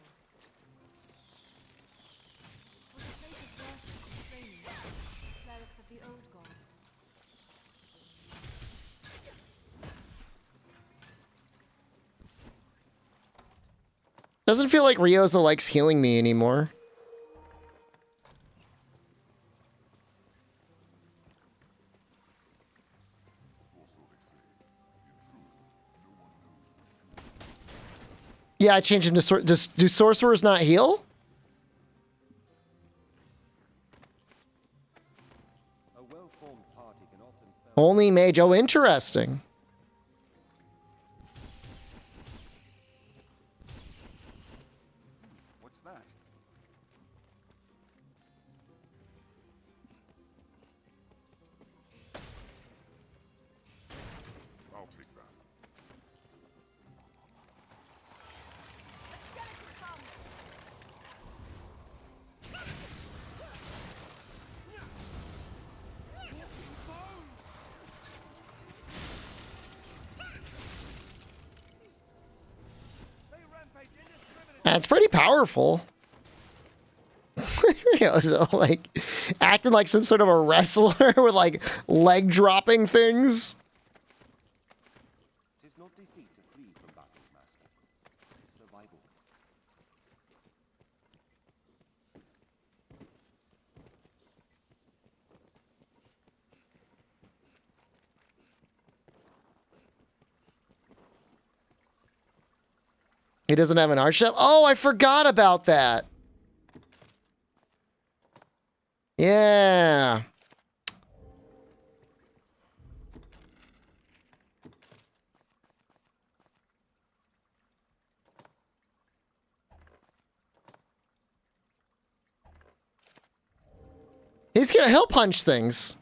It was a place of worship and training for clerics of the old gods. Doesn't feel like Ryoza likes healing me anymore. Yeah, I changed him to do sorcerers not heal? A well-formed party can often fail. Only mage. Oh, interesting. What's that? I'll take that. That's pretty powerful. Ryoza, like, acting like some sort of a wrestler with, like, leg dropping things. Tis not defeat to flee from battles, master. Tis survival. He doesn't have an archship? Oh, I forgot about that. Yeah. He'll punch things.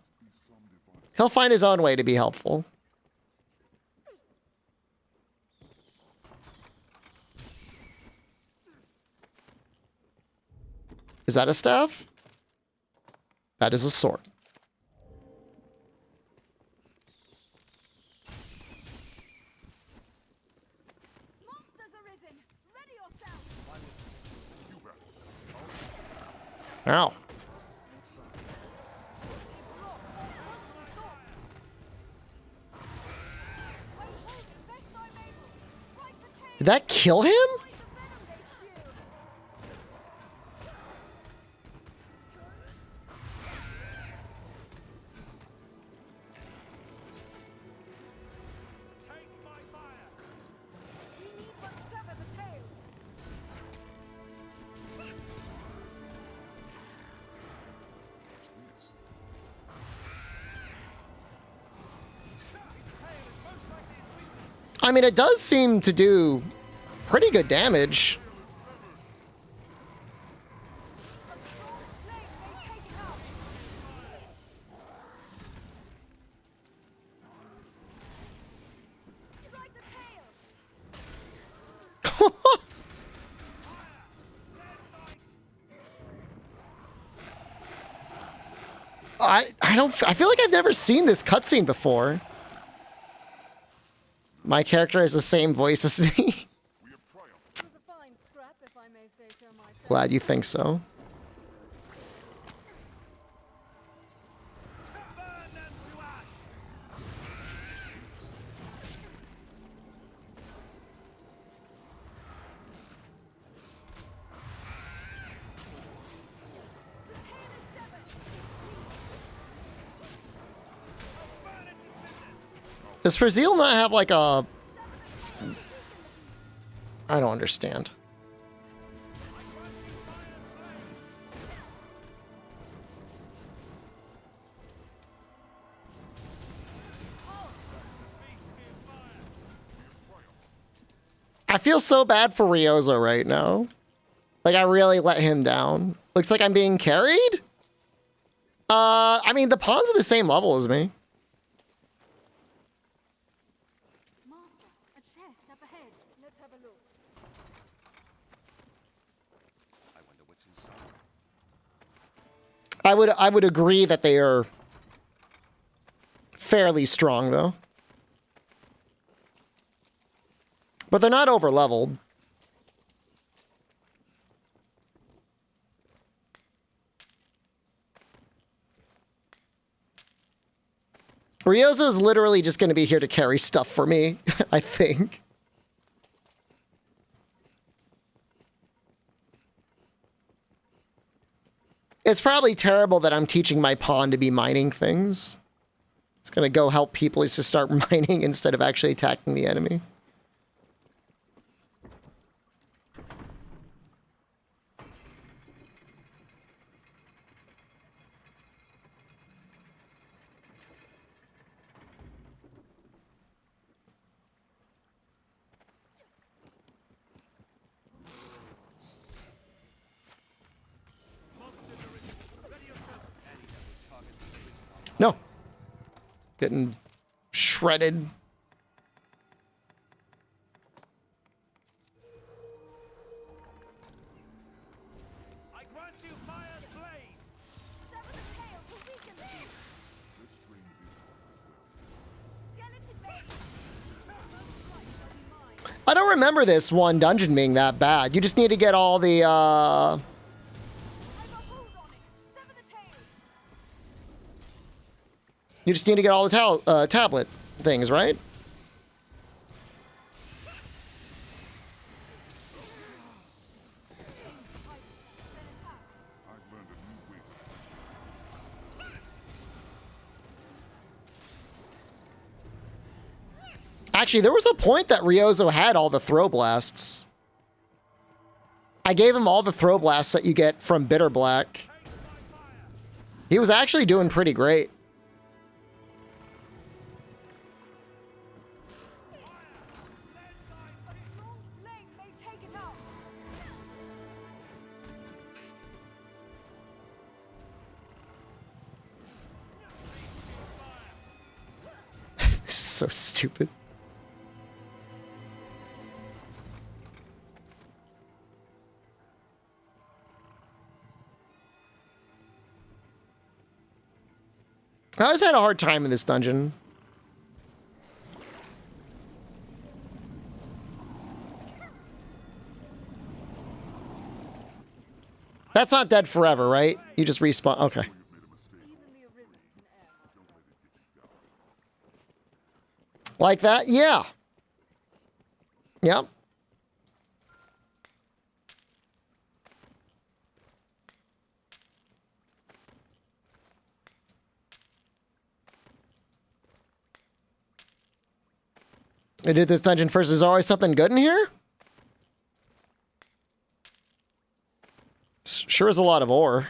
He'll find his own way to be helpful. Is that a staff? That is a sword. Monsters arisen! Ready yourself! Ow. Did that kill him? I mean, it does seem to do pretty good damage. I feel like I've never seen this cutscene before. My character has the same voice as me. Glad you think so. Does Frazil not have like a... I don't understand. I feel so bad for Ryozo right now. Like, I really let him down. Looks like I'm being carried? I mean, the pawns are the same level as me. I would agree that they are fairly strong, though. But they're not over-leveled. Ryozo's literally just going to be here to carry stuff for me, I think. It's probably terrible that I'm teaching my pawn to be mining things. It's going to go help people is to start mining instead of actually attacking the enemy. No. Getting shredded. I grant you fire's blaze. Sever the tail to weaken them. Skeleton bait. I don't remember this one dungeon being that bad. You just need to get all the, You just need to get all the tablet things, right? Actually, there was a point that Ryozo had all the throw blasts. I gave him all the throw blasts that you get from Bitter Black. He was actually doing pretty great. This is so stupid. I always had a hard time in this dungeon. That's not dead forever, right? You just respawn. Okay. Like that? Yeah. Yep. I did this dungeon first. Is there always something good in here? Sure is a lot of ore.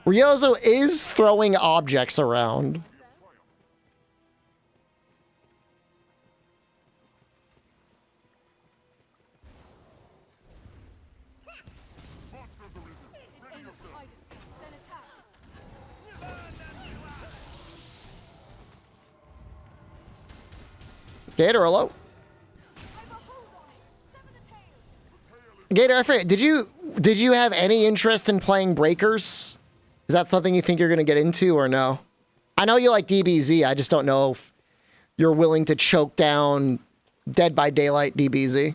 Ryozo is throwing objects around. Gator, hello. Gator, I forget, did you have any interest in playing Breakers? Is that something you think you're gonna get into or no? I know you like DBZ, I just don't know if you're willing to choke down Dead by Daylight DBZ.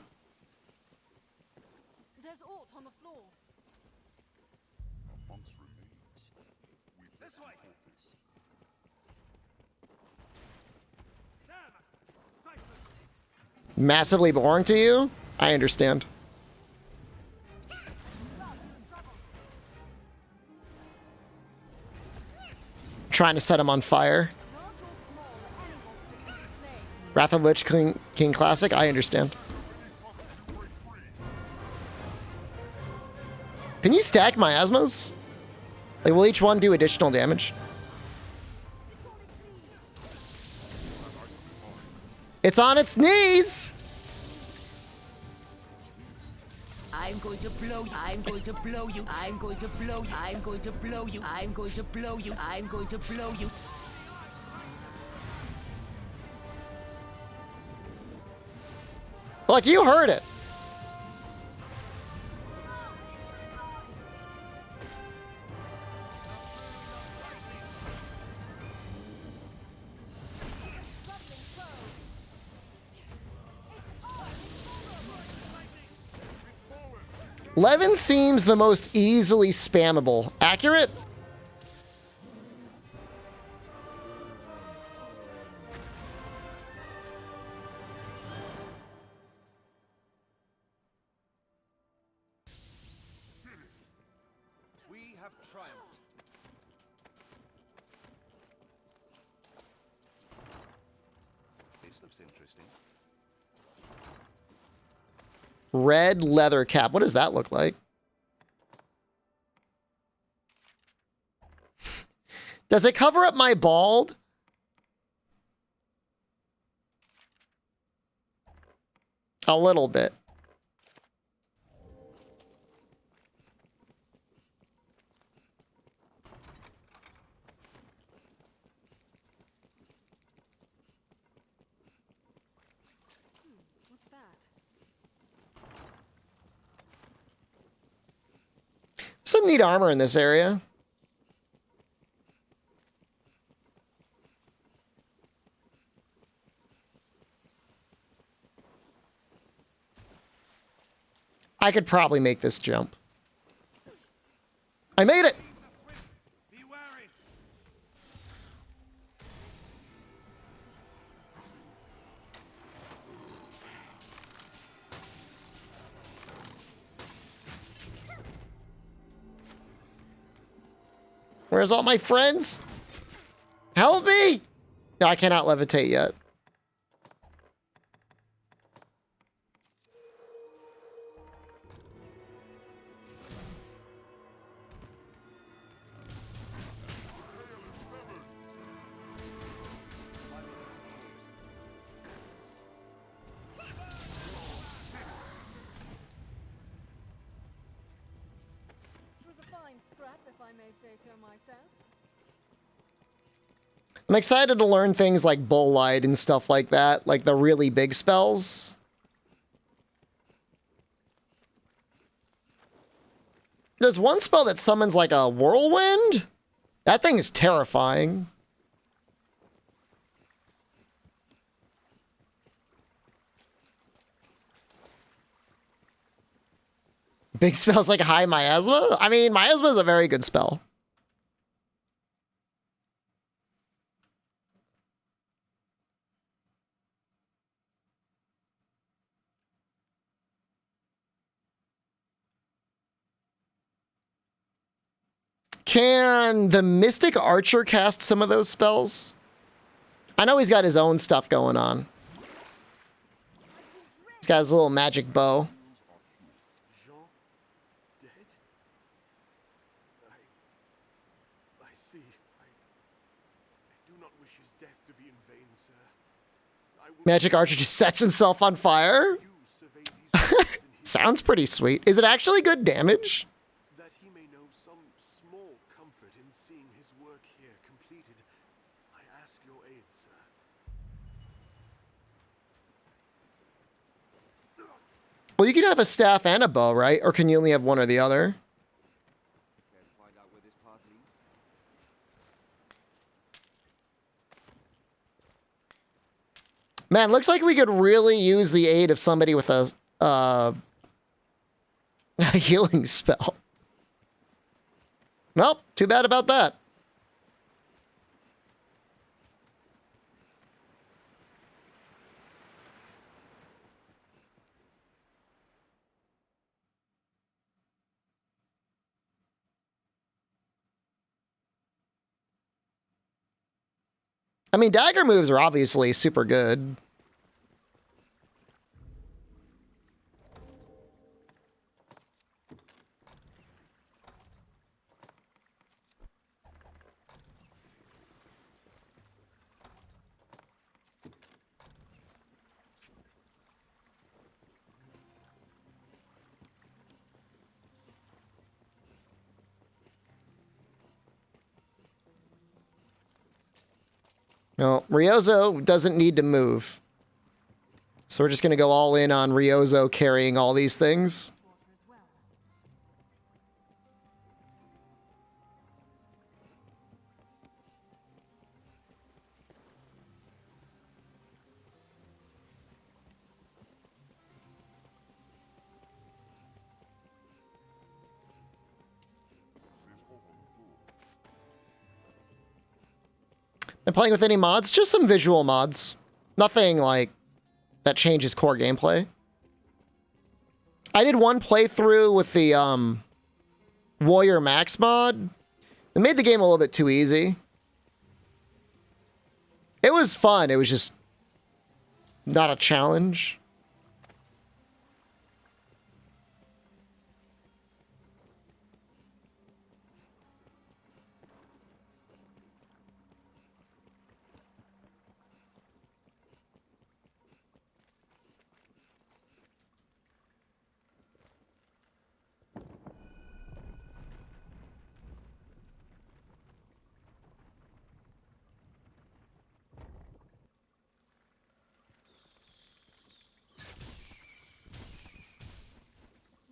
There's alt on the floor. This way. Massively boring to you? I understand. Trying to set him on fire. Wrath of Lich King Classic? I understand. Can you stack miasmas? Like, will each one do additional damage? It's on its knees! I'm going to blow you. I'm going to blow you. I'm going to blow you. I'm going to blow you. I'm going to blow you. I'm going to blow you. Look, you heard it. Levin seems the most easily spammable. Accurate? We have triumphed. This looks interesting. Red leather cap. What does that look like? Does it cover up my bald? A little bit. What's that? Some neat armor in this area. I could probably make this jump. I made it! Be wary. Where's all my friends? Help me! No, I cannot levitate yet. It was a fine scrap, if I may say so myself. I'm excited to learn things like Bull Light and stuff like that, like the really big spells. There's one spell that summons like a whirlwind. That thing is terrifying. Big spells like high miasma? I mean, miasma is a very good spell. Can the Mystic Archer cast some of those spells? I know he's got his own stuff going on. He's got his little magic bow. Jean dead? I see. I do not wish his death to be in vain, sir. Magic Archer just sets himself on fire. Sounds pretty sweet. Is it actually good damage? That he may know some small comfort in seeing his work here completed, I ask your aid, sir. Well, you can have a staff and a bow, right? Or can you only have one or the other? Man, looks like we could really use the aid of somebody with a healing spell. Well, too bad about that. I mean, dagger moves are obviously super good. No, Ryozo doesn't need to move. So we're just going to go all in on Ryozo carrying all these things. Been playing with any mods? Just some visual mods. Nothing like that changes core gameplay. I did one playthrough with the Warrior Max mod. It made the game a little bit too easy. It was fun. It was just not a challenge.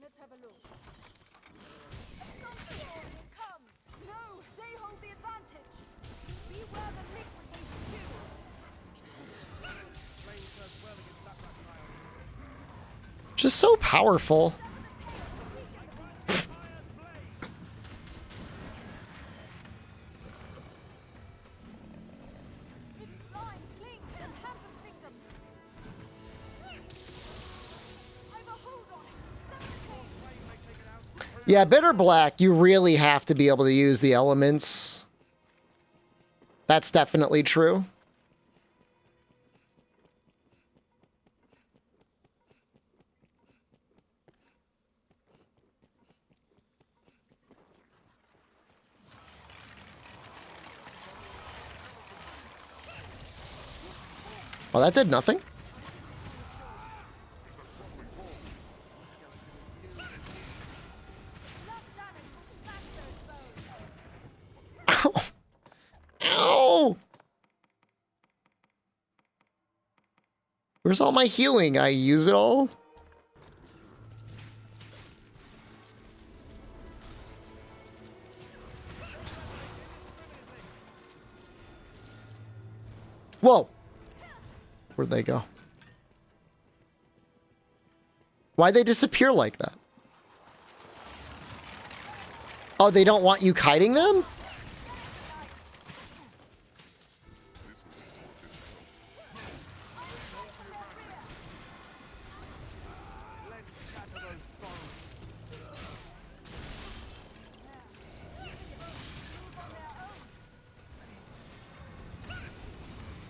Let's have a look. A thunderstorm comes. No, they hold the advantage. Beware the liquid they spew. Just so powerful. Yeah, Bitter Black, you really have to be able to use the elements. That's definitely true. Well, that did nothing. Ow! Ow! Where's all my healing? I use it all? Whoa! Where'd they go? Why'd they disappear like that? Oh, they don't want you kiting them?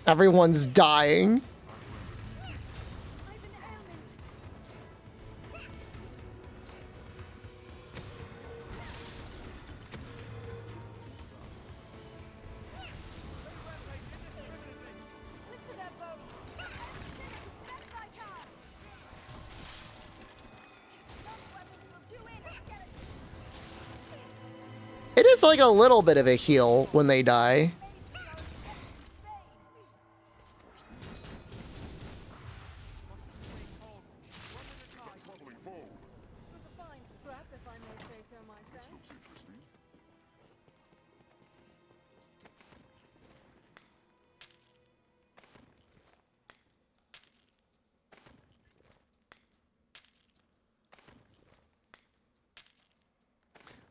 Everyone's dying. It is like a little bit of a heal when they die.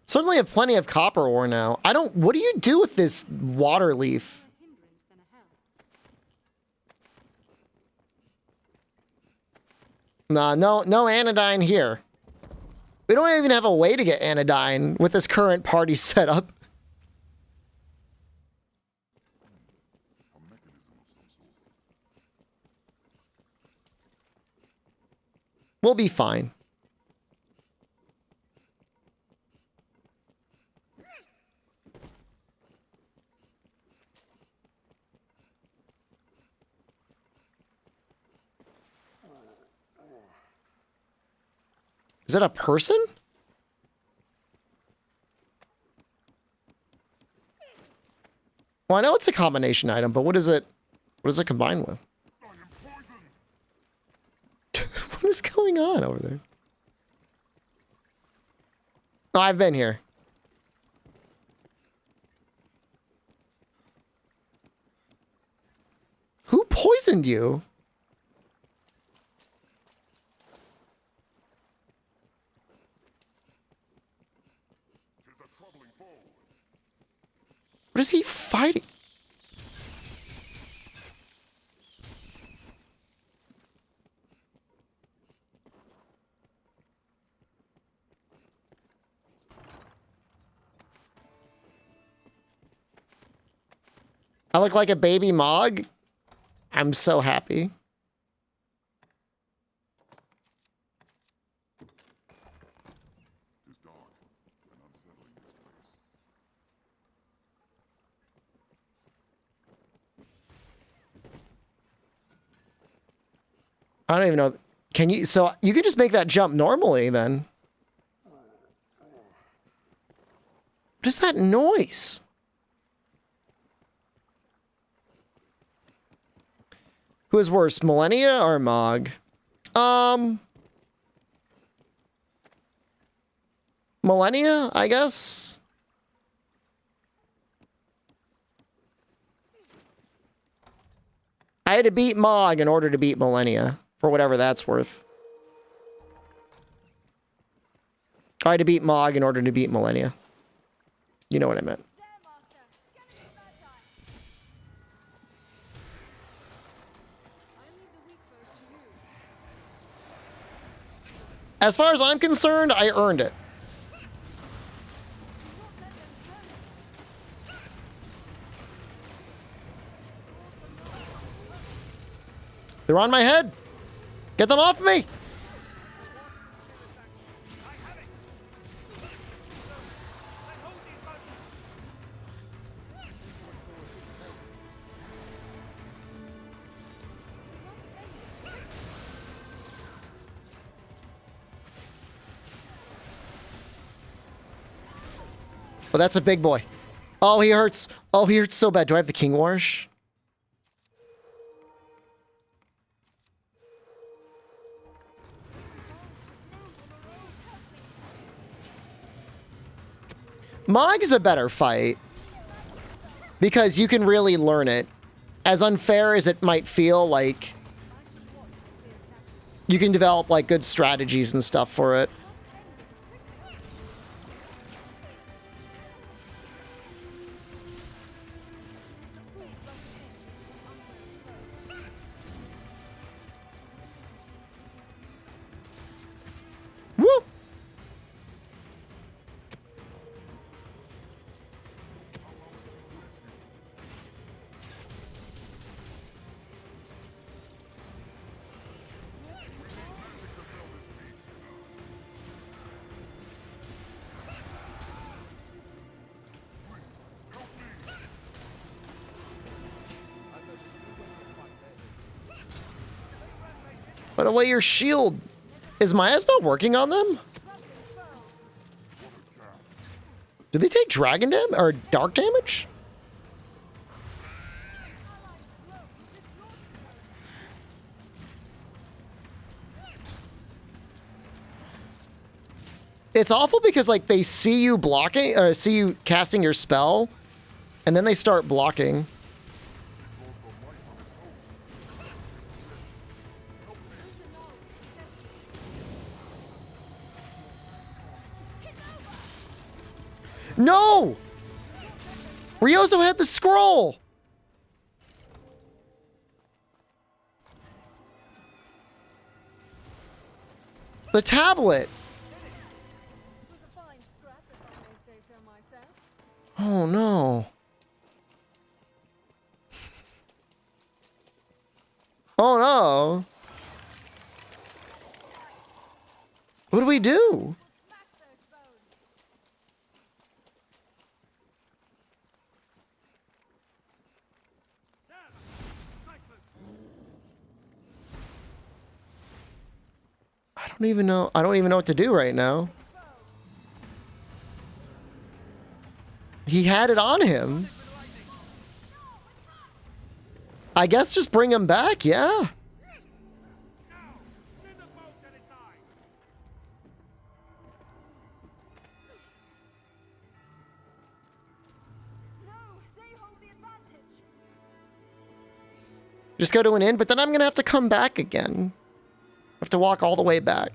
Certainly have plenty of copper ore now. I don't... What do you do with this water leaf? Nah, no anodyne here. We don't even have a way to get anodyne with this current party setup. We'll be fine. Is that a person? Well, I know it's a combination item, but what is it? What does it combine with? What is going on over there? Oh, I've been here. Who poisoned you? What is he fighting? I look like a baby Mog? I'm so happy. I don't even know. Can you... So you can just make that jump normally then. What is that noise? Who is worse, Millennia or Mog? Millennia, I guess. I had to beat Mog in order to beat Millennia, for whatever that's worth. I had to beat Mog in order to beat Millennia. You know what I meant. As far as I'm concerned, I earned it. They're on my head. Get them off me. Oh, that's a big boy. Oh, he hurts. Oh, he hurts so bad. Do I have the King Wash? Mog is a better fight because you can really learn it. As unfair as it might feel, like, you can develop like good strategies and stuff for it. Woo! Put away your shield. Is Miasma working on them? Do they take dragon damage or dark damage? It's awful because like they see you blocking, see you casting your spell, and then they start blocking. No! Ryozo had the scroll! The tablet! Oh no. Oh no. What do we do? I don't even know. I don't even know what to do right now. He had it on him. I guess just bring him back, yeah. Just go to an inn, but then I'm gonna have to come back again. I have to walk all the way back.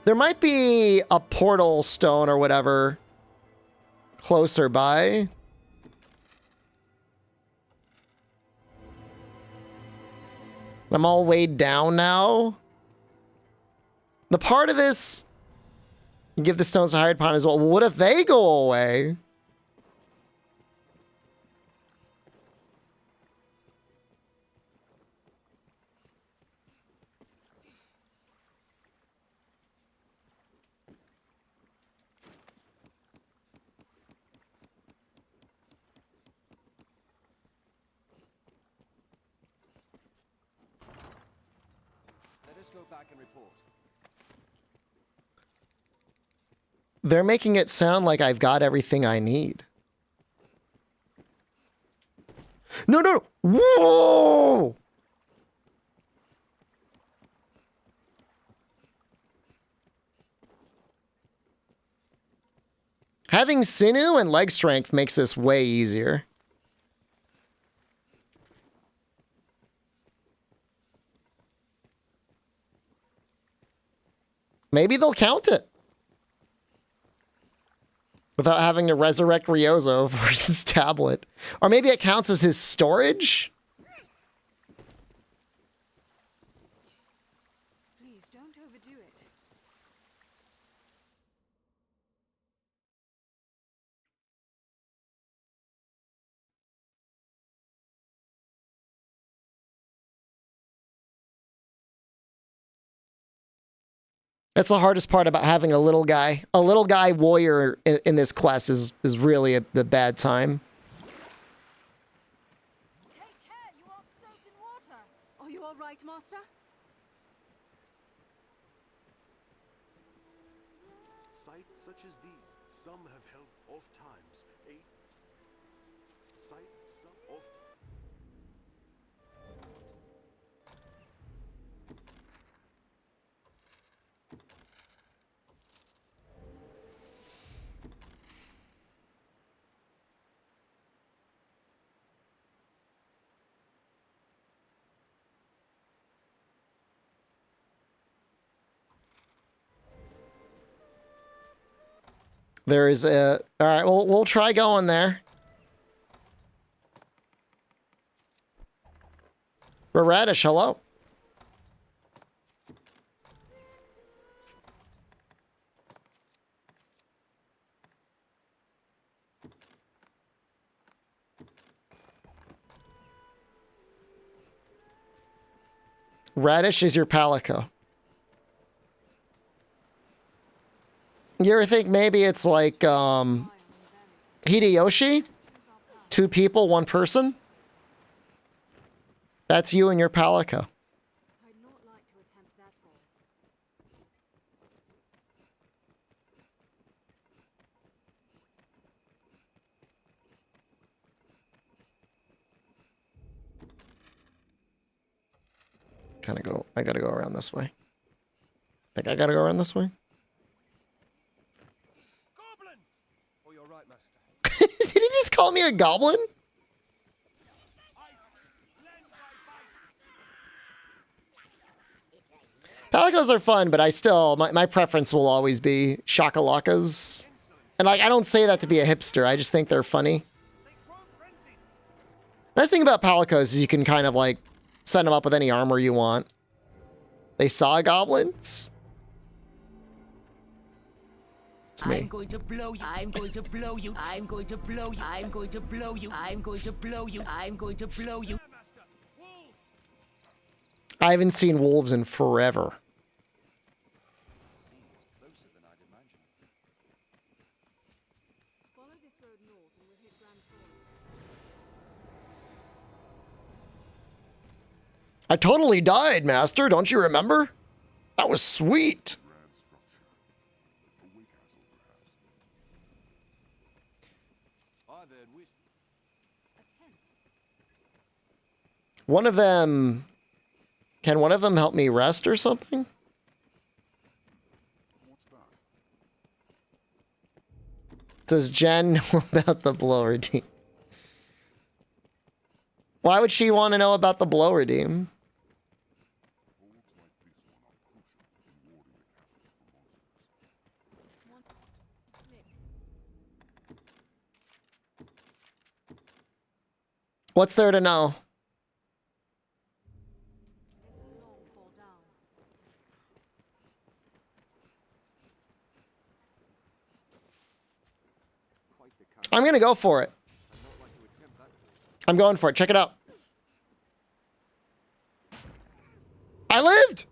There might be a portal stone or whatever closer by. I'm all weighed down now. The part of this, give the stones to hide upon as well. What if they go away? They're making it sound like I've got everything I need. No, no, no. Whoa! Having sinew and leg strength makes this way easier. Maybe they'll count it. Without having to resurrect Ryozo for his tablet. Or maybe it counts as his storage? Please don't overdo it. That's the hardest part about having a little guy. A little guy warrior in this quest is really a bad time. Take care, you aren't soaked in water. Are you all right, Master? Sites such as these, some have held oft times. A sight some oft. There is a... All right, we'll try going there. Radish, hello. Radish is your Palico. You ever think maybe it's like Hideyoshi? 2 people, 1 person? That's you and your Palico. I'd not like to attempt that fall. I gotta go around this way. Think I gotta go around this way? Goblin! Oh, you're right, master. Did he just call me a goblin? Palicos are fun, but I still, my preference will always be shakalakas. And like, I don't say that to be a hipster. I just think they're funny. Nice thing about Palicos is you can kind of like set them up with any armor you want. They saw goblins. It's me. I'm going to blow you. I'm going to blow you. I'm going to blow you. I'm going to blow you. I'm going to blow you. I'm going to blow you. I haven't seen wolves in forever. Follow this road north and we'll hit Grand Thorn. I totally died, Master. Don't you remember? That was sweet. One of them... Can one of them help me rest or something? Does Jen know about the blow redeem? Why would she want to know about the blow redeem? What's there to know? I'm gonna go for it. I'm going for it. Check it out. I lived!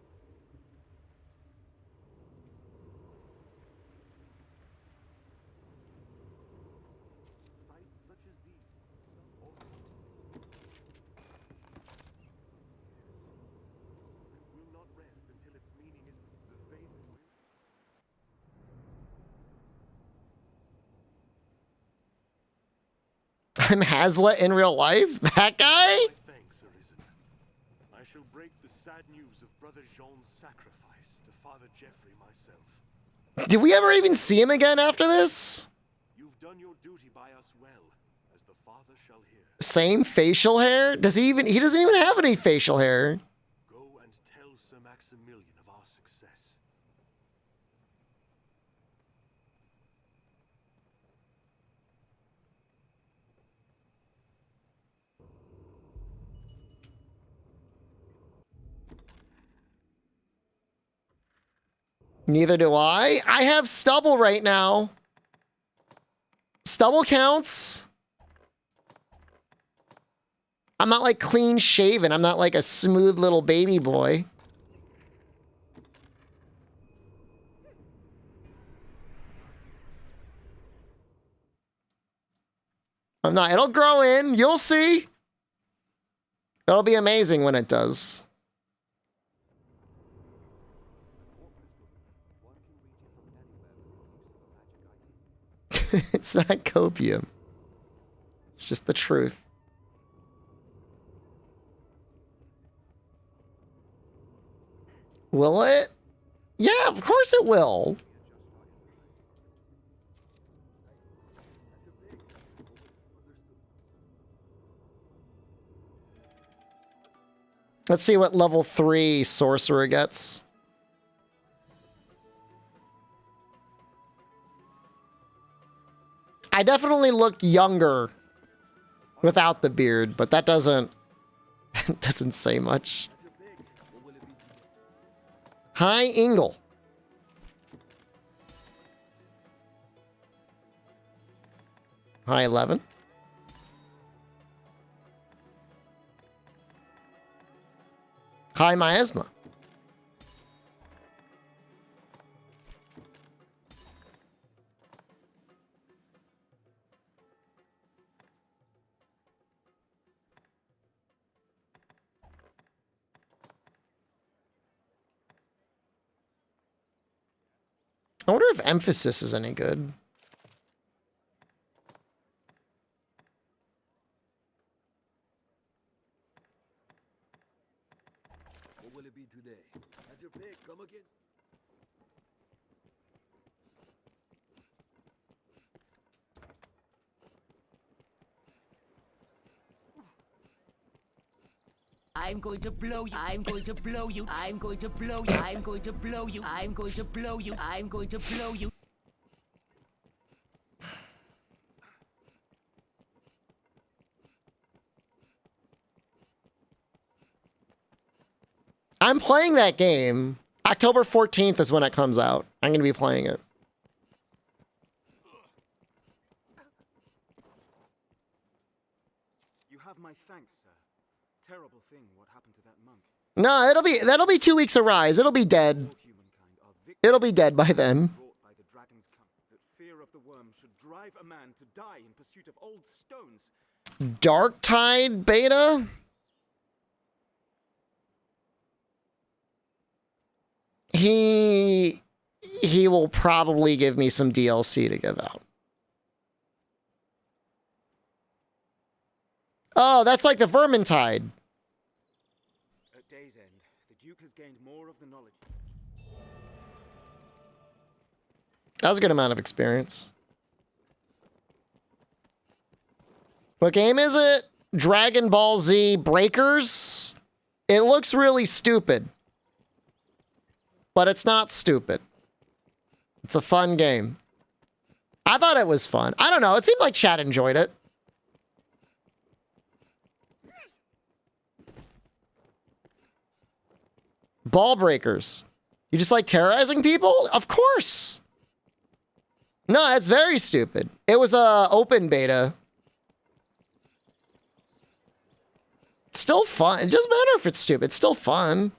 I'm Hazlitt in real life? That guy? Thanks, Arisen. I shall break the sad news of Brother Jean's sacrifice to Father Geoffrey myself. Did we ever even see him again after this? You've done your duty by us well, as the Father shall hear. Same facial hair? Does he even... He doesn't even have any facial hair. Go and tell Sir Maximilian of our success. Neither do I. I have stubble right now. Stubble counts. I'm not like clean shaven. I'm not like a smooth little baby boy. I'm not. It'll grow in. You'll see. It'll be amazing when it does. It's not copium. It's just the truth. Will it? Yeah, of course it will. Let's see what level 3 sorcerer gets. I definitely look younger without the beard, but that doesn't say much. Hi, Ingle. Hi, 11. Hi, Miasma. I wonder if emphasis is any good. What will it be today? Have your pick, come again? I'm going to blow you. I'm going to blow you. I'm going to blow you. I'm going to blow you. I'm going to blow you. I'm going to blow you. I'm playing that game. October 14th is when it comes out. I'm going to be playing it. You have my thanks, sir. Terrible thing what happened to that monk. No, that'll be 2 weeks of Rise. It'll be dead. It'll be dead by then. By the dragon's that fear of the worm should drive a man to die in pursuit of old stones. Dark Tide beta? He will probably give me some DLC to give out. Oh, that's like the Vermintide. At day's end, the Duke has gained more of the knowledge. That was a good amount of experience. What game is it? Dragon Ball Z Breakers? It looks really stupid. But it's not stupid. It's a fun game. I thought it was fun. I don't know. It seemed like chat enjoyed it. Ball breakers. You just like terrorizing people? Of course. No, it's very stupid. It was a open beta. It's still fun. It doesn't matter if it's stupid. It's still fun.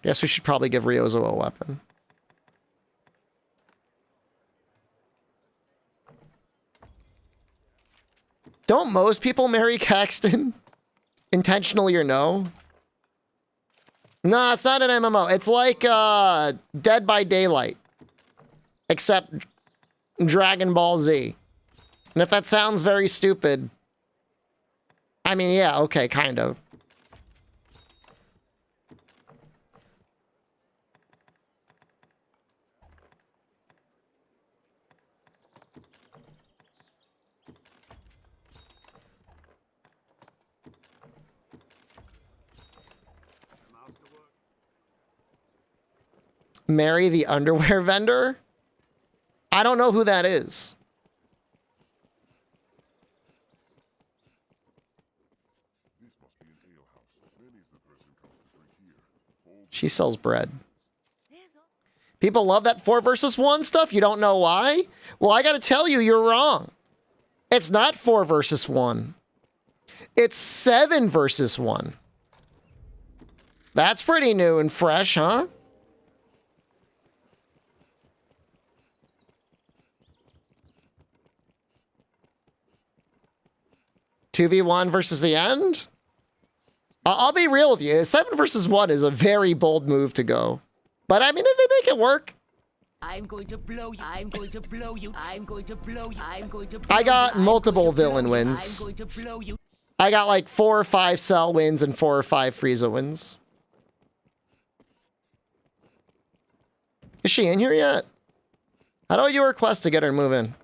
Guess we should probably give Ryozo a weapon. Don't most people marry Caxton? Intentionally or no? No, it's not an MMO. It's like Dead by Daylight. Except Dragon Ball Z. And if that sounds very stupid... I mean, yeah, okay, kind of. Marry the underwear vendor? I don't know who that is. She sells bread. People love that 4 versus 1 stuff. You don't know why? Well, I gotta tell you, you're wrong. It's not 4 versus 1. It's 7 versus 1. That's pretty new and fresh, huh? $2v1 versus the end? I'll be real with you. 7 versus 1 is a very bold move to go. But I mean, if they make it work. I'm going to blow you. I'm going to blow you. I'm going to blow you. I'm going to blow you. I got multiple villain wins. I'm going to blow you. I got like 4 or 5 Cell wins and 4 or 5 Frieza wins. Is she in here yet? How do I do a request to get her to move in?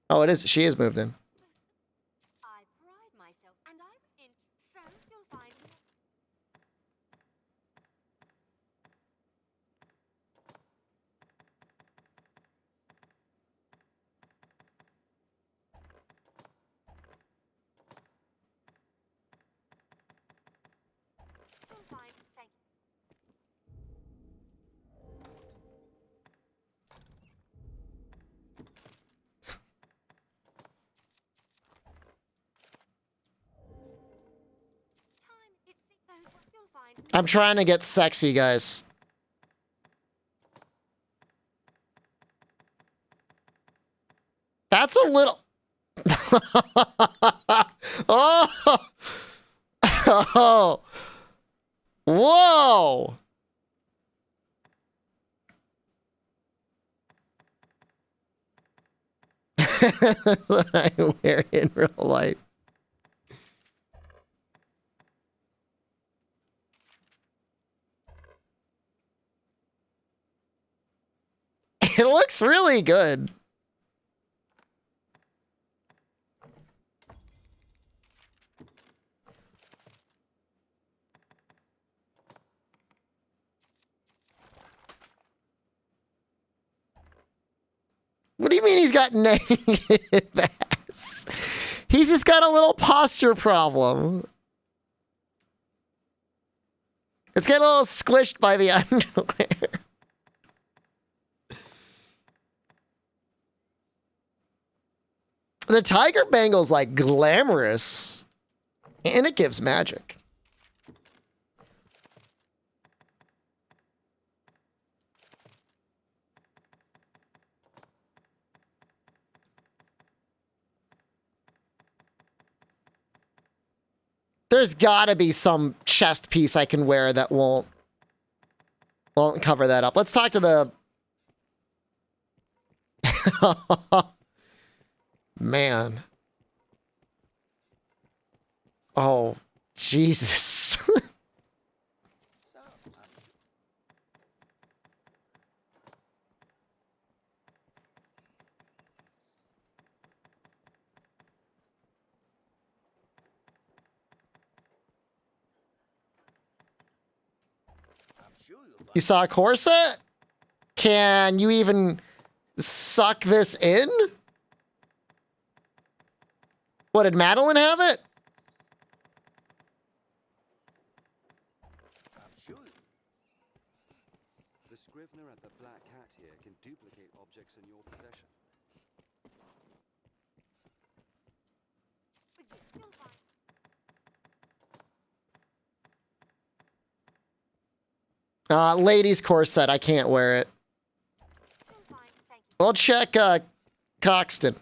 Oh, it is. She is moved in. I'm trying to get sexy, guys. That's a little... Oh! Oh! Whoa! That's what I wear in real life. It looks really good. What do you mean he's got negative ass? He's just got a little posture problem. It's getting a little squished by the underwear. The tiger bangle's like glamorous. And it gives magic. There's gotta be some chest piece I can wear that won't cover that up. Let's talk to the... Man. Oh, Jesus. You saw a corset? Can you even suck this in? What, did Madeline have it? I'm sure. The scrivener at the Black Hat here can duplicate objects in your possession. Ladies corset, I can't wear it. We'll check, Coxton.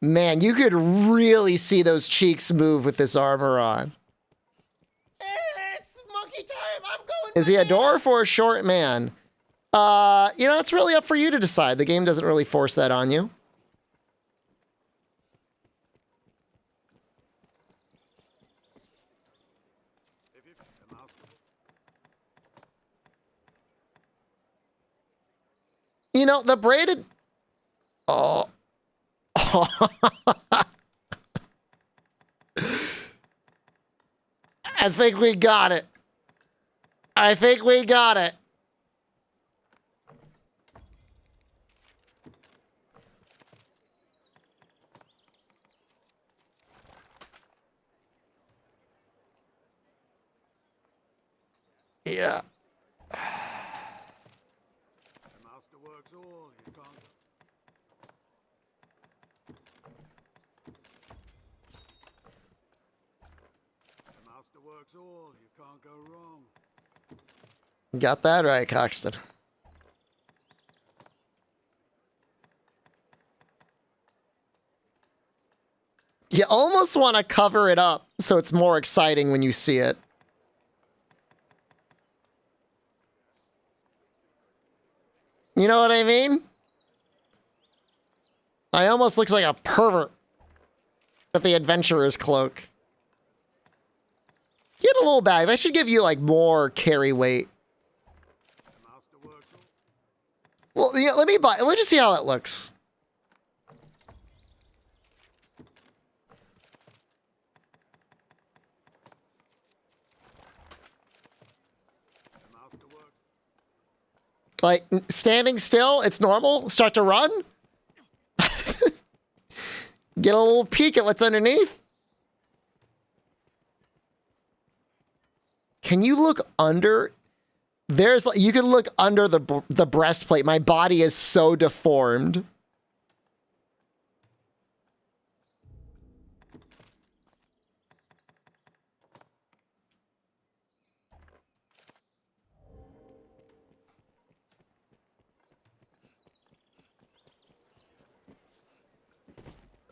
Man, you could really see those cheeks move with this armor on. It's monkey time. I'm going. Is he a dwarf or a short man? You know, it's really up for you to decide. The game doesn't really force that on you. You know, the braided... Oh. I think we got it. I think we got it. Yeah. The master works all, you can't. The master works all, you can't go wrong. Got that right, Coxton. You almost want to cover it up so it's more exciting when you see it. You know what I mean? I almost looks like a pervert with the adventurer's cloak. Get a little bag. That should give you like more carry weight. Well, yeah, let's just see how it looks. Like, standing still, it's normal. Start to run. Get a little peek at what's underneath. Can you look under? There's, you can look under the breastplate. My body is so deformed.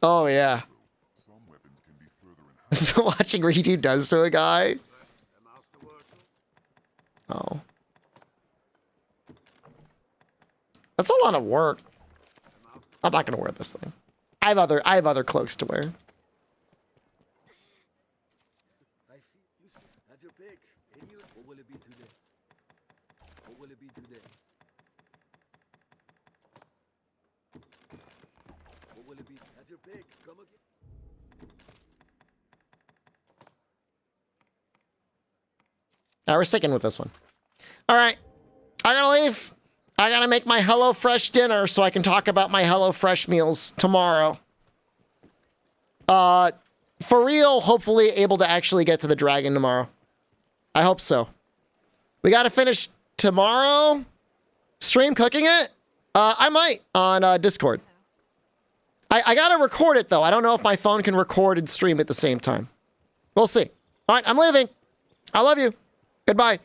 Oh, yeah. So watching redo does to a guy. Oh. That's a lot of work. I'm not gonna wear this thing. I have other cloaks to wear. Have your pick. Idiot. What will it be today? What will it be today? What will it be? Have your pick. Come again. Now we're sticking with this one. All right, I gotta leave. I gotta make my HelloFresh dinner so I can talk about my HelloFresh meals tomorrow. For real, hopefully able to actually get to the dragon tomorrow. I hope so. We gotta finish tomorrow. Stream cooking it? I might on Discord. I gotta record it though. I don't know if my phone can record and stream at the same time. We'll see. All right, I'm leaving. I love you. Goodbye.